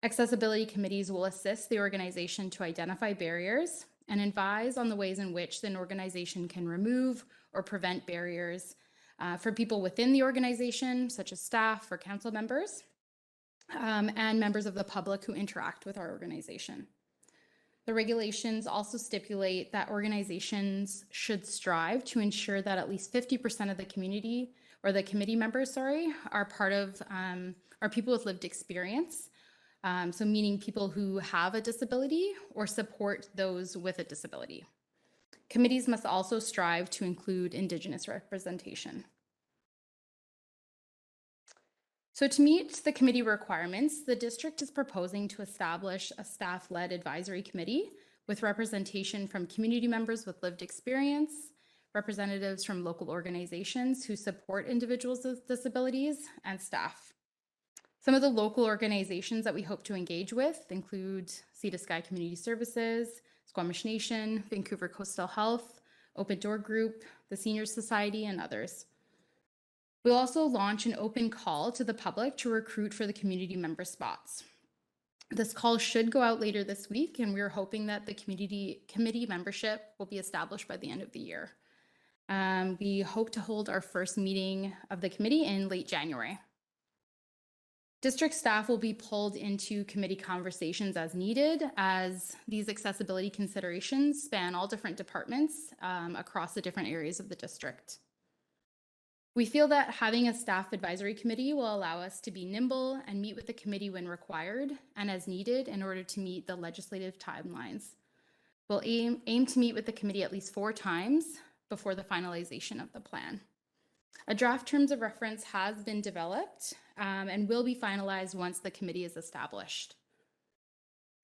Accessibility committees will assist the organization to identify barriers and advise on the ways in which an organization can remove or prevent barriers for people within the organization, such as staff or council members, and members of the public who interact with our organization. The regulations also stipulate that organizations should strive to ensure that at least 50% of the community or the committee members, are part of, are people with lived experience. So meaning people who have a disability or support those with a disability. Committees must also strive to include Indigenous representation. So to meet the committee requirements, the district is proposing to establish a staff-led advisory committee with representation from community members with lived experience, representatives from local organizations who support individuals with disabilities, and staff. Some of the local organizations that we hope to engage with include Sea to Sky Community Services, Squamish Nation, Vancouver Coastal Health, Open Door Group, the Seniors Society, and others. We'll also launch an open call to the public to recruit for the community member spots. This call should go out later this week, and we're hoping that the committee membership will be established by the end of the year. We hope to hold our first meeting of the committee in late January. District staff will be pulled into committee conversations as needed, as these accessibility considerations span all different departments across the different areas of the district. We feel that having a staff advisory committee will allow us to be nimble and meet with the committee when required and as needed in order to meet the legislative timelines. We'll aim to meet with the committee at least 4 times before the finalization of the plan. A draft terms of reference has been developed and will be finalized once the committee is established.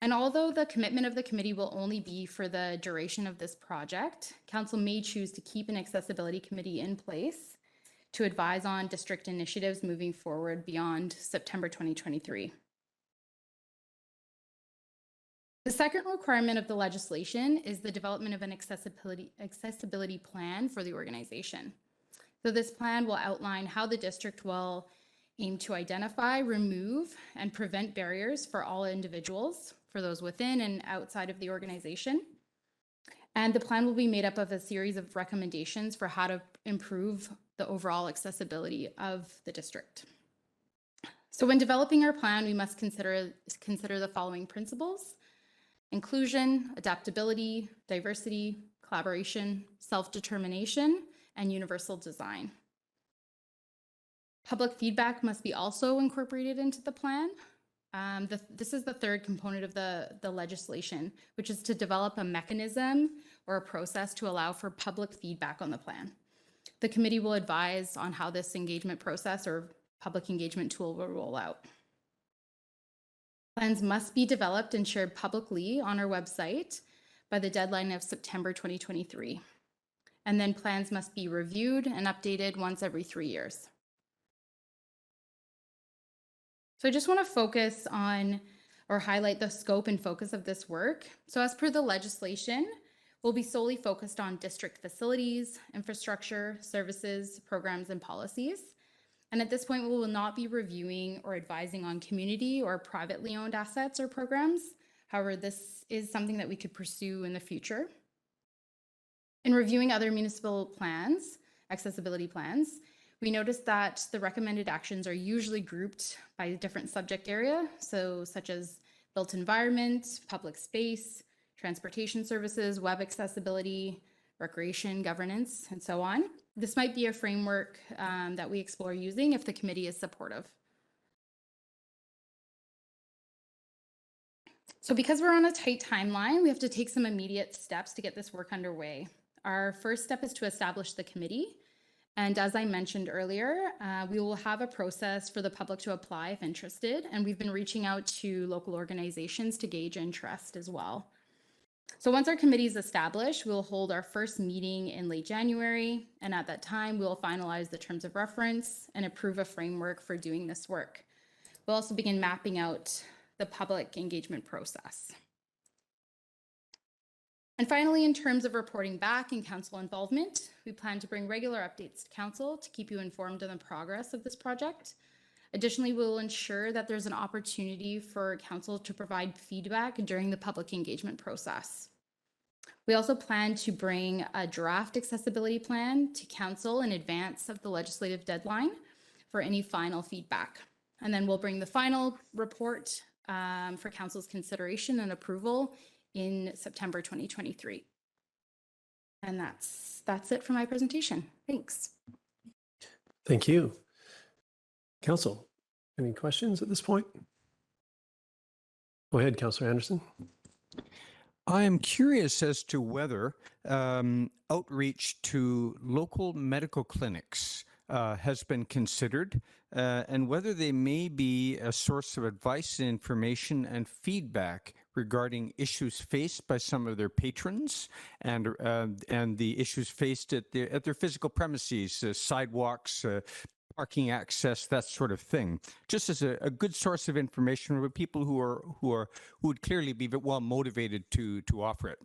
And although the commitment of the committee will only be for the duration of this project, council may choose to keep an accessibility committee in place to advise on district initiatives moving forward beyond September 2023. The second requirement of the legislation is the development of an accessibility plan for the organization. So this plan will outline how the district will aim to identify, remove, and prevent barriers for all individuals, for those within and outside of the organization. And the plan will be made up of a series of recommendations for how to improve the overall accessibility of the district. So when developing our plan, we must consider the following principles: inclusion, adaptability, diversity, collaboration, self-determination, and universal design. Public feedback must be also incorporated into the plan. This is the third component of the legislation, which is to develop a mechanism or a process to allow for public feedback on the plan. The committee will advise on how this engagement process or public engagement tool will roll out. Plans must be developed and shared publicly on our website by the deadline of September 2023. And then plans must be reviewed and updated once every 3 years. So I just want to focus on or highlight the scope and focus of this work. So as per the legislation, we'll be solely focused on district facilities, infrastructure, services, programs, and policies. And at this point, we will not be reviewing or advising on community or privately owned assets or programs. However, this is something that we could pursue in the future. In reviewing other municipal plans, accessibility plans, we noticed that the recommended actions are usually grouped by a different subject area, so such as built environment, public space, transportation services, web accessibility, recreation, governance, and so on. This might be a framework that we explore using if the committee is supportive. So because we're on a tight timeline, we have to take some immediate steps to get this work underway. Our first step is to establish the committee. And as I mentioned earlier, we will have a process for the public to apply if interested. And we've been reaching out to local organizations to gauge interest as well. So once our committee is established, we'll hold our first meeting in late January. And at that time, we'll finalize the terms of reference and approve a framework for doing this work. We'll also begin mapping out the public engagement process. And finally, in terms of reporting back and council involvement, we plan to bring regular updates to council to keep you informed on the progress of this project. Additionally, we will ensure that there's an opportunity for council to provide feedback during the public engagement process. We also plan to bring a draft accessibility plan to council in advance of the legislative deadline for any final feedback. And then we'll bring the final report for council's consideration and approval in September 2023. And that's it for my presentation. Thanks. Thank you. Council, any questions at this point? Go ahead, Councillor Anderson. I am curious as to whether outreach to local medical clinics has been considered and whether they may be a source of advice, information, and feedback regarding issues faced by some of their patrons and the issues faced at their physical premises, sidewalks, parking access, that sort of thing, just as a good source of information for people who would clearly be well motivated to offer it.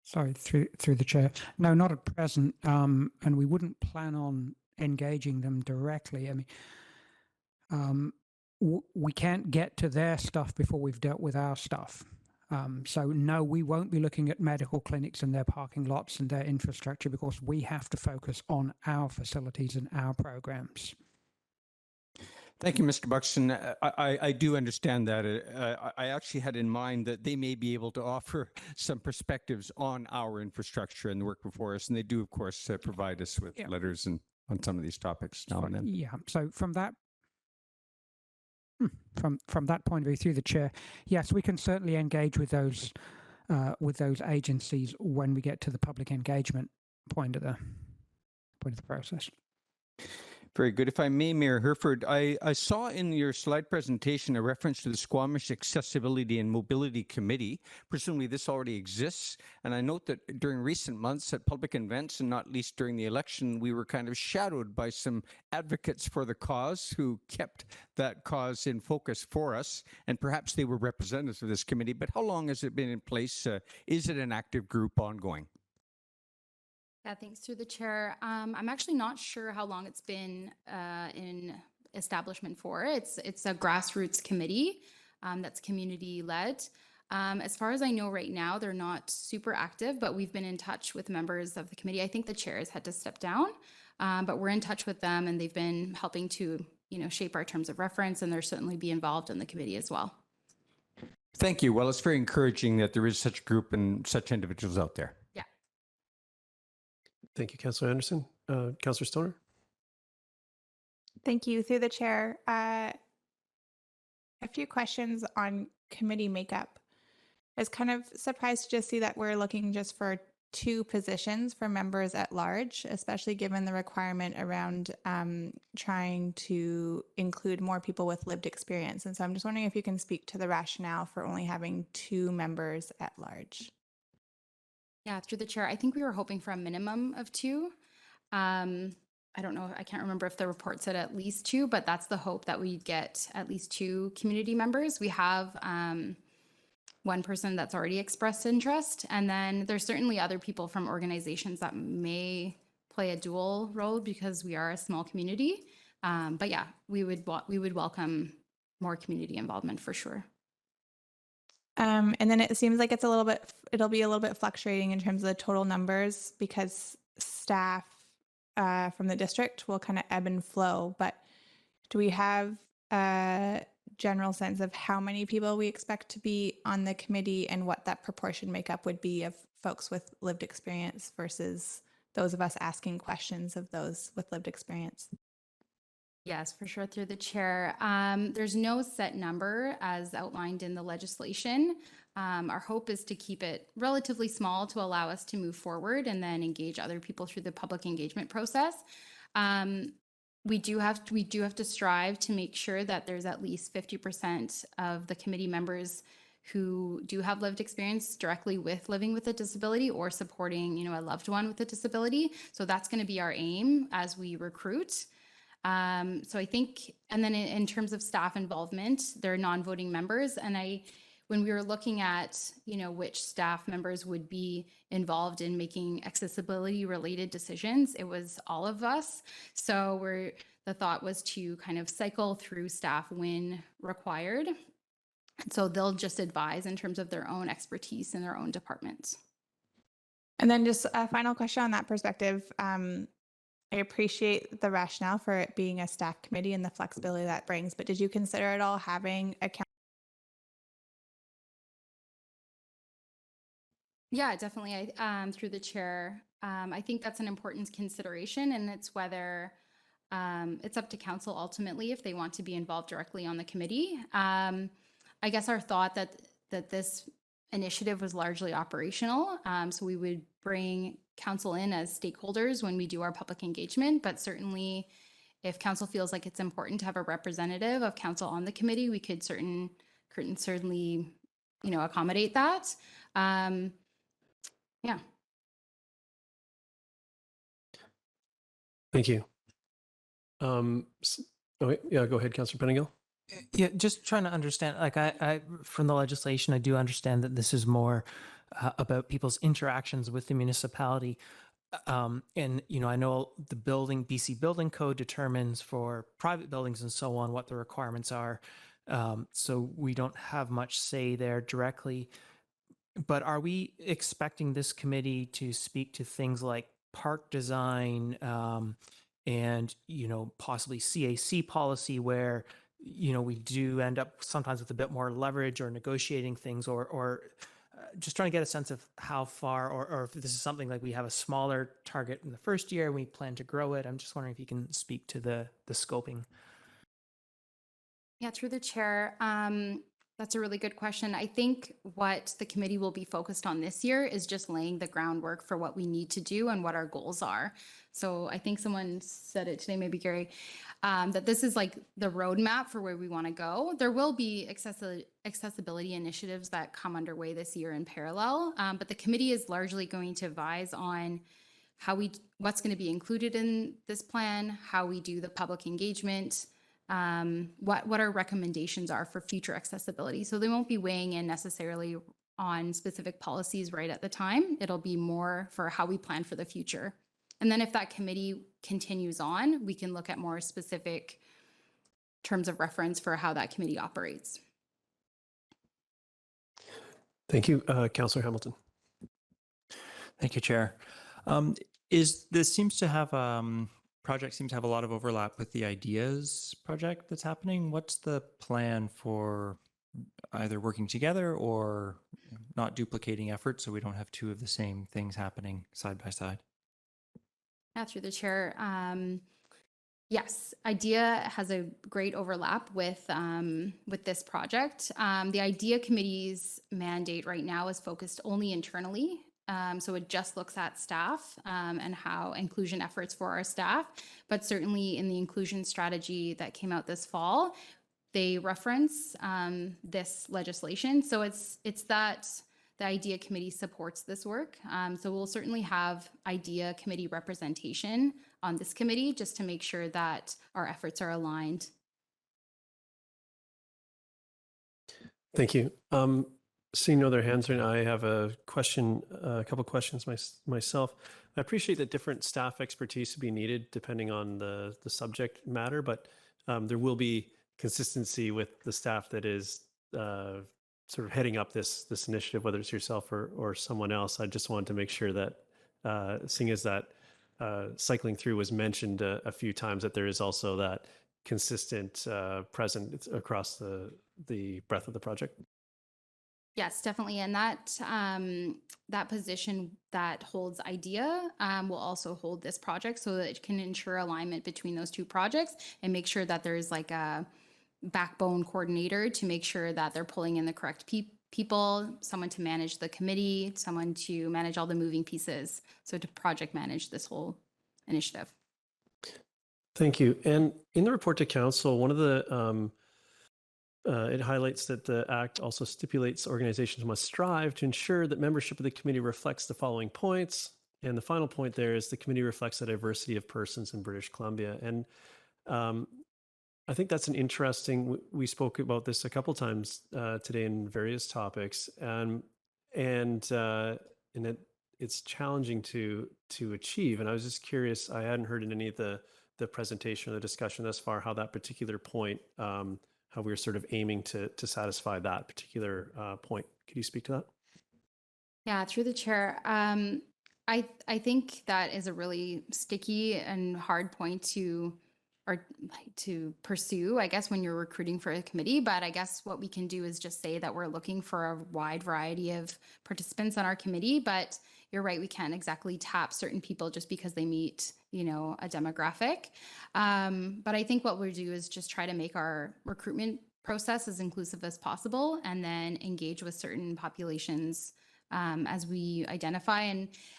Sorry, through the chair. No, not at present, and we wouldn't plan on engaging them directly. I mean, we can't get to their stuff before we've dealt with our stuff. So no, we won't be looking at medical clinics and their parking lots and their infrastructure because we have to focus on our facilities and our programs. Thank you, Mr. Buxton. I do understand that. I actually had in mind that they may be able to offer some perspectives on our infrastructure and the work before us, and they do, of course, provide us with letters and on some of these topics now and then. Yeah. So from that point of view, through the chair, yes, we can certainly engage with those agencies when we get to the public engagement point of the process. Very good. If I may, Mayor Herford, I saw in your slide presentation a reference to the Squamish Accessibility and Mobility Committee. Presumably this already exists. And I note that during recent months at public events, and not least during the election, we were kind of shadowed by some advocates for the cause who kept that cause in focus for us. And perhaps they were representatives of this committee. But how long has it been in place? Is it an active group ongoing? Yeah, thanks through the chair. I'm actually not sure how long it's been in establishment for. It's a grassroots committee that's community led. As far as I know right now, they're not super active, but we've been in touch with members of the committee. I think the chair has had to step down, but we're in touch with them and they've been helping to, shape our terms of reference, and they'll certainly be involved in the committee as well. Thank you. Well, it's very encouraging that there is such a group and such individuals out there. Yeah. Thank you, Councillor Anderson. Councillor Stoner? Thank you. Through the chair, a few questions on committee makeup. I was kind of surprised to just see that we're looking just for 2 positions for members at large, especially given the requirement around trying to include more people with lived experience. And so I'm just wondering if you can speak to the rationale for only having 2 members at large. Yeah, through the chair, I think we were hoping for a minimum of 2. I don't know, I can't remember if the report said at least 2, but that's the hope, that we'd get at least 2 community members. We have one person that's already expressed interest, and then there's certainly other people from organizations that may play a dual role because we are a small community. But yeah, we would welcome more community involvement for sure. And then it seems like it'll be a little bit fluctuating in terms of the total numbers because staff from the district will kind of ebb and flow. But do we have a general sense of how many people we expect to be on the committee and what that proportion makeup would be of folks with lived experience versus those of us asking questions of those with lived experience? Yes, for sure, through the chair. There's no set number as outlined in the legislation. Our hope is to keep it relatively small to allow us to move forward and then engage other people through the public engagement process. We do have to strive to make sure that there's at least 50% of the committee members who do have lived experience directly with living with a disability or supporting, a loved one with a disability. So that's going to be our aim as we recruit. So I think, and then in terms of staff involvement, they're non-voting members. And I when we were looking at, which staff members would be involved in making accessibility related decisions, it was all of us. So the thought was to kind of cycle through staff when required. So they'll just advise in terms of their own expertise in their own departments. And then just a final question on that perspective. I appreciate the rationale for it being a staff committee and the flexibility that brings, but did you consider at all having a Yeah, definitely. Through the chair, I think that's an important consideration, and it's whether it's up to council ultimately if they want to be involved directly on the committee. I guess our thought that this initiative was largely operational, so we would bring council in as stakeholders when we do our public engagement, but certainly if council feels like it's important to have a representative of council on the committee, we could certainly accommodate that. Yeah. Thank you. Yeah, go ahead, Councillor Pettingill. Yeah, just trying to understand, like I from the legislation, I do understand that this is more about people's interactions with the municipality. And, I know the BC Building Code determines for private buildings and so on what the requirements are. So we don't have much say there directly. But are we expecting this committee to speak to things like park design and, possibly CAC policy where, we do end up sometimes with a bit more leverage or negotiating things or just trying to get a sense of how far or if this is something like we have a smaller target in the first year and we plan to grow it. I'm just wondering if you can speak to the scoping. Yeah, through the chair. That's a really good question. I think what the committee will be focused on this year is just laying the groundwork for what we need to do and what our goals are. So I think someone said it today, maybe Gary, that this is like the roadmap for where we want to go. There will be accessibility initiatives that come underway this year in parallel, but the committee is largely going to advise on what's going to be included in this plan, how we do the public engagement, what our recommendations are for future accessibility. So they won't be weighing in necessarily on specific policies right at the time. It'll be more for how we plan for the future. And then if that committee continues on, we can look at more specific terms of reference for how that committee operates. Thank you, Councillor Hamilton. Thank you, Chair. Project seems to have a lot of overlap with the IDEAS project that's happening. What's the plan for either working together or not duplicating efforts so we don't have two of the same things happening side by side? Through the chair. Yes, IDEA has a great overlap with this project. The IDEA committee's mandate right now is focused only internally. So it just looks at staff and how inclusion efforts for our staff, but certainly in the inclusion strategy that came out this fall, they reference this legislation. So it's that the IDEA committee supports this work. So we'll certainly have IDEA committee representation on this committee just to make sure that our efforts are aligned. Thank you. Seeing no other hands, I have a couple questions myself. I appreciate that different staff expertise will be needed depending on the subject matter, but there will be consistency with the staff that is sort of heading up this initiative, whether it's yourself or someone else. I just wanted to make sure that, seeing as that cycling through was mentioned a few times, that there is also that consistent presence across the breadth of the project. Yes, definitely. And that position that holds IDEA will also hold this project so that it can ensure alignment between those two projects and make sure that there's like a backbone coordinator to make sure that they're pulling in the correct people, someone to manage the committee, someone to manage all the moving pieces. So to project manage this whole initiative. Thank you. And in the report to council, one of the it highlights that the Act also stipulates organizations must strive to ensure that membership of the committee reflects the following points. And the final point there is the committee reflects the diversity of persons in British Columbia. And I think that's an interesting. We spoke about this a couple times today in various topics, and it's challenging to achieve. And I was just curious. I hadn't heard in any of the presentation or the discussion thus far how that particular point, how we were sort of aiming to satisfy that particular point. Could you speak to that? Yeah, through the chair. I think that is a really sticky and hard point to pursue, I guess, when you're recruiting for a committee. But I guess what we can do is just say that we're looking for a wide variety of participants on our committee. But you're right, we can't exactly tap certain people just because they meet, a demographic. But I think what we'll do is just try to make our recruitment process as inclusive as possible, and then engage with certain populations as we identify.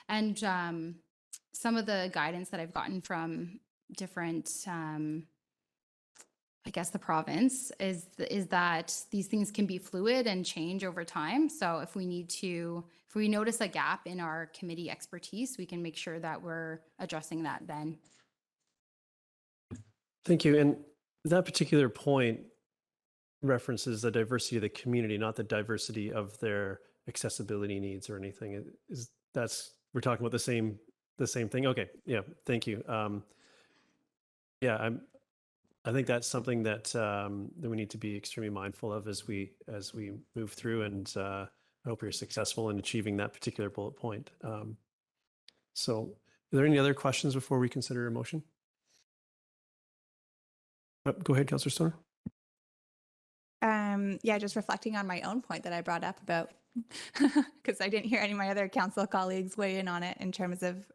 And some of the guidance that I've gotten from different, I guess, the province is that these things can be fluid and change over time. So if we notice a gap in our committee expertise, we can make sure that we're addressing that then. Thank you. And that particular point references the diversity of the community, not the diversity of their accessibility needs or anything. We're talking about the same thing. Okay. Yeah. Thank you. I think that's something that we need to be extremely mindful of as we move through, and I hope you're successful in achieving that particular bullet point. So are there any other questions before we consider a motion? Go ahead, Councillor Stoner. Yeah, just reflecting on my own point that I brought up about, because I didn't hear any of my other council colleagues weigh in on it in terms of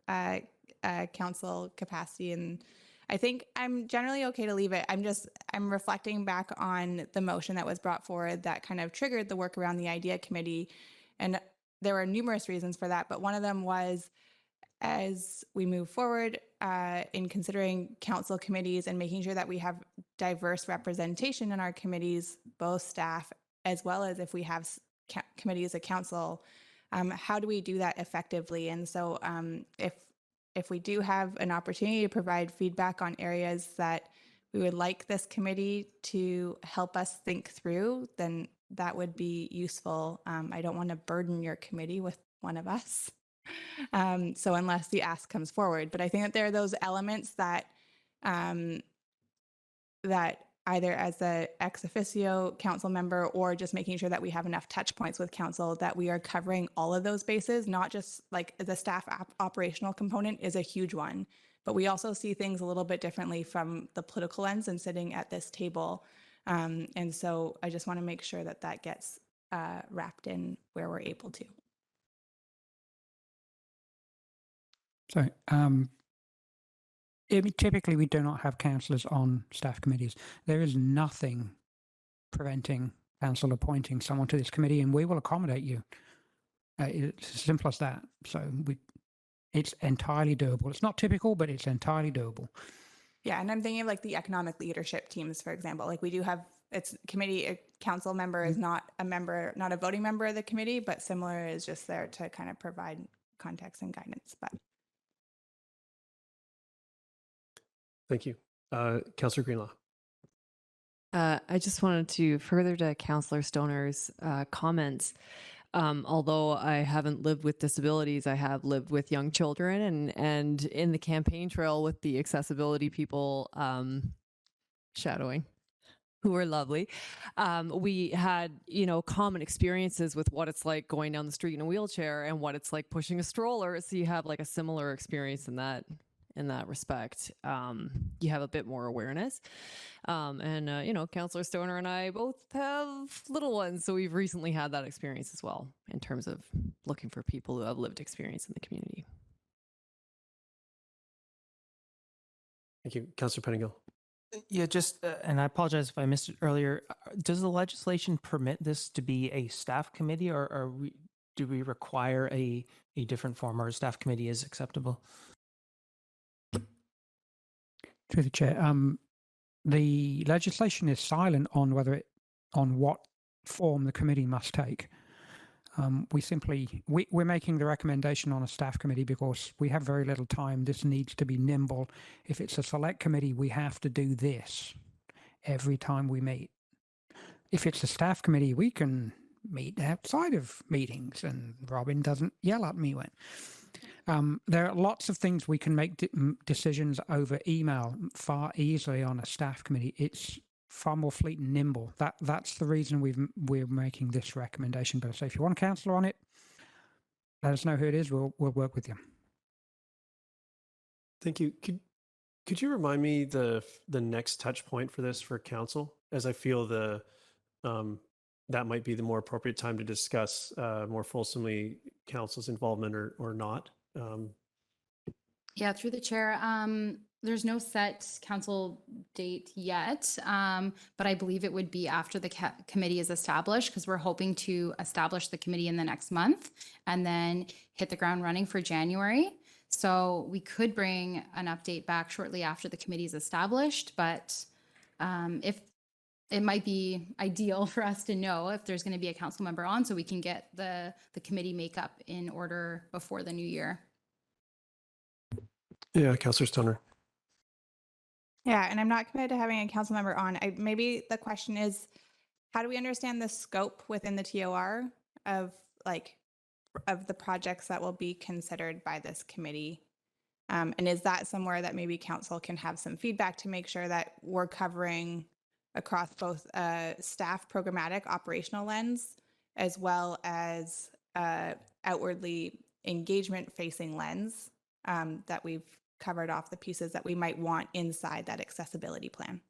council capacity. And I think I'm generally okay to leave it. I'm reflecting back on the motion that was brought forward that kind of triggered the work around the idea committee. And there were numerous reasons for that, but one of them was, as we move forward in considering council committees and making sure that we have diverse representation in our committees, both staff as well as if we have committees of council, how do we do that effectively? And so if we do have an opportunity to provide feedback on areas that we would like this committee to help us think through, then that would be useful. I don't want to burden your committee with one of us. So unless the ask comes forward, but I think that there are those elements that that either as a ex officio council member or just making sure that we have enough touch points with council that we are covering all of those bases, not just like the staff operational component is a huge one, but we also see things a little bit differently from the political lens and sitting at this table. And so I just want to make sure that that gets wrapped in where we're able to. So typically we do not have councillors on staff committees. There is nothing preventing council appointing someone to this committee, and we will accommodate you. It's as simple as that. So it's entirely doable. It's not typical, but it's entirely doable. Yeah, and I'm thinking of like the economic leadership teams, for example. Like we do have, it's committee, a council member is not a member, not a voting member of the committee, but similar is just there to kind of provide context and guidance. But thank you. Councillor Greenlaw. I just wanted to further to Councillor Stoner's comments. Although I haven't lived with disabilities, I have lived with young children, and in the campaign trail with the accessibility people shadowing, who were lovely. We had, common experiences with what it's like going down the street in a wheelchair and what it's like pushing a stroller. So you have like a similar experience in that respect. You have a bit more awareness. Councillor Stoner and I both have little ones, so we've recently had that experience as well in terms of looking for people who have lived experience in the community. Thank you. Councillor Pettingill. Yeah, just, and I apologize if I missed it earlier. Does the legislation permit this to be a staff committee, or do we require a different form, or a staff committee is acceptable? Through the chair, the legislation is silent on what form the committee must take. We're making the recommendation on a staff committee because we have very little time. This needs to be nimble. If it's a select committee, we have to do this. every time we meet. If it's a staff committee, we can meet outside of meetings and Robin doesn't yell at me when. There are lots of things we can make decisions over email far easily on a staff committee. It's far more fleet and nimble. That's the reason we're making this recommendation. But so if you want a councillor on it, let us know who it is. We'll work with you. Thank you. Could you remind me the next touch point for this for council, as I feel that might be the more appropriate time to discuss more fulsomely council's involvement or not. Yeah, through the chair. There's no set council date yet, but I believe it would be after the committee is established, because we're hoping to establish the committee in the next month and then hit the ground running for January. So we could bring an update back shortly after the committee is established, but if it might be ideal for us to know if there's going to be a council member on, so we can get the committee makeup in order before the new year. Yeah, Councillor Stoner. Yeah, and I'm not committed to having a council member on. Maybe the question is, how do we understand the scope within the TOR of the projects that will be considered by this committee? And is that somewhere that maybe council can have some feedback to make sure that we're covering across both staff programmatic operational lens as well as outwardly engagement facing lens, that we've covered off the pieces that we might want inside that accessibility plan?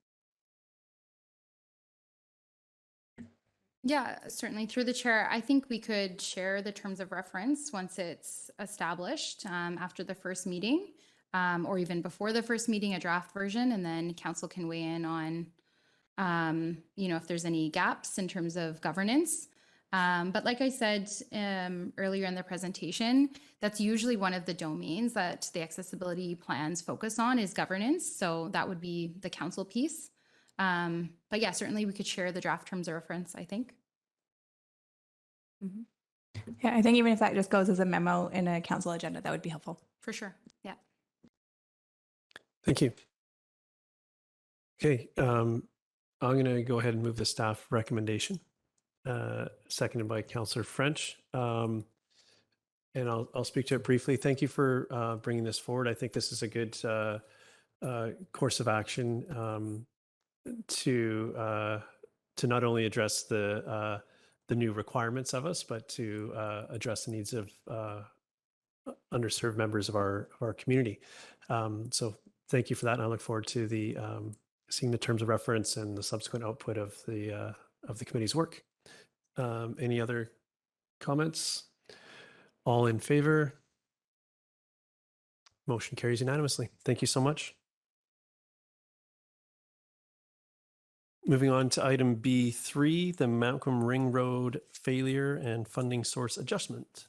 Yeah, certainly. Through the chair, I think we could share the terms of reference once it's established after the first meeting, or even before the first meeting, a draft version, and then council can weigh in on, if there's any gaps in terms of governance. But like I said earlier in the presentation, that's usually one of the domains that the accessibility plans focus on is governance. So that would be the council piece. But yeah, certainly we could share the draft terms of reference, I think. Mm-hmm. Yeah, I think even if that just goes as a memo in a council agenda, that would be helpful. For sure. Yeah. Thank you. Okay, I'm going to go ahead and move the staff recommendation, seconded by Councillor French. And I'll speak to it briefly. Thank you for bringing this forward. I think this is a good course of action to not only address the new requirements of us, but to address the needs of underserved members of our community. So thank you for that, and I look forward to seeing the terms of reference and the subsequent output of the committee's work. Any other comments? All in favor? Motion carries unanimously. Thank you so much. Moving on to item B3, the Malcolm Ring Road failure and funding source adjustment.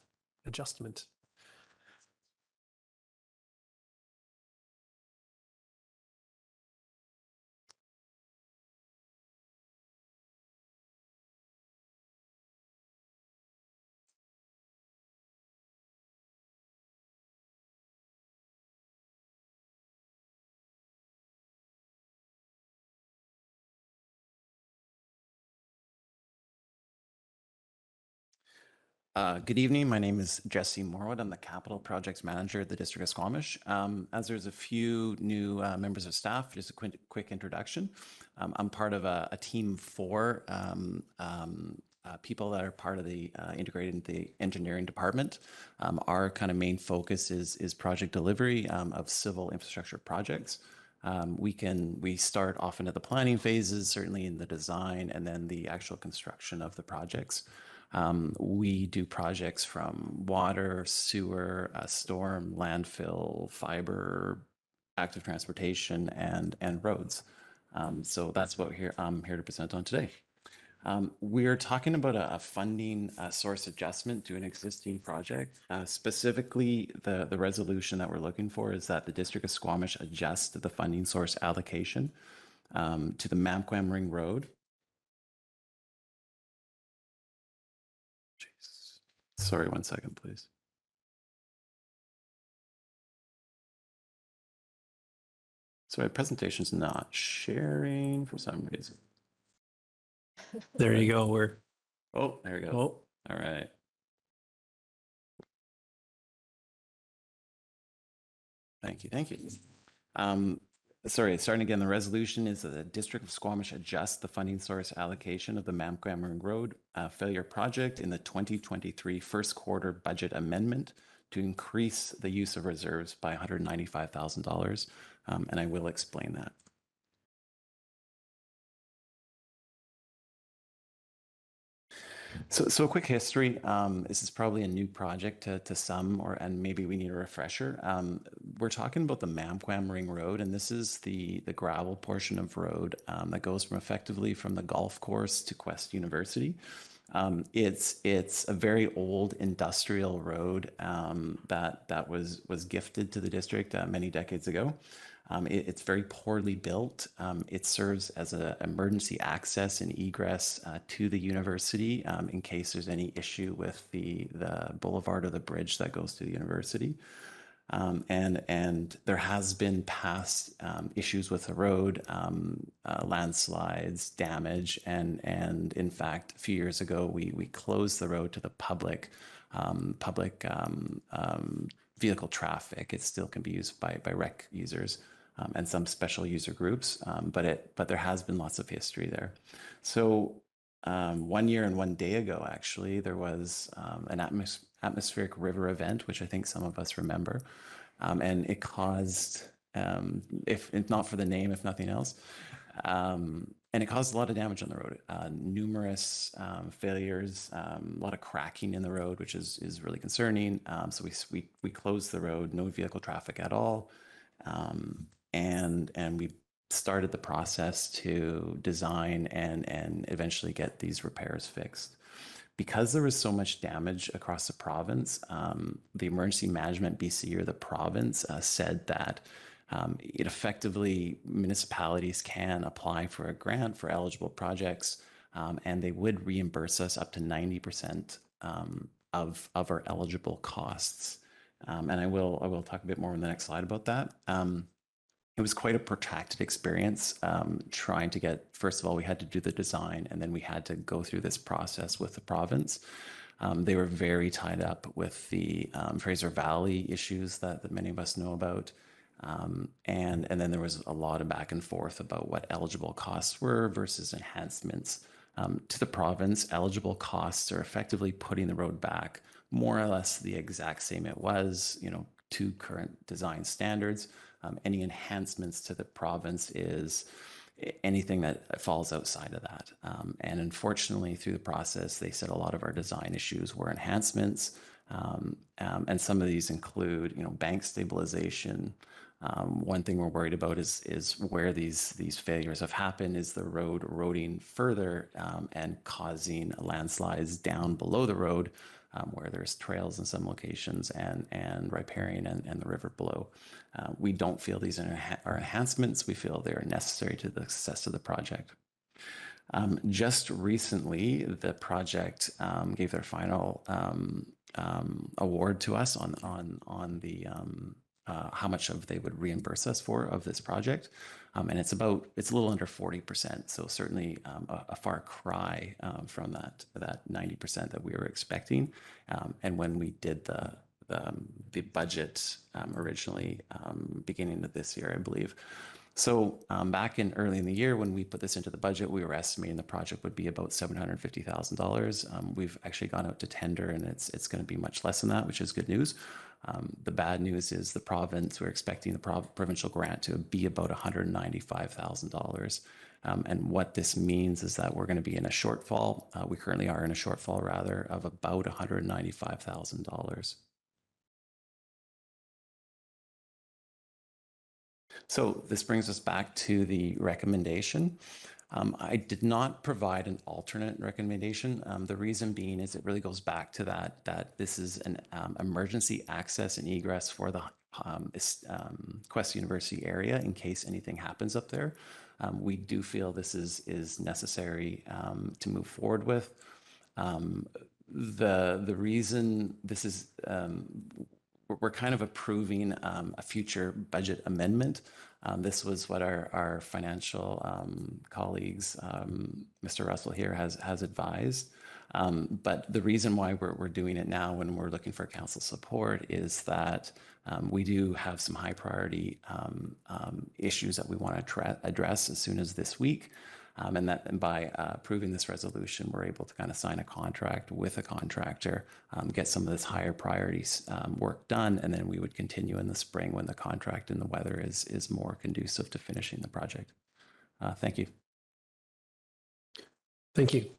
Good evening. My name is Jesse Morwood. I'm the Capital Projects Manager at the District of Squamish. As there's a few new members of staff, just a quick introduction. I'm part of a team of 4 people that are part of the integrated into the engineering department. Our kind of main focus is project delivery of civil infrastructure projects. We start often at the planning phases, certainly in the design, and then the actual construction of the projects. We do projects from water, sewer, storm, landfill, fiber, active transportation, and roads. So that's what I'm here to present on today. We're talking about a funding source adjustment to an existing project. Specifically, the resolution that we're looking for is that the District of Squamish adjust the funding source allocation to the Malcolm Ring Road. Sorry, 1 second, please. So my presentation's not sharing for some reason. There you go. Oh, there we go. Oh, All right. Thank you. Thank you. Sorry, starting again, the resolution is that the District of Squamish adjusts the funding source allocation of the Mamquamering Road failure project in the 2023 first quarter budget amendment to increase the use of reserves by $195,000. And I will explain that. So a quick history. This is probably a new project to some, and maybe we need a refresher. We're talking about the Mamquamering Road, and this is the gravel portion of road that goes effectively from the golf course to Quest University. It's a very old industrial road that was gifted to the district many decades ago. It's very poorly built. It serves as an emergency access and egress to the university in case there's any issue with the boulevard or the bridge that goes to the university. And there has been past issues with the road, landslides, damage, and in fact, a few years ago, we closed the road to the public vehicle traffic. It still can be used by rec users. And some special user groups, but there has been lots of history there. So 1 year and 1 day ago, actually, there was an atmospheric river event, which I think some of us remember, and it caused, if not for the name, if nothing else, and it caused a lot of damage on the road. Numerous failures, a lot of cracking in the road, which is really concerning. So we closed the road, no vehicle traffic at all. And we started the process to design and eventually get these repairs fixed. Because there was so much damage across the province, the Emergency Management BC, or the province, said that it effectively, municipalities can apply for a grant for eligible projects, and they would reimburse us up to 90% of our eligible costs. And I will talk a bit more on the next slide about that. It was quite a protracted experience trying to get, first of all, we had to do the design, and then we had to go through this process with the province. They were very tied up with the Fraser Valley issues that many of us know about. And then there was a lot of back and forth about what eligible costs were versus enhancements. To the province, eligible costs are effectively putting the road back more or less the exact same it was, to current design standards. Any enhancements to the province is anything that falls outside of that. And unfortunately, through the process, they said a lot of our design issues were enhancements. And some of these include, bank stabilization. One thing we're worried about is where these failures have happened. Is the road eroding further and causing landslides down below the road, where there's trails in some locations and riparian and the river below. We don't feel these are enhancements. We feel they are necessary to the success of the project. Just recently, the project gave their final award to us on the how much they would reimburse us for of this project. And it's a little under 40%. So certainly a far cry from that 90% that we were expecting. And when we did the budget originally, beginning of this year, I believe. So back early in the year, when we put this into the budget, we were estimating the project would be about $750,000. We've actually gone out to tender, and it's going to be much less than that, which is good news. The bad news is the province, we're expecting the provincial grant to be about $195,000. And what this means is that we're going to be in a shortfall. We currently are in a shortfall, rather, of about $195,000. So this brings us back to the recommendation. I did not provide an alternate recommendation. The reason being is it really goes back to that this is an emergency access and egress for the Quest University area in case anything happens up there. We do feel this is necessary to move forward with. The reason this is we're kind of approving a future budget amendment. This was what our financial colleagues, Mr. Russell here, has advised. But the reason why we're doing it now when we're looking for council support is that we do have some high priority issues that we want to address as soon as this week. And by approving this resolution, we're able to kind of sign a contract with a contractor, get some of this higher priorities work done, and then we would continue in the spring when the contract and the weather is more conducive to finishing the project. Thank you. Thank you.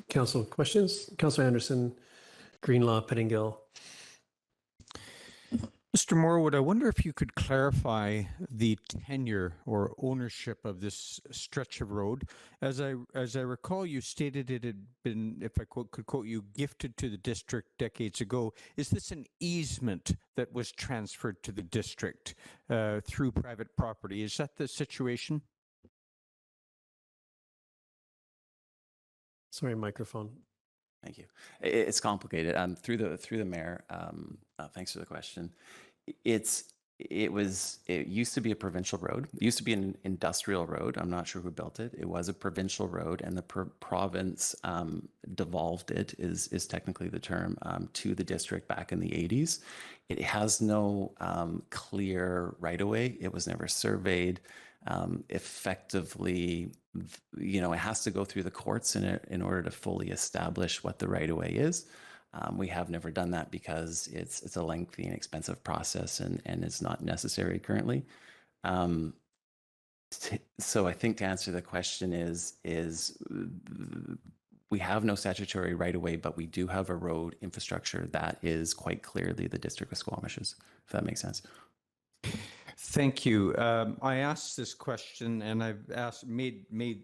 Council questions? Councillor Anderson, Greenlaw, Pettingill. Mr. Morwood, I wonder if you could clarify the tenure or ownership of this stretch of road. As I recall, you stated it had been, if I could quote you, gifted to the district decades ago. Is this an easement that was transferred to the district through private property? Is that the situation? Sorry, microphone. Thank you. It's complicated. Through the mayor, thanks for the question. It used to be a provincial road. It used to be an industrial road. I'm not sure who built it. It was a provincial road, and the province devolved it, is technically the term, to the district back in the 80s. It has no clear right-of-way. It was never surveyed. Effectively, it has to go through the courts in order to fully establish what the right-of-way is. We have never done that because it's a lengthy and expensive process and it's not necessary currently. So I think to answer the question is we have no statutory right-of-way, but we do have a road infrastructure that is quite clearly the District of Squamish's, if that makes sense. Thank you. I asked this question, and I've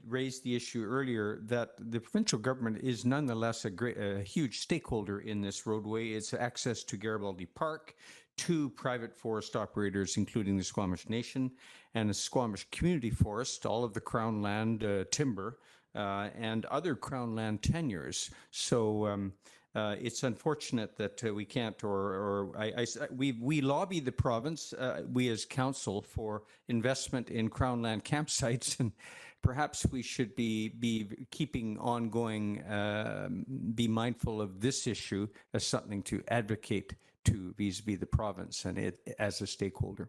raised the issue earlier that the provincial government is nonetheless a huge stakeholder in this roadway. It's access to Garibaldi Park, two private forest operators, including the Squamish Nation and the Squamish Community Forest, all of the Crown land timber, and other Crown land tenures. So it's unfortunate that we can't, we lobby the province, we as council, for investment in Crown land campsites, and perhaps we should be keeping ongoing, be mindful of this issue as something to advocate to vis-a-vis the province and it as a stakeholder.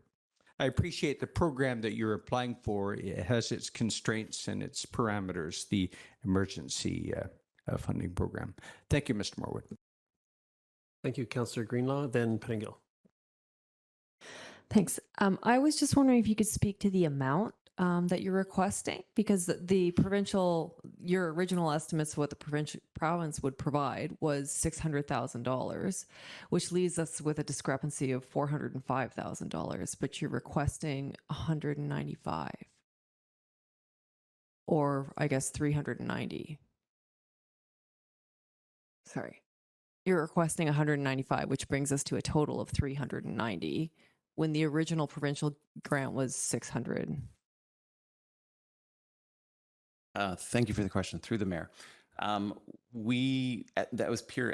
I appreciate the program that you're applying for. It has its constraints and its parameters, the emergency funding program. Thank you, Mr. Morwood. Thank you, Councillor Greenlaw, then Pettingill. Thanks. I was just wondering if you could speak to the amount that you're requesting, because your original estimates of what the province would provide was $600,000, which leaves us with a discrepancy of $405,000, but you're requesting $195, or I guess $390. Sorry, you're requesting 195, which brings us to a total of 390, when the original provincial grant was 600. Thank you for the question. Through the mayor, that was pure.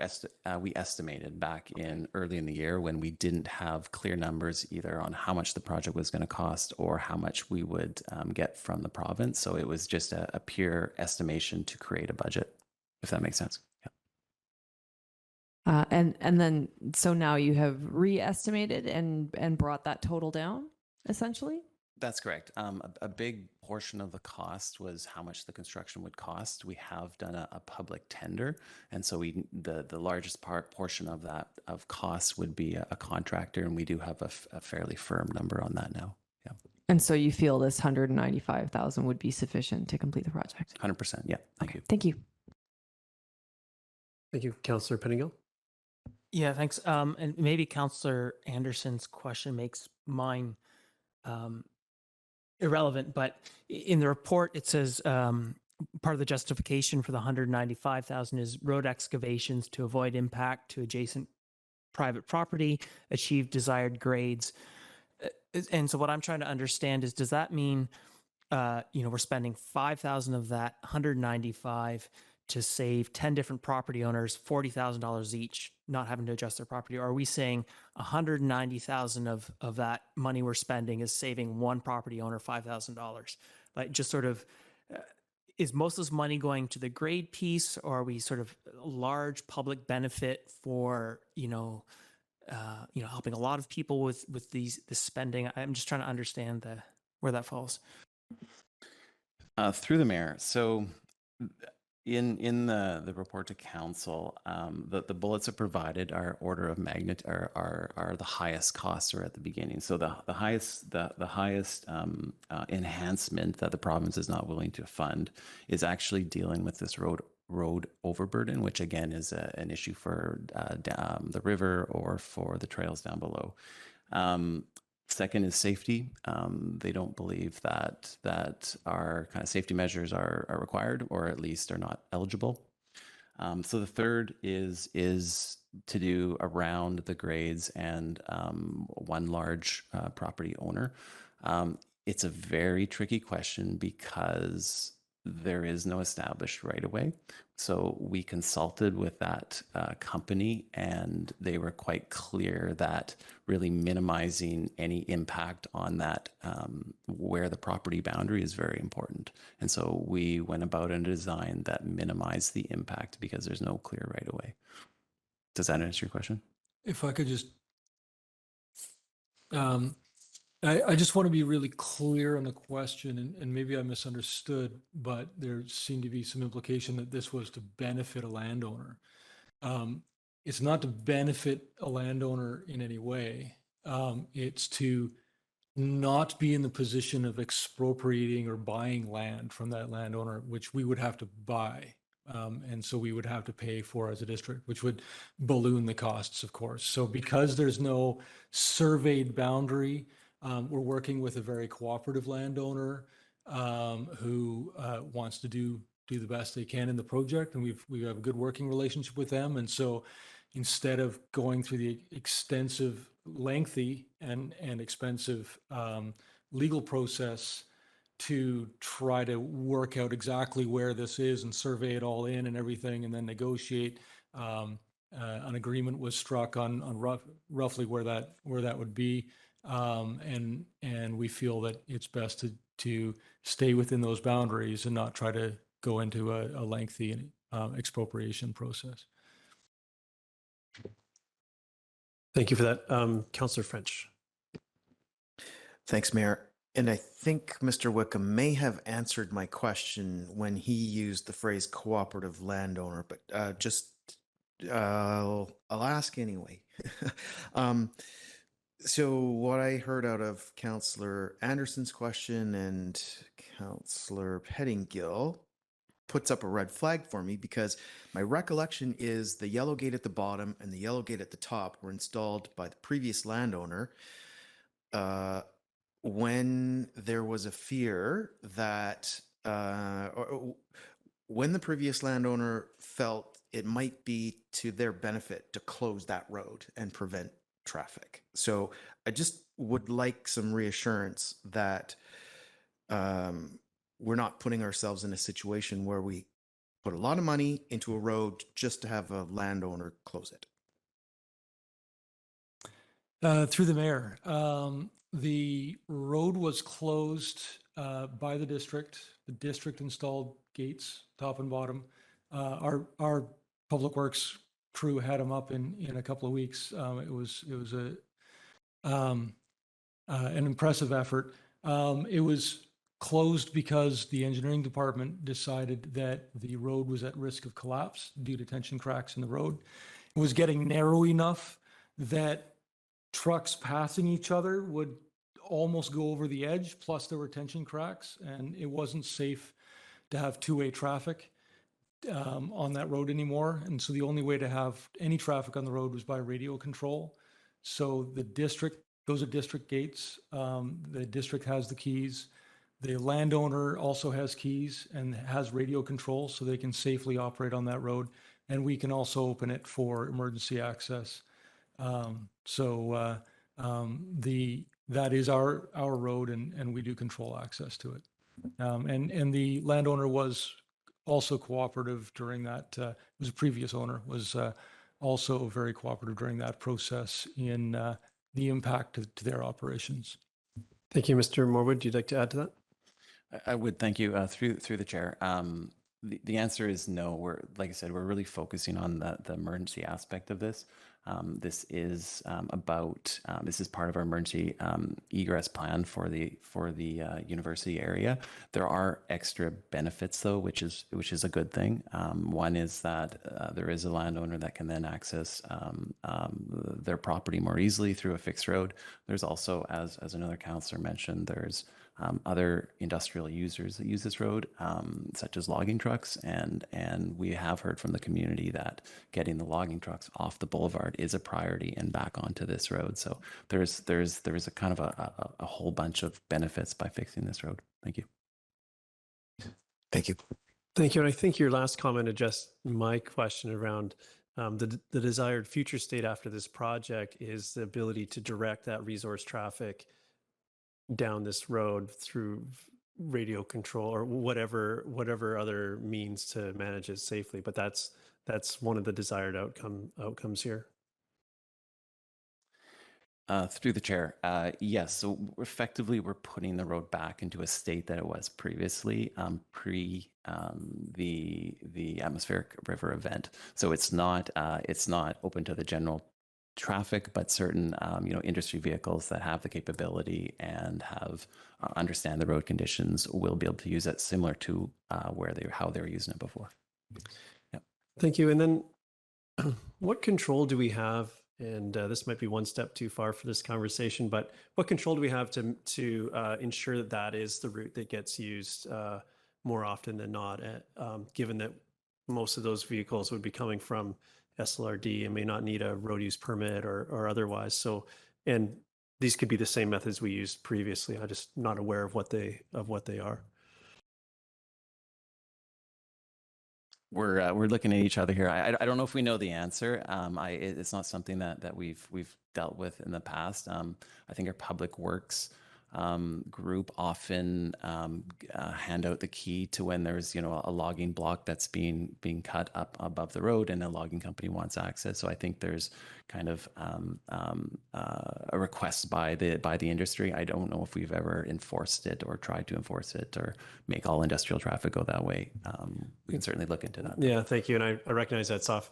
We estimated back in early in the year when we didn't have clear numbers either on how much the project was going to cost or how much we would get from the province. So it was just a pure estimation to create a budget, if that makes sense. And then, so now you have re-estimated and brought that total down, essentially? That's correct. A big portion of the cost was how much the construction would cost. We have done a public tender, and so the largest portion of that cost would be a contractor, and we do have a fairly firm number on that now. Yeah. And so you feel this 195,000 would be sufficient to complete the project? 100%. Yeah. Thank you. Thank you. Thank you, Councillor Pettingill. Yeah, thanks. And maybe Councillor Anderson's question makes mine irrelevant, but in the report it says part of the justification for the 195,000 is road excavations to avoid impact to adjacent private property, achieve desired grades. And so what I'm trying to understand is, does that mean we're spending 5,000 of that 195 to save 10 different property owners $40,000 each, not having to adjust their property? Or are we saying 190,000 of that money we're spending is saving one property owner $5,000? Like, just sort of, is most of this money going to the grade piece, or are we sort of large public benefit for, helping a lot of people with this spending? I'm just trying to understand where that falls. Through the mayor. So in the report to council, the bullets are provided are order of magnitude are the highest costs are at the beginning. So the highest enhancement that the province is not willing to fund is actually dealing with this road overburden, which again is an issue for the river or for the trails down below. Second is safety. They don't believe that our kind of safety measures are required, or at least are not eligible. So the third is to do around the grades and one large property owner. It's a very tricky question because there is no established right of way. So we consulted with that company, and they were quite clear that really minimizing any impact on that where the property boundary is very important. And so we went about a design that minimized the impact because there's no clear right of way. Does that answer your question? If I could just, I just want to be really clear on the question, and maybe I misunderstood, but there seemed to be some implication that this was to benefit a landowner. It's not to benefit a landowner in any way. It's to not be in the position of expropriating or buying land from that landowner, which we would have to buy. And so we would have to pay for as a district, which would balloon the costs, of course. So because there's no surveyed boundary, we're working with a very cooperative landowner who wants to do the best they can in the project, and we have a good working relationship with them. And so instead of going through the extensive, lengthy, and expensive legal process to try to work out exactly where this is and survey it all in and everything, and then negotiate, an agreement was struck on roughly where that would be. And we feel that it's best to stay within those boundaries and not try to go into a lengthy expropriation process. Thank you for that. Councillor French. Thanks, Mayor. And I think Mr. Wickham may have answered my question when he used the phrase cooperative landowner, but I'll ask anyway. So what I heard out of Councillor Anderson's question and Councillor Pettingill puts up a red flag for me, because my recollection is the yellow gate at the bottom and the yellow gate at the top were installed by the previous landowner when there was a fear that when the previous landowner felt it might be to their benefit to close that road and prevent traffic. So I just would like some reassurance that we're not putting ourselves in a situation where we put a lot of money into a road just to have a landowner close it. Through the mayor, the road was closed by the district. The district installed gates, top and bottom. Our public works crew had them up in a couple of weeks. It was an impressive effort. It was closed because the engineering department decided that the road was at risk of collapse due to tension cracks in the road. It was getting narrow enough that trucks passing each other would almost go over the edge, plus there were tension cracks, and it wasn't safe to have two-way traffic on that road anymore. And so the only way to have any traffic on the road was by radio control. So the district, those are district gates. The district has the keys. The landowner also has keys and has radio control, so they can safely operate on that road. And we can also open it for emergency access. That is our road, and we do control access to it. And the landowner was also cooperative during that, was a previous owner, was also very cooperative during that process in the impact to their operations. Thank you, Mr. Morwood. Would you like to add to that? I would. Thank you. Through the chair. The answer is no. We're, like I said, we're really focusing on the emergency aspect of this. This is this is part of our emergency egress plan for the university area. There are extra benefits though, which is a good thing. One is that there is a landowner that can then access their property more easily through a fixed road. There's also, as another councillor mentioned, there's other industrial users that use this road, such as logging trucks, and we have heard from the community that getting the logging trucks off the boulevard is a priority and back onto this road. So there's a kind of a whole bunch of benefits by fixing this road. Thank you. Thank you. Thank you. And I think your last comment addressed my question around the desired future state after this project is the ability to direct that resource traffic down this road through radio control or whatever other means to manage it safely. But that's one of the desired outcomes here. Through the chair, yes. So effectively, we're putting the road back into a state that it was previously, pre the atmospheric river event. So it's not open to the general traffic, but certain industry vehicles that have the capability and have understand the road conditions will be able to use it, similar to how they were using it before. Yep. Thank you. And then, what control do we have? And this might be one step too far for this conversation, but what control do we have to ensure that that is the route that gets used more often than not, given that most of those vehicles would be coming from SLRD and may not need a road use permit or otherwise. So, and these could be the same methods we used previously. I'm just not aware of what they are. We're looking at each other here. I don't know if we know the answer. It's not something that we've dealt with in the past. I think our public works group often hand out the key to when there's a logging block that's being cut up above the road and a logging company wants access. So I think there's kind of a request by the industry. I don't know if we've ever enforced it or tried to enforce it or make all industrial traffic go that way. We can certainly look into that. Yeah, thank you. And I recognize that's off,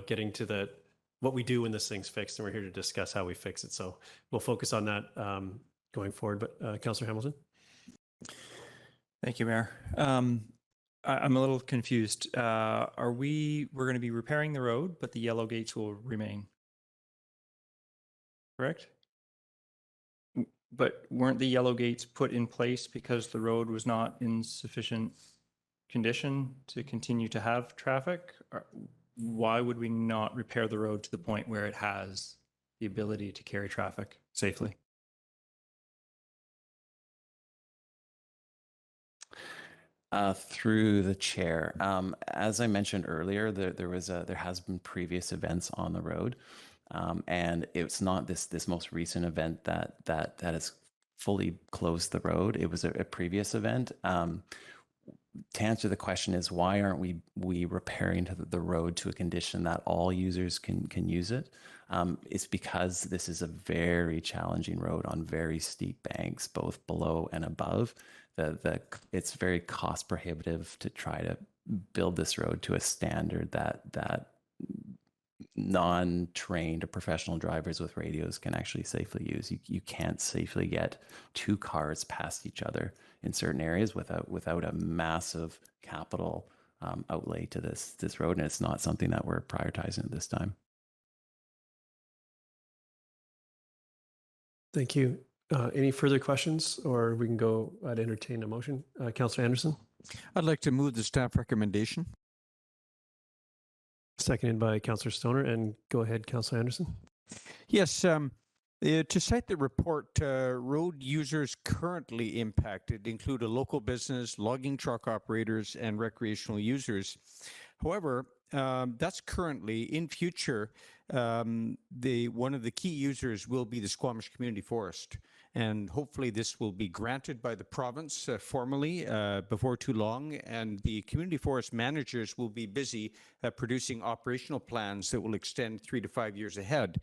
getting to what we do when this thing's fixed, and we're here to discuss how we fix it. So we'll focus on that going forward. But Councillor Hamilton. Thank you, Mayor. I'm a little confused. We're going to be repairing the road, but the yellow gates will remain, correct? But weren't the yellow gates put in place because the road was not in sufficient condition to continue to have traffic? Why would we not repair the road to the point where it has the ability to carry traffic safely? Through the chair, as I mentioned earlier, there has been previous events on the road, and it's not this most recent event that has fully closed the road. It was a previous event. To answer the question is, why aren't we repairing the road to a condition that all users can use it? It's because this is a very challenging road on very steep banks, both below and above. It's very cost prohibitive to try to build this road to a standard that non-trained or professional drivers with radios can actually safely use. You can't safely get two cars past each other in certain areas without a massive capital outlay to this road, and it's not something that we're prioritizing at this time. Thank you. Any further questions, or we can go to entertain a motion? Councillor Anderson. I'd like to move the staff recommendation. Seconded by Councillor Stoner. And go ahead, Councillor Anderson. Yes. To cite the report, road users currently impacted include a local business, logging truck operators, and recreational users. However, that's currently. In future, one of the key users will be the Squamish Community Forest. And hopefully this will be granted by the province formally before too long. And the community forest managers will be busy producing operational plans that will extend 3 to 5 years ahead.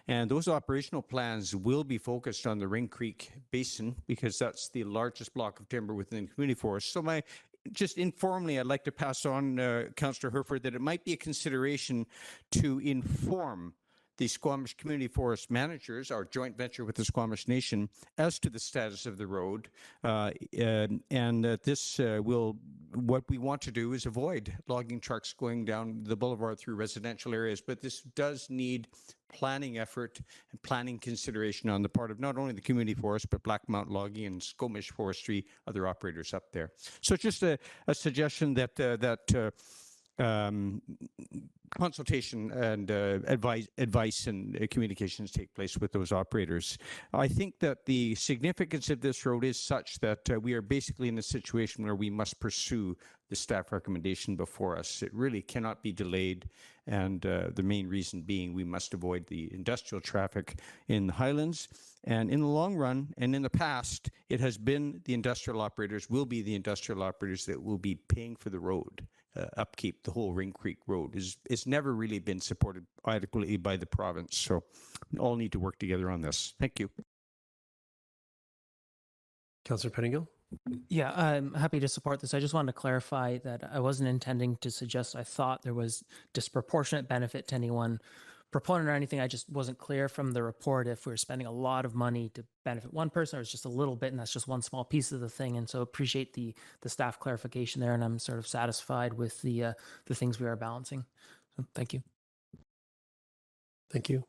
And those operational plans will be focused on the Ring Creek Basin because that's the largest block of timber within the community forest. So just informally, I'd like to pass on, Councillor Herford, that it might be a consideration to inform the Squamish Community Forest Managers, our joint venture with the Squamish Nation, as to the status of the road. And this what we want to do is avoid logging trucks going down the boulevard through residential areas. But this does need planning effort and planning consideration on the part of not only the community forest, but Black Mount Logging and Squamish Forestry, other operators up there. So it's just a suggestion that consultation and advice and communications take place with those operators. I think that the significance of this road is such that we are basically in a situation where we must pursue the staff recommendation before us. It really cannot be delayed, and the main reason being we must avoid the industrial traffic in the Highlands. And in the long run, and in the past, it has been the industrial operators, will be the industrial operators that will be paying for the road. Upkeep, the whole Ring Creek Road is never really been supported adequately by the province. So we all need to work together on this. Thank you. Councillor Pettingill? Yeah, I'm happy to support this. I just wanted to clarify that I wasn't intending to suggest I thought there was disproportionate benefit to any one proponent or anything. I just wasn't clear from the report if we were spending a lot of money to benefit one person or it's just a little bit, and that's just one small piece of the thing. And so appreciate the staff clarification there, and I'm sort of satisfied with the things we are balancing. So thank you. Thank you.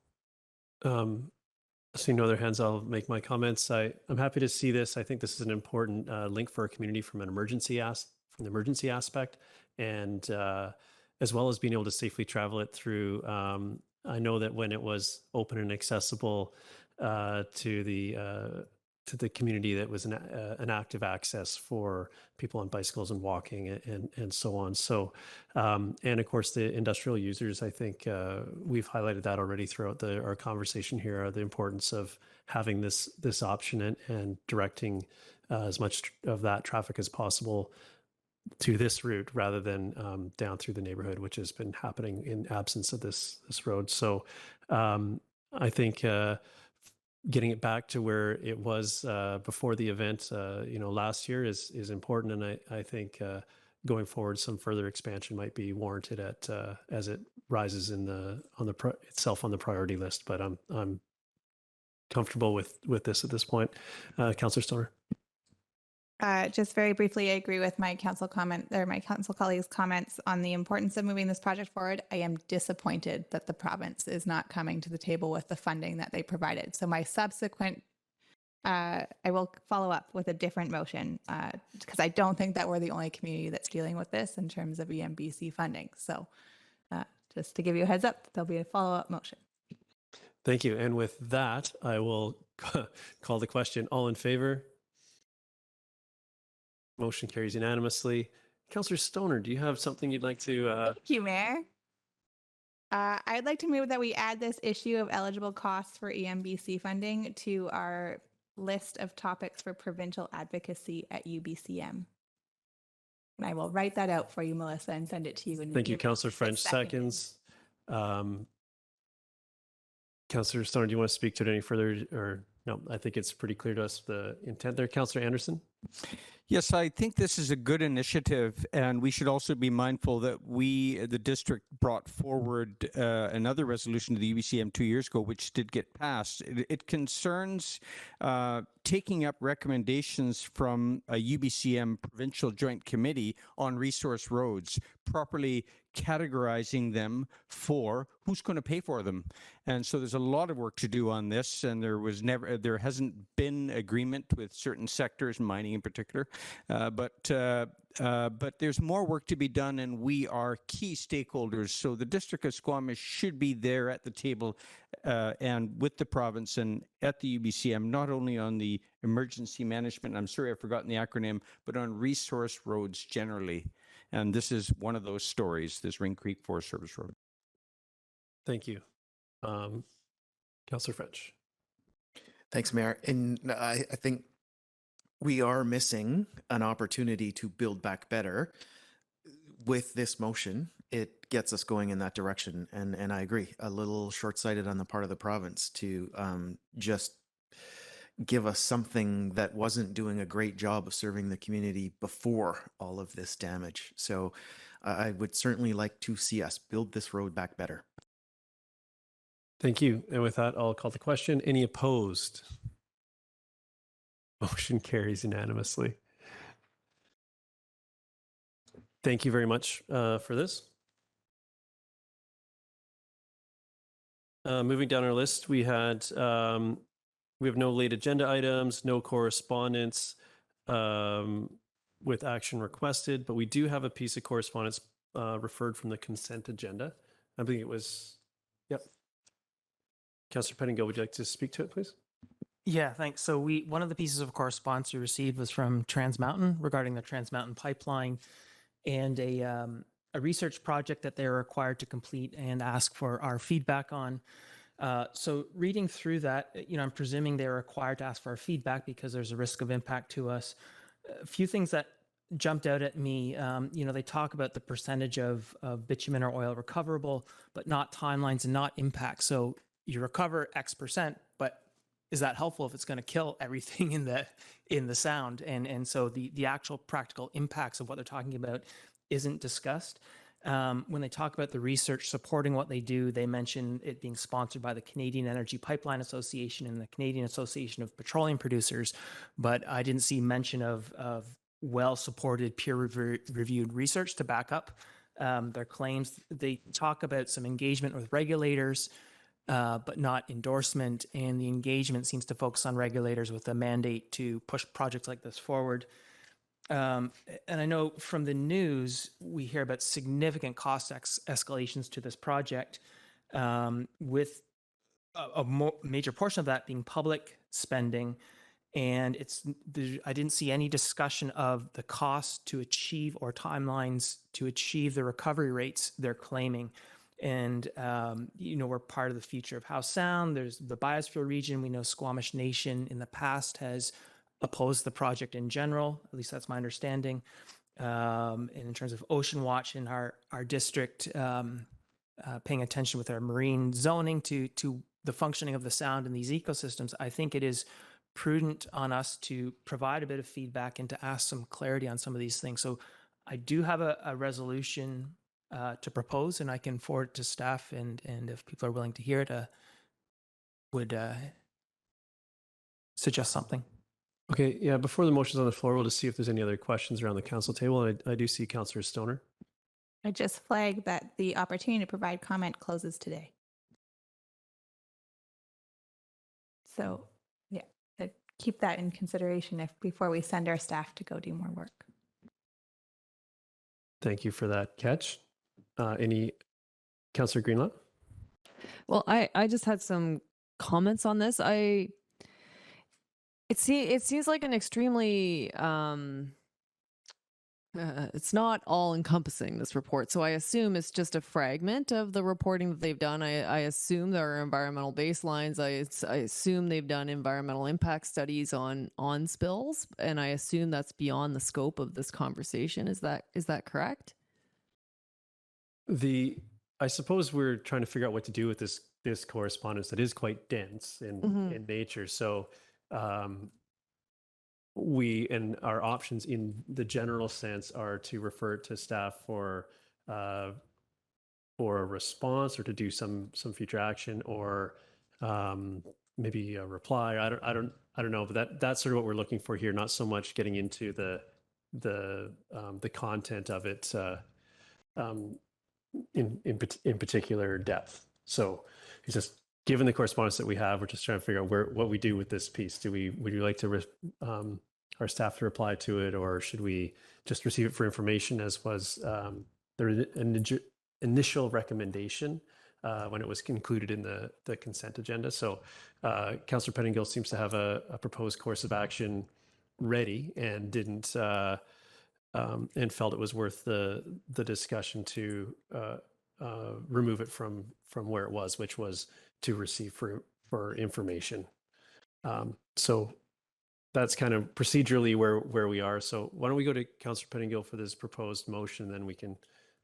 Seeing no other hands, I'll make my comments. I'm happy to see this. I think this is an important link for our community from an emergency from the emergency aspect, and as well as being able to safely travel it through. I know that when it was open and accessible to the community, that was an active access for people on bicycles and walking and so on. So, and of course, the industrial users, I think we've highlighted that already throughout our conversation here, the importance of having this option and directing as much of that traffic as possible to this route rather than down through the neighborhood, which has been happening in absence of this road. So I think getting it back to where it was before the event, last year is important, and I think going forward, some further expansion might be warranted as it rises on the priority list. But I'm comfortable with this at this point. Councillor Stoner. Just very briefly, I agree with my council colleagues' comments on the importance of moving this project forward. I am disappointed that the province is not coming to the table with the funding that they provided. So my subsequent, I will follow up with a different motion because I don't think that we're the only community that's dealing with this in terms of EMBC funding. So just to give you a heads up, there'll be a follow-up motion. Thank you. And with that, I will call the question. All in favor? Motion carries unanimously. Councillor Stoner, do you have something you'd like to? Thank you, Mayor. I'd like to move that we add this issue of eligible costs for EMBC funding to our list of topics for provincial advocacy at UBCM. And I will write that out for you, Melissa, and send it to you. Thank you, Councillor French. Seconds. Councillor Stoner, do you want to speak to it any further? Or no, I think it's pretty clear to us the intent there. Councillor Anderson? Yes, I think this is a good initiative, and we should also be mindful that the district brought forward another resolution to the UBCM 2 years ago, which did get passed. It concerns taking up recommendations from a UBCM provincial joint committee on resource roads, properly categorizing them for who's going to pay for them. And so there's a lot of work to do on this, and there hasn't been agreement with certain sectors, mining in particular, but there's more work to be done, and we are key stakeholders. So the District of Squamish should be there at the table and with the province and at the UBCM, not only on the emergency management, I'm sorry I've forgotten the acronym, but on resource roads generally. And this is one of those stories, this Ring Creek Forest Service Road. Thank you. Councillor French. Thanks, Mayor. And I think we are missing an opportunity to build back better. With this motion, it gets us going in that direction. And I agree, a little short-sighted on the part of the province to just give us something that wasn't doing a great job of serving the community before all of this damage. So I would certainly like to see us build this road back better. Thank you. And with that, I'll call the question. Any opposed? Motion carries unanimously. Thank you very much for this. Moving down our list, we have no late agenda items, no correspondence with action requested, but we do have a piece of correspondence referred from the consent agenda. I think it was, yep. Councillor Pettingill, would you like to speak to it, please? Yeah, thanks. So one of the pieces of correspondence we received was from Trans Mountain regarding the Trans Mountain pipeline and a research project that they're required to complete and ask for our feedback on. So reading through that, I'm presuming they're required to ask for our feedback because there's a risk of impact to us. A few things that jumped out at me, they talk about the percentage of bitumen or oil recoverable, but not timelines and not impact. So you recover X percent, but is that helpful if it's going to kill everything in the sound? And so the actual practical impacts of what they're talking about isn't discussed. When they talk about the research supporting what they do, they mention it being sponsored by the Canadian Energy Pipeline Association and the Canadian Association of Petroleum Producers, but I didn't see mention of well-supported, peer-reviewed research to back up their claims. They talk about some engagement with regulators, but not endorsement, and the engagement seems to focus on regulators with a mandate to push projects like this forward. And I know from the news, we hear about significant cost escalations to this project, with a major portion of that being public spending. And I didn't see any discussion of the cost to achieve or timelines to achieve the recovery rates they're claiming. And, we're part of the future of Howe Sound. There's the biosphere region. We know Squamish Nation in the past has opposed the project in general. At least that's my understanding. And in terms of Ocean Watch in our district, paying attention with our marine zoning to the functioning of the sound in these ecosystems, I think it is prudent on us to provide a bit of feedback and to ask some clarity on some of these things. So I do have a resolution to propose, and I can forward it to staff, and if people are willing to hear it, would suggest something. Okay, yeah, before the motion's on the floor, we'll just see if there's any other questions around the council table. And I do see Councillor Stoner. I just flagged that the opportunity to provide comment closes today. So, yeah, keep that in consideration before we send our staff to go do more work. Thank you for that catch. Any Councillor Greenlaw? Well, I just had some comments on this. It seems like an extremely it's not all encompassing, this report. So I assume it's just a fragment of the reporting that they've done. I assume there are environmental baselines. I assume they've done environmental impact studies on spills, and I assume that's beyond the scope of this conversation. Is that correct? I suppose we're trying to figure out what to do with this correspondence that is quite dense in nature. So our options in the general sense are to refer it to staff for a response, or to do some future action, or maybe a reply. I don't know, but that's sort of what we're looking for here. Not so much getting into the content of it in particular depth. So it's just, given the correspondence that we have, we're just trying to figure out what we do with this piece. Would you like to our staff to reply to it, or should we just receive it for information, as was the initial recommendation when it was included in the consent agenda? So Councillor Pettingill seems to have a proposed course of action ready, and didn't and felt it was worth the discussion to remove it from where it was, which was to receive for information. So that's kind of procedurally where we are. So why don't we go to Councillor Pettingill for this proposed motion, then we can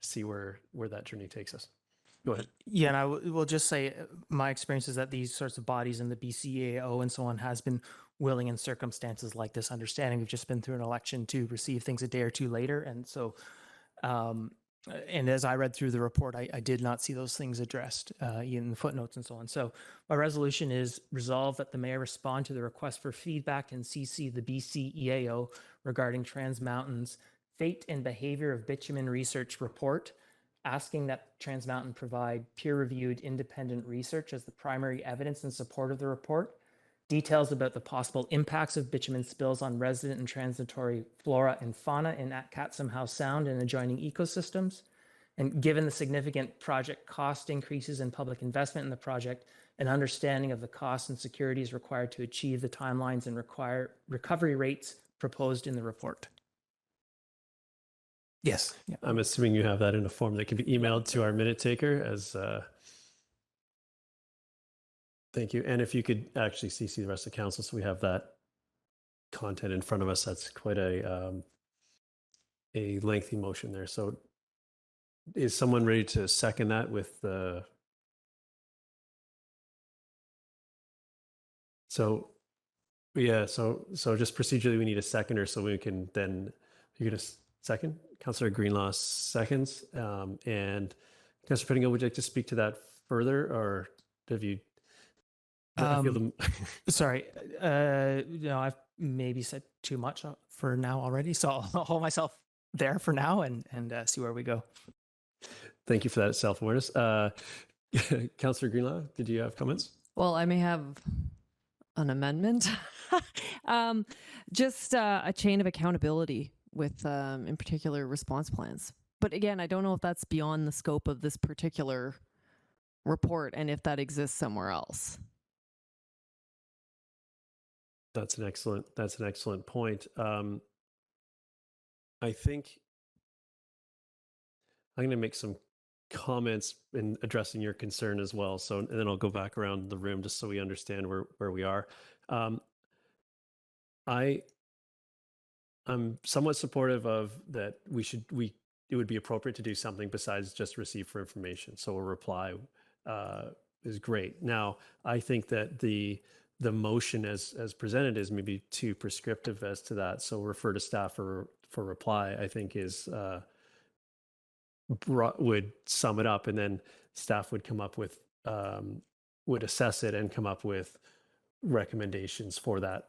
see where that journey takes us. Go ahead. Yeah, and I will just say my experience is that these sorts of bodies in the BCAO and so on has been willing in circumstances like this, understanding we've just been through an election to receive things a day or two later. And so, and as I read through the report, I did not see those things addressed in the footnotes and so on. So my resolution is resolved that the mayor respond to the request for feedback and CC the BCEAO regarding Trans Mountain's Fate and Behavior of Bitumen Research report, asking that Trans Mountain provide peer-reviewed independent research as the primary evidence in support of the report, details about the possible impacts of bitumen spills on resident and transitory flora and fauna in Catsom House Sound and adjoining ecosystems, and given the significant project cost increases and public investment in the project, an understanding of the costs and securities required to achieve the timelines and recovery rates proposed in the report. Yes. I'm assuming you have that in a form that can be emailed to our minute taker as thank you. And if you could actually CC the rest of the council so we have that content in front of us, that's quite a lengthy motion there. So is someone ready to second that with the so just procedurally we need a seconder so we can then you're gonna second? Councillor Greenlaw seconds. And Councillor Pettingill, would you like to speak to that further, or have you? Sorry, no, I've maybe said too much for now already, so I'll hold myself there for now and see where we go. Thank you for that self-awareness. Councillor Greenlaw, did you have comments? Well, I may have an amendment. Just a chain of accountability with, in particular, response plans. But again, I don't know if that's beyond the scope of this particular report and if that exists somewhere else. That's an excellent point. I think I'm going to make some comments in addressing your concern as well. So, and then I'll go back around the room just so we understand where we are. I'm somewhat supportive of that it would be appropriate to do something besides just receive for information. So a reply is great. Now, I think that the motion as presented is maybe too prescriptive as to that. So refer to staff for reply, I think is would sum it up, and then staff would come up with would assess it and come up with recommendations for that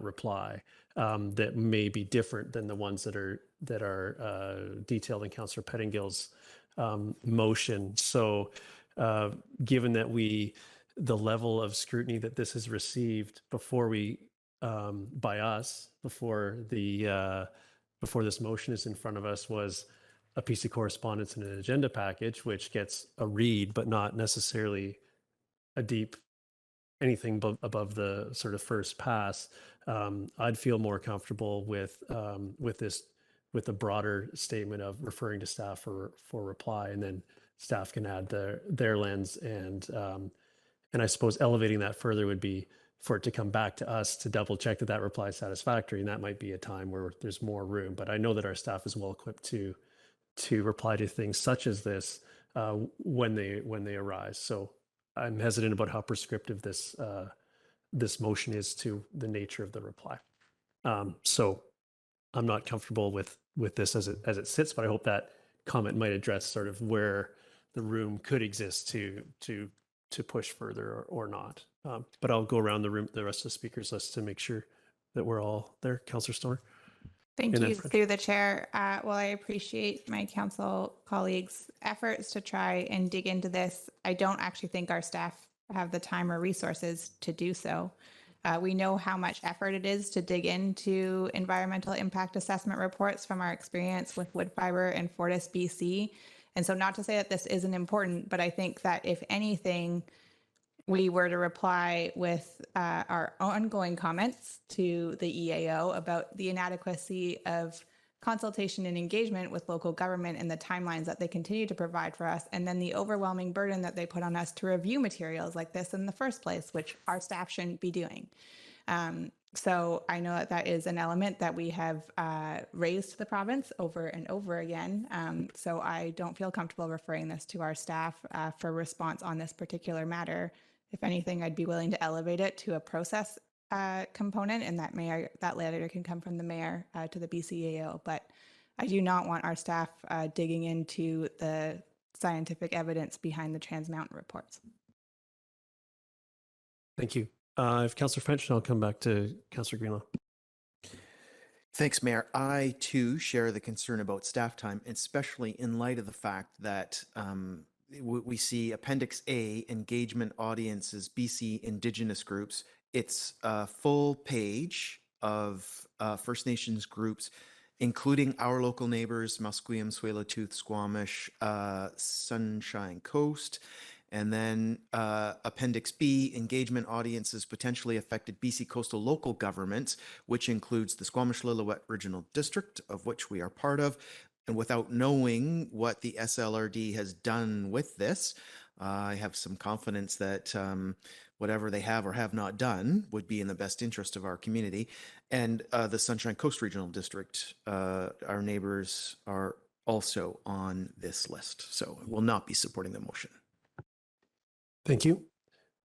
reply that may be different than the ones that are detailed in Councillor Pettingill's motion. So given that the level of scrutiny that this has received before by us before this motion is in front of us was a piece of correspondence in an agenda package, which gets a read, but not necessarily a deep anything above the sort of first pass. I'd feel more comfortable with a broader statement of referring to staff for reply, and then staff can add their lens, and I suppose elevating that further would be for it to come back to us to double check that reply is satisfactory, and that might be a time where there's more room. But I know that our staff is well equipped to reply to things such as this when they arise. So I'm hesitant about how prescriptive this motion is to the nature of the reply. So I'm not comfortable with this as it sits, but I hope that comment might address sort of where the room could exist to push further or not. But I'll go around the room, the rest of the speakers list, to make sure that we're all there. Councillor Stoner. Thank you through the chair. Well, I appreciate my council colleagues' efforts to try and dig into this. I don't actually think our staff have the time or resources to do so. We know how much effort it is to dig into environmental impact assessment reports from our experience with wood fiber and Fortis BC. And so not to say that this isn't important, but I think that if anything, we were to reply with our ongoing comments to the EAO about the inadequacy of consultation and engagement with local government and the timelines that they continue to provide for us, and then the overwhelming burden that they put on us to review materials like this in the first place, which our staff shouldn't be doing. So I know that that is an element that we have raised to the province over and over again. So I don't feel comfortable referring this to our staff for response on this particular matter. If anything, I'd be willing to elevate it to a process component, and that letter can come from the mayor to the BCAO. But I do not want our staff digging into the scientific evidence behind the Trans Mountain reports. Thank you. If Councillor French, I'll come back to Councillor Greenlaw. Thanks, Mayor. I too share the concern about staff time, especially in light of the fact that we see Appendix A, engagement audiences, BC Indigenous groups. It's a full page of First Nations groups, including our local neighbors, Musqueam, Tsleil-Waututh, Squamish, Sunshine Coast. And then Appendix B, engagement audiences potentially affected BC coastal local governments, which includes the Squamish-Lillooet Regional District, of which we are part of. And without knowing what the SLRD has done with this, I have some confidence that whatever they have or have not done would be in the best interest of our community. And the Sunshine Coast Regional District, our neighbors are also on this list. So will not be supporting the motion. Thank you.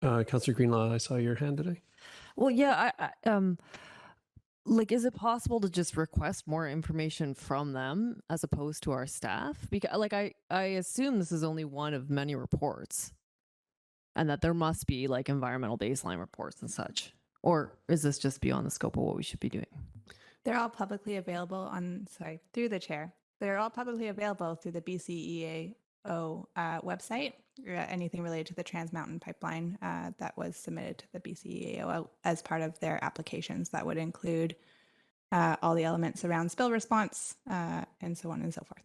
Councillor Greenlaw, I saw your hand today. Well, yeah, like, is it possible to just request more information from them as opposed to our staff? Because, like, I assume this is only one of many reports, and that there must be like environmental baseline reports and such. Or is this just beyond the scope of what we should be doing? They're all publicly available through the chair. They're all publicly available through the BCEAO website. Anything related to the Trans Mountain pipeline that was submitted to the BCEAO as part of their applications. That would include all the elements around spill response and so on and so forth.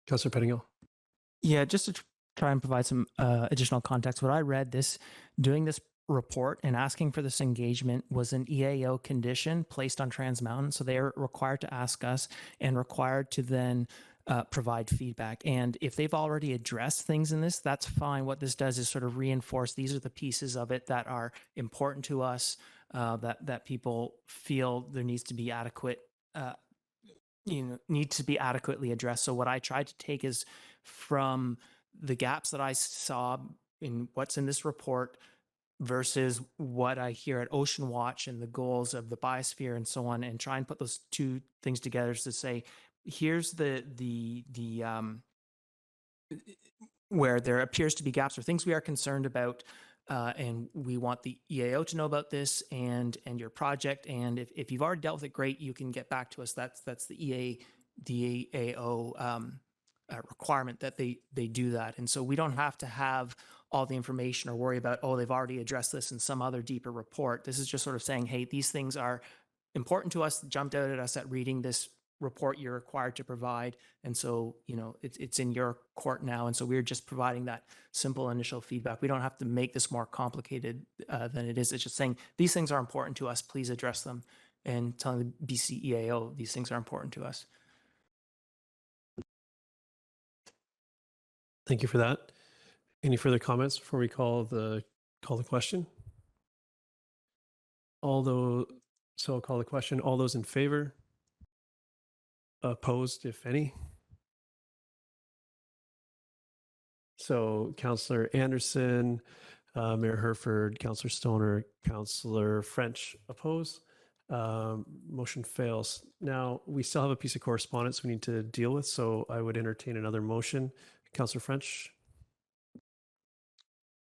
Councillor Pettingill. Yeah, just to try and provide some additional context, what I read doing this report and asking for this engagement was an EAO condition placed on Trans Mountain. So they are required to ask us and required to then provide feedback. And if they've already addressed things in this, that's fine. What this does is sort of reinforce these are the pieces of it that are important to us, that people feel there needs to be adequate, need to be adequately addressed. So what I tried to take is from the gaps that I saw in what's in this report versus what I hear at Ocean Watch and the goals of the biosphere and so on, and try and put those two things together to say, here's the where there appears to be gaps or things we are concerned about, and we want the EAO to know about this and your project. And if you've already dealt with it, great, you can get back to us. That's the EAO requirement that they do that. And so we don't have to have all the information or worry about, oh, they've already addressed this in some other deeper report. This is just sort of saying, hey, these things are important to us, jumped out at us at reading this report you're required to provide. And so, it's in your court now. And so we're just providing that simple initial feedback. We don't have to make this more complicated than it is. It's just saying these things are important to us. Please address them, and telling the BCEAO these things are important to us. Thank you for that. Any further comments before we call the question? So I'll call the question. All those in favor? Opposed, if any? So Councillor Anderson, Mayor Herford, Councillor Stoner, Councillor French oppose. Motion fails. Now, we still have a piece of correspondence we need to deal with, so I would entertain another motion. Councillor French?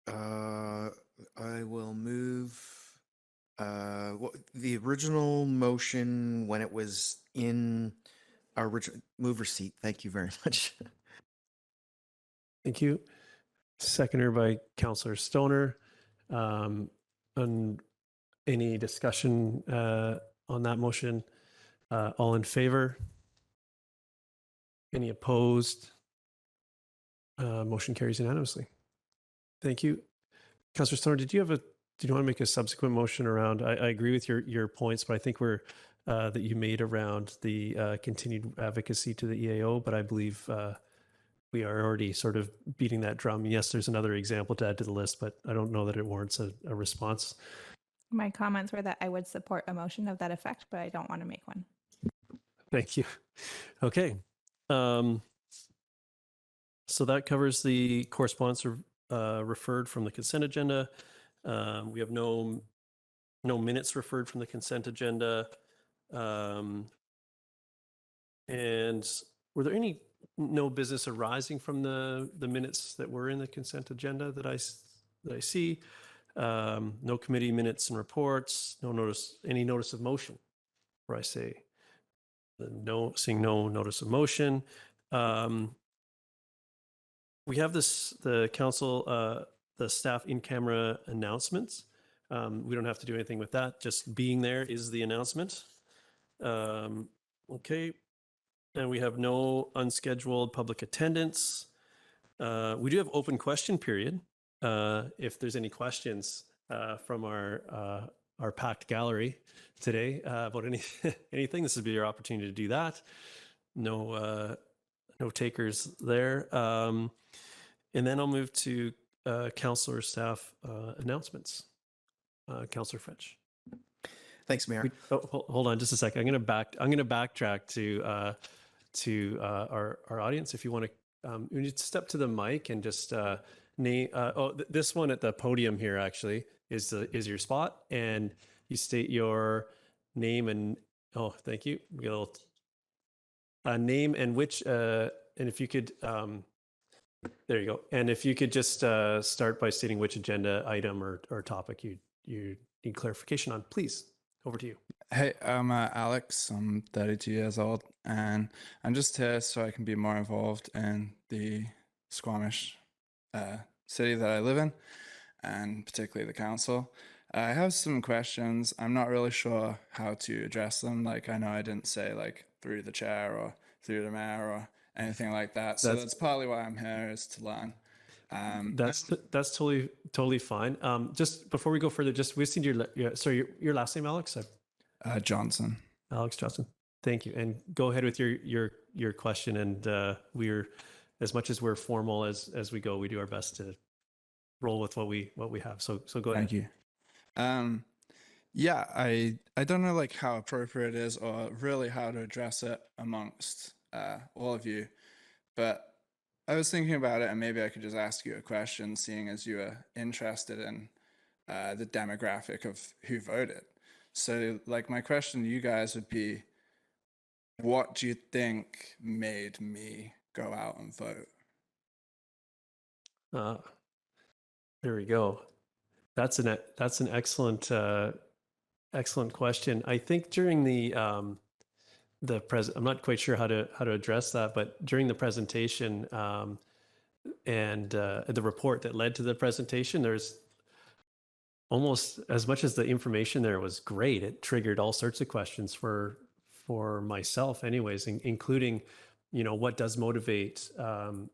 I will move the original motion when it was in our original mover seat. Thank you very much. Thank you. Seconder by Councillor Stoner. And any discussion on that motion? All in favor? Any opposed? Motion carries unanimously. Thank you. Councillor Stoner, did you want to make a subsequent motion around? I agree with your points, but I think we're that you made around the continued advocacy to the EAO, but I believe we are already sort of beating that drum. Yes, there's another example to add to the list, but I don't know that it warrants a response. My comments were that I would support a motion of that effect, but I don't want to make one. Thank you. Okay. So that covers the correspondence referred from the consent agenda. We have no minutes referred from the consent agenda. And were there no business arising from the minutes that were in the consent agenda that I see? No committee minutes and reports, any notice of motion, where I say seeing no notice of motion. We have the council, the staff in-camera announcements. We don't have to do anything with that. Just being there is the announcement. Okay. And we have no unscheduled public attendance. We do have open question period. If there's any questions from our packed gallery today about anything, this would be your opportunity to do that. No takers there. And then I'll move to councillor staff announcements. Councillor French. Thanks, Mayor. Hold on just a second. I'm going to backtrack to our audience. If you want to, you need to step to the mic and just name. This one at the podium here actually is your spot, and you state your name and thank you. We got a little name and which and if you could. There you go. And if you could just start by stating which agenda item or topic you need clarification on, please. Over to you. Hey, I'm Alex. I'm 32 years old, and I'm just here so I can be more involved in the Squamish city that I live in, and particularly the council. I have some questions. I'm not really sure how to address them. Like, I know I didn't say like through the chair or through the mayor or anything like that. So that's partly why I'm here, is to learn. That's totally fine. Just before we go further, we just need your last name, Alex. Johnson. Alex Johnson. Thank you. And go ahead with your question. And we're, as much as we're formal as we go, we do our best to roll with what we have. So go ahead. Thank you. Yeah, I don't know like how appropriate it is or really how to address it amongst all of you, but I was thinking about it, and maybe I could just ask you a question, seeing as you are interested in the demographic of who voted. So, like, my question to you guys would be, what do you think made me go out and vote? There we go. That's an excellent question. I think during the I'm not quite sure how to address that, but during the presentation and the report that led to the presentation, there's almost as much as the information there was great. It triggered all sorts of questions for myself, anyways, including, what does motivate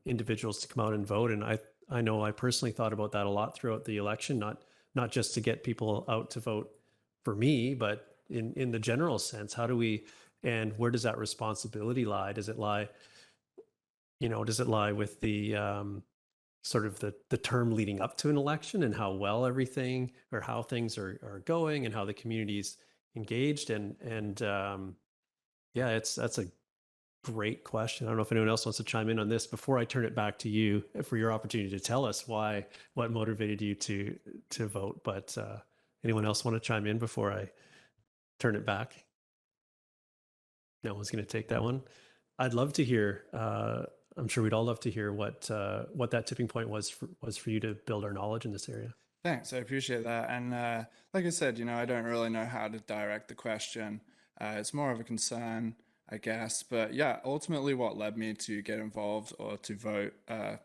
individuals to come out and vote. And I know I personally thought about that a lot throughout the election, not just to get people out to vote for me, but in the general sense, how do we, and where does that responsibility lie? Does it lie with the sort of the term leading up to an election and how well everything or how things are going and how the community's engaged? And that's a great question. I don't know if anyone else wants to chime in on this before I turn it back to you for your opportunity to tell us what motivated you to vote. But anyone else want to chime in before I turn it back? No one's going to take that one. I'd love to hear. I'm sure we'd all love to hear what that tipping point was for you to build our knowledge in this area. Thanks, I appreciate that. And like I said, I don't really know how to direct the question. It's more of a concern, I guess. But yeah, ultimately, what led me to get involved or to vote,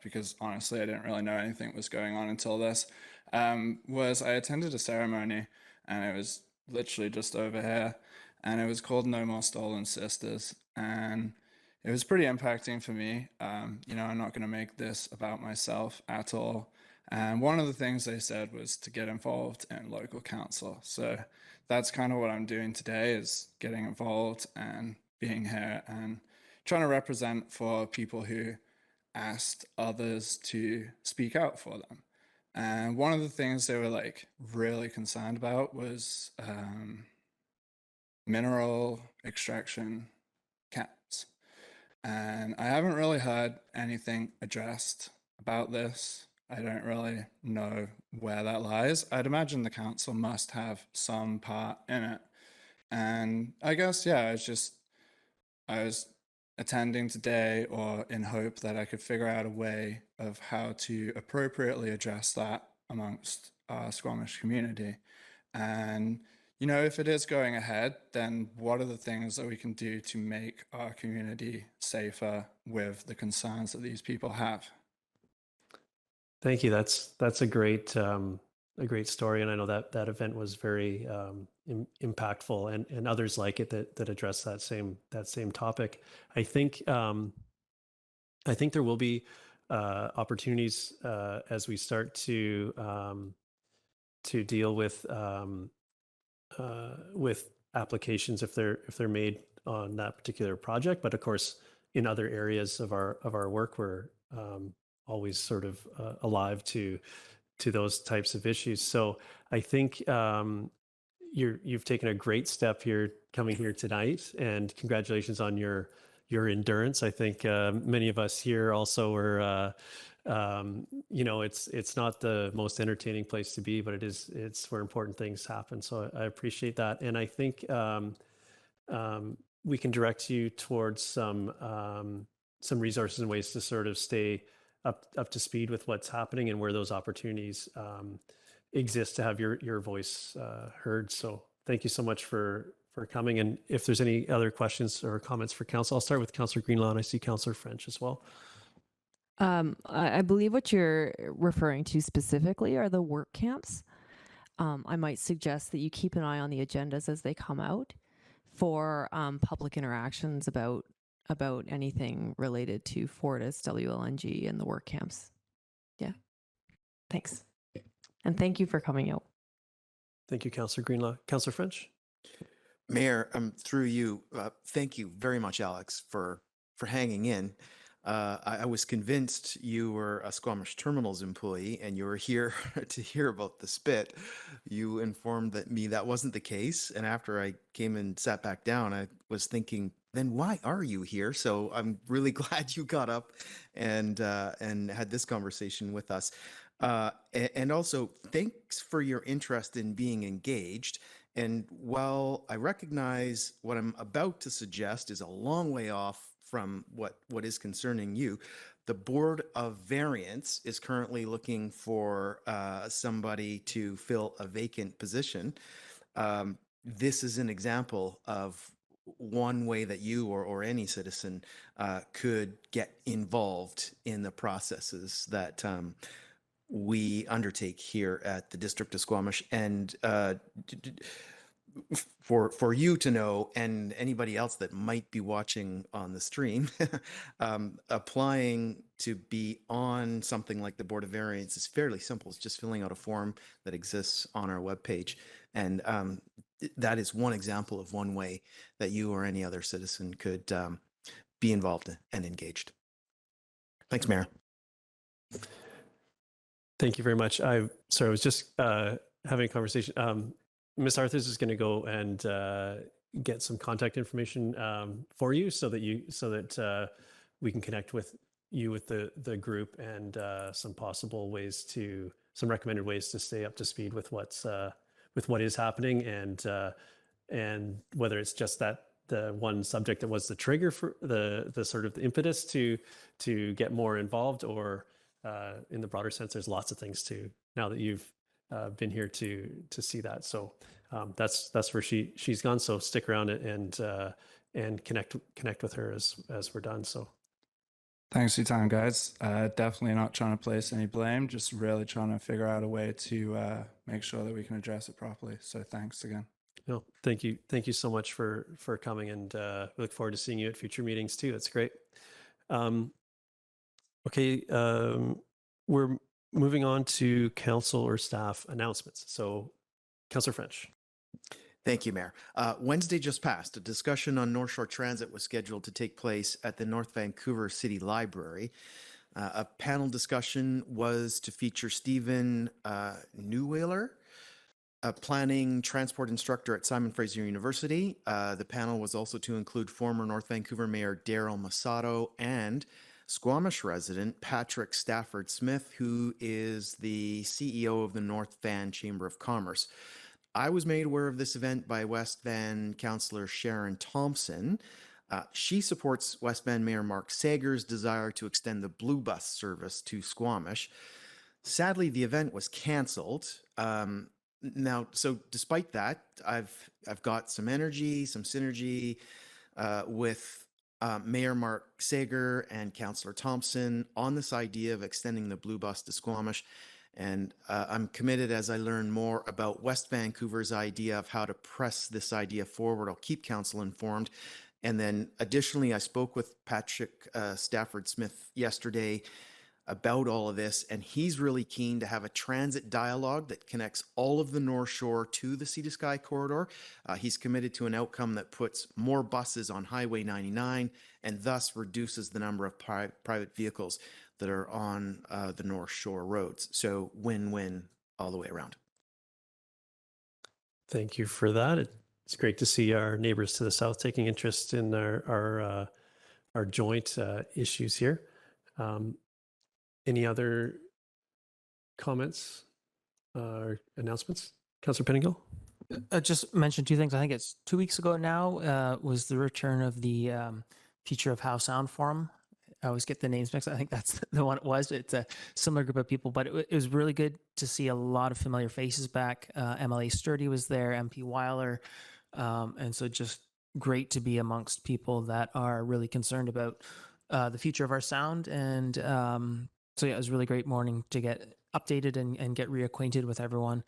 because honestly, I didn't really know anything was going on until this, was I attended a ceremony, and it was literally just over here. And it was called No More Stolen Sisters. And it was pretty impacting for me. I'm not going to make this about myself at all. And one of the things they said was to get involved in local council. So that's kind of what I'm doing today, is getting involved and being here and trying to represent for people who asked others to speak out for them. And one of the things they were like really concerned about was mineral extraction caps. And I haven't really heard anything addressed about this. I don't really know where that lies. I'd imagine the council must have some part in it. And I guess, yeah, I was attending today or in hope that I could figure out a way of how to appropriately address that amongst our Squamish community. And, you know, if it is going ahead, then what are the things that we can do to make our community safer with the concerns that these people have? Thank you. That's a great story, and I know that event was very impactful, and others like it that address that same topic. I think there will be opportunities as we start to deal with applications if they're made on that particular project. But of course, in other areas of our work, we're always sort of alive to those types of issues. So I think you've taken a great step here coming here tonight, and congratulations on your endurance. I think many of us here also were, you know, it's not the most entertaining place to be, but it's where important things happen. So I appreciate that. And I think we can direct you towards some resources and ways to sort of stay up to speed with what's happening and where those opportunities exist to have your voice heard. So thank you so much for coming. And if there's any other questions or comments for council, I'll start with Councillor Greenlaw, and I see Councillor French as well. I believe what you're referring to specifically are the work camps. I might suggest that you keep an eye on the agendas as they come out for public interactions about anything related to Fortis, WLNG, and the work camps. Yeah. Thanks. And thank you for coming out. Thank you, Councillor Greenlaw. Councillor French? Mayor, through you, thank you very much, Alex, for hanging in. I was convinced you were a Squamish Terminals employee and you were here to hear about the spit. You informed me that wasn't the case. And after I came and sat back down, I was thinking, then why are you here? So I'm really glad you got up and had this conversation with us. And also, thanks for your interest in being engaged. And while I recognize what I'm about to suggest is a long way off from what is concerning you, the Board of Variance is currently looking for somebody to fill a vacant position. This is an example of one way that you or any citizen could get involved in the processes that we undertake here at the District of Squamish. And for you to know, and anybody else that might be watching on the stream, applying to be on something like the Board of Variance is fairly simple. It's just filling out a form that exists on our webpage. And that is one example of one way that you or any other citizen could be involved and engaged. Thanks, Mayor. Thank you very much. I was just having a conversation. Ms. Arthurs is going to go and get some contact information for you so that we can connect with you with the group and some recommended ways to stay up to speed with what is happening and whether it's just that the one subject that was the trigger for the sort of the impetus to get more involved, or in the broader sense, there's lots of things now that you've been here to see that. So that's where she's gone. So stick around and connect with her as we're done. So thanks for your time, guys. Definitely not trying to place any blame, just really trying to figure out a way to make sure that we can address it properly. So thanks again. No, thank you so much for coming, and we look forward to seeing you at future meetings too. That's great. Okay, we're moving on to council or staff announcements. So, Councillor French. Thank you, Mayor. Wednesday just passed. A discussion on North Shore Transit was scheduled to take place at the North Vancouver City Library. A panel discussion was to feature Stephen Newweiler, a planning transport instructor at Simon Fraser University. The panel was also to include former North Vancouver Mayor Daryl Masato and Squamish resident Patrick Stafford Smith, who is the CEO of the North Van Chamber of Commerce. I was made aware of this event by West Van Councillor Sharon Thompson. She supports West Van Mayor Mark Sager's desire to extend the Blue Bus service to Squamish. Sadly, the event was cancelled. Now, so despite that, I've got some energy, some synergy with Mayor Mark Sager and Councillor Thompson on this idea of extending the Blue Bus to Squamish. And I'm committed as I learn more about West Vancouver's idea of how to press this idea forward. I'll keep council informed. And then additionally, I spoke with Patrick Stafford Smith yesterday about all of this, and he's really keen to have a transit dialogue that connects all of the North Shore to the Sea to Sky corridor. He's committed to an outcome that puts more buses on Highway 99 and thus reduces the number of private vehicles that are on the North Shore roads. So win-win all the way around. Thank you for that. It's great to see our neighbors to the south taking interest in our joint issues here. Any other comments or announcements? Councillor Pettingill? Just mention two things. I think it's 2 weeks ago now was the return of the Future of How Sound Forum. I always get the names mixed. I think that's the one it was. It's a similar group of people, but it was really good to see a lot of familiar faces back. MLA Sturdy was there, MP Weiler. And so just great to be amongst people that are really concerned about the future of our sound. And so yeah, it was a really great morning to get updated and get reacquainted with everyone.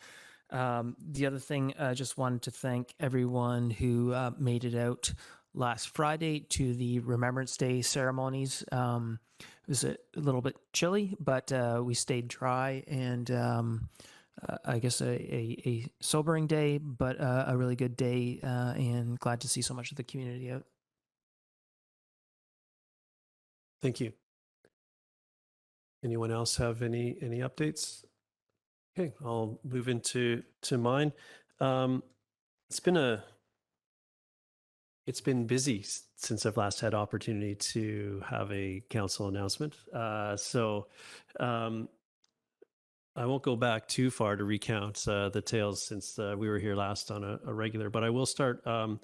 The other thing, I just wanted to thank everyone who made it out last Friday to the Remembrance Day ceremonies. It was a little bit chilly, but we stayed dry and I guess a sobering day, but a really good day and glad to see so much of the community out. Thank you. Anyone else have any updates? Okay, I'll move into mine. It's been busy since I've last had opportunity to have a council announcement. So I won't go back too far to recount the tales since we were here last on a regular, but I will start on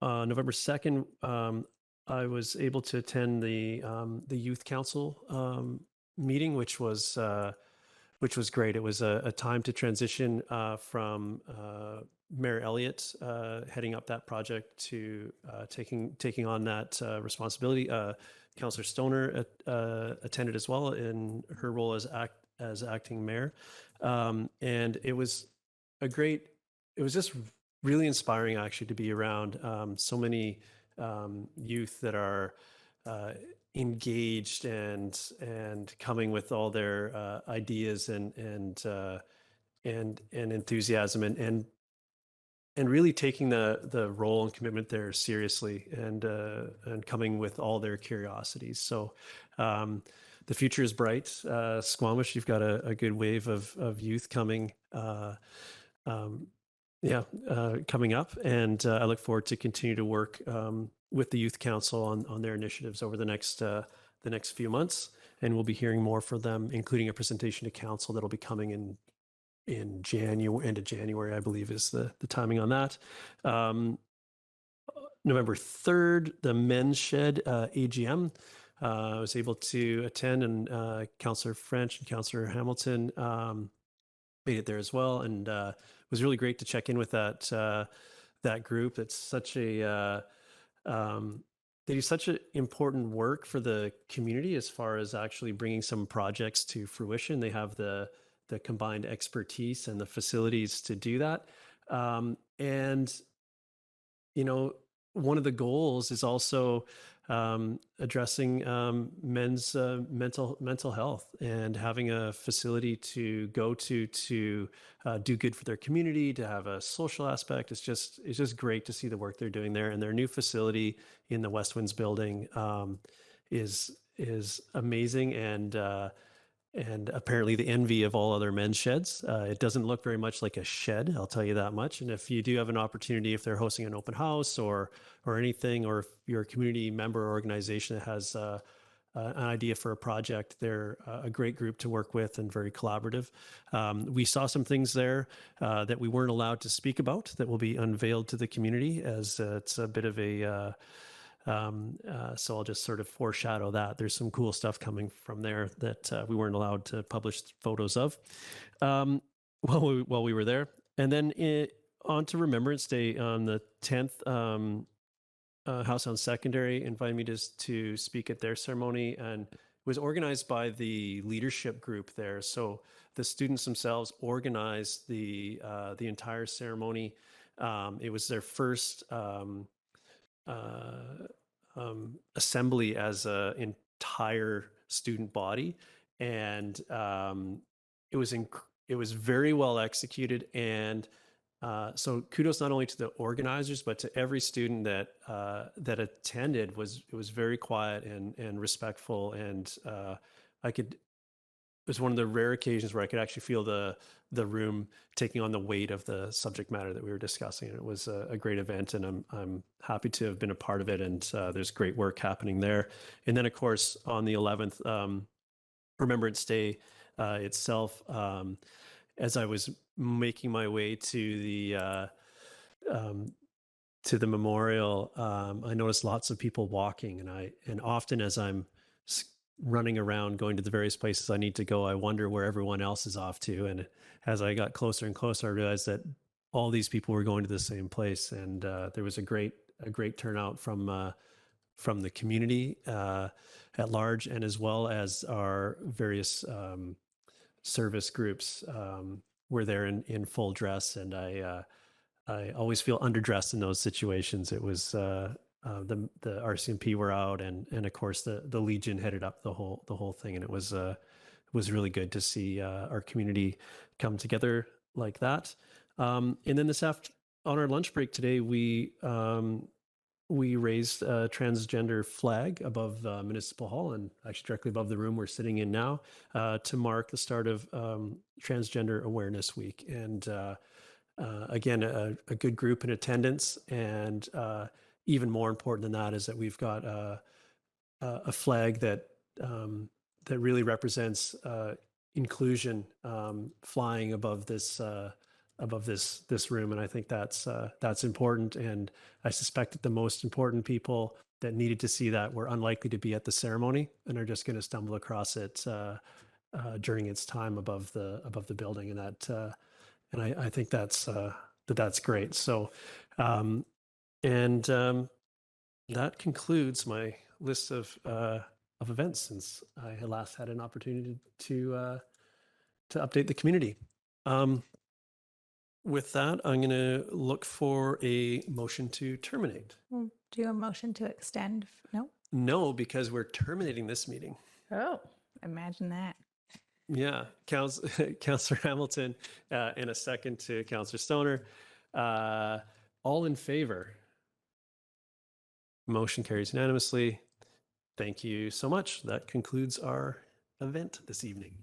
November 2nd. I was able to attend the Youth Council meeting, which was great. It was a time to transition from Mayor Elliott heading up that project to taking on that responsibility. Councillor Stoner attended as well in her role as acting mayor, and it was just really inspiring actually to be around so many youth that are engaged and coming with all their ideas and enthusiasm and really taking the role and commitment there seriously and coming with all their curiosities. So the future is bright. Squamish, you've got a good wave of youth coming coming up, and I look forward to continue to work with the Youth Council on their initiatives over the next few months, and we'll be hearing more from them, including a presentation to council that'll be coming in January, end of January, I believe is the timing on that. November 3rd, the Men's Shed AGM. I was able to attend, and Councillor French and Councillor Hamilton made it there as well, and it was really great to check in with that group. It's such a they do such an important work for the community as far as actually bringing some projects to fruition. They have the combined expertise and the facilities to do that. And, you know, one of the goals is also addressing men's mental health and having a facility to go to do good for their community, to have a social aspect. It's just great to see the work they're doing there. And their new facility in the West Winds building is amazing and apparently the envy of all other men's sheds. It doesn't look very much like a shed, I'll tell you that much. And if you do have an opportunity, if they're hosting an open house or anything, or if you're a community member or organization that has an idea for a project, they're a great group to work with and very collaborative. We saw some things there that we weren't allowed to speak about that will be unveiled to the community, as it's a bit of a so I'll just sort of foreshadow that. There's some cool stuff coming from there that we weren't allowed to publish photos of while we were there. And then on to Remembrance Day on the 10th, House on Secondary invited me to speak at their ceremony, and it was organized by the leadership group there. So the students themselves organized the entire ceremony. It was their first assembly as an entire student body, and it was very well executed. And so kudos not only to the organizers but to every student that attended. It was very quiet and respectful, and it was one of the rare occasions where I could actually feel the room taking on the weight of the subject matter that we were discussing. And it was a great event, and I'm happy to have been a part of it. And there's great work happening there. And then, of course, on the 11th, Remembrance Day itself, as I was making my way to the memorial, I noticed lots of people walking, and often as I'm running around going to the various places I need to go, I wonder where everyone else is off to. And as I got closer and closer, I realized that all these people were going to the same place. And there was a great turnout from the community at large, and as well as our various service groups were there in full dress. And I always feel underdressed in those situations. It was the RCMP were out, and of course the Legion headed up the whole thing, and it was really good to see our community come together like that. And then on our lunch break today, we raised a transgender flag above Municipal Hall, and actually directly above the room we're sitting in now, to mark the start of Transgender Awareness Week. And again, a good group in attendance, and even more important than that is that we've got a flag that really represents inclusion flying above this room, and I think that's important. And I suspect that the most important people that needed to see that were unlikely to be at the ceremony and are just going to stumble across it during its time above the building, and I think that's great. So. That concludes my list of events since I had last had an opportunity to update the community. With that, I'm going to look for a motion to terminate. Do you have a motion to extend? No? No, because we're terminating this meeting. Oh, imagine that. Yeah. Councillor Hamilton, and a second to Councillor Stoner. All in favor? Motion carries unanimously. Thank you so much. That concludes our event this evening.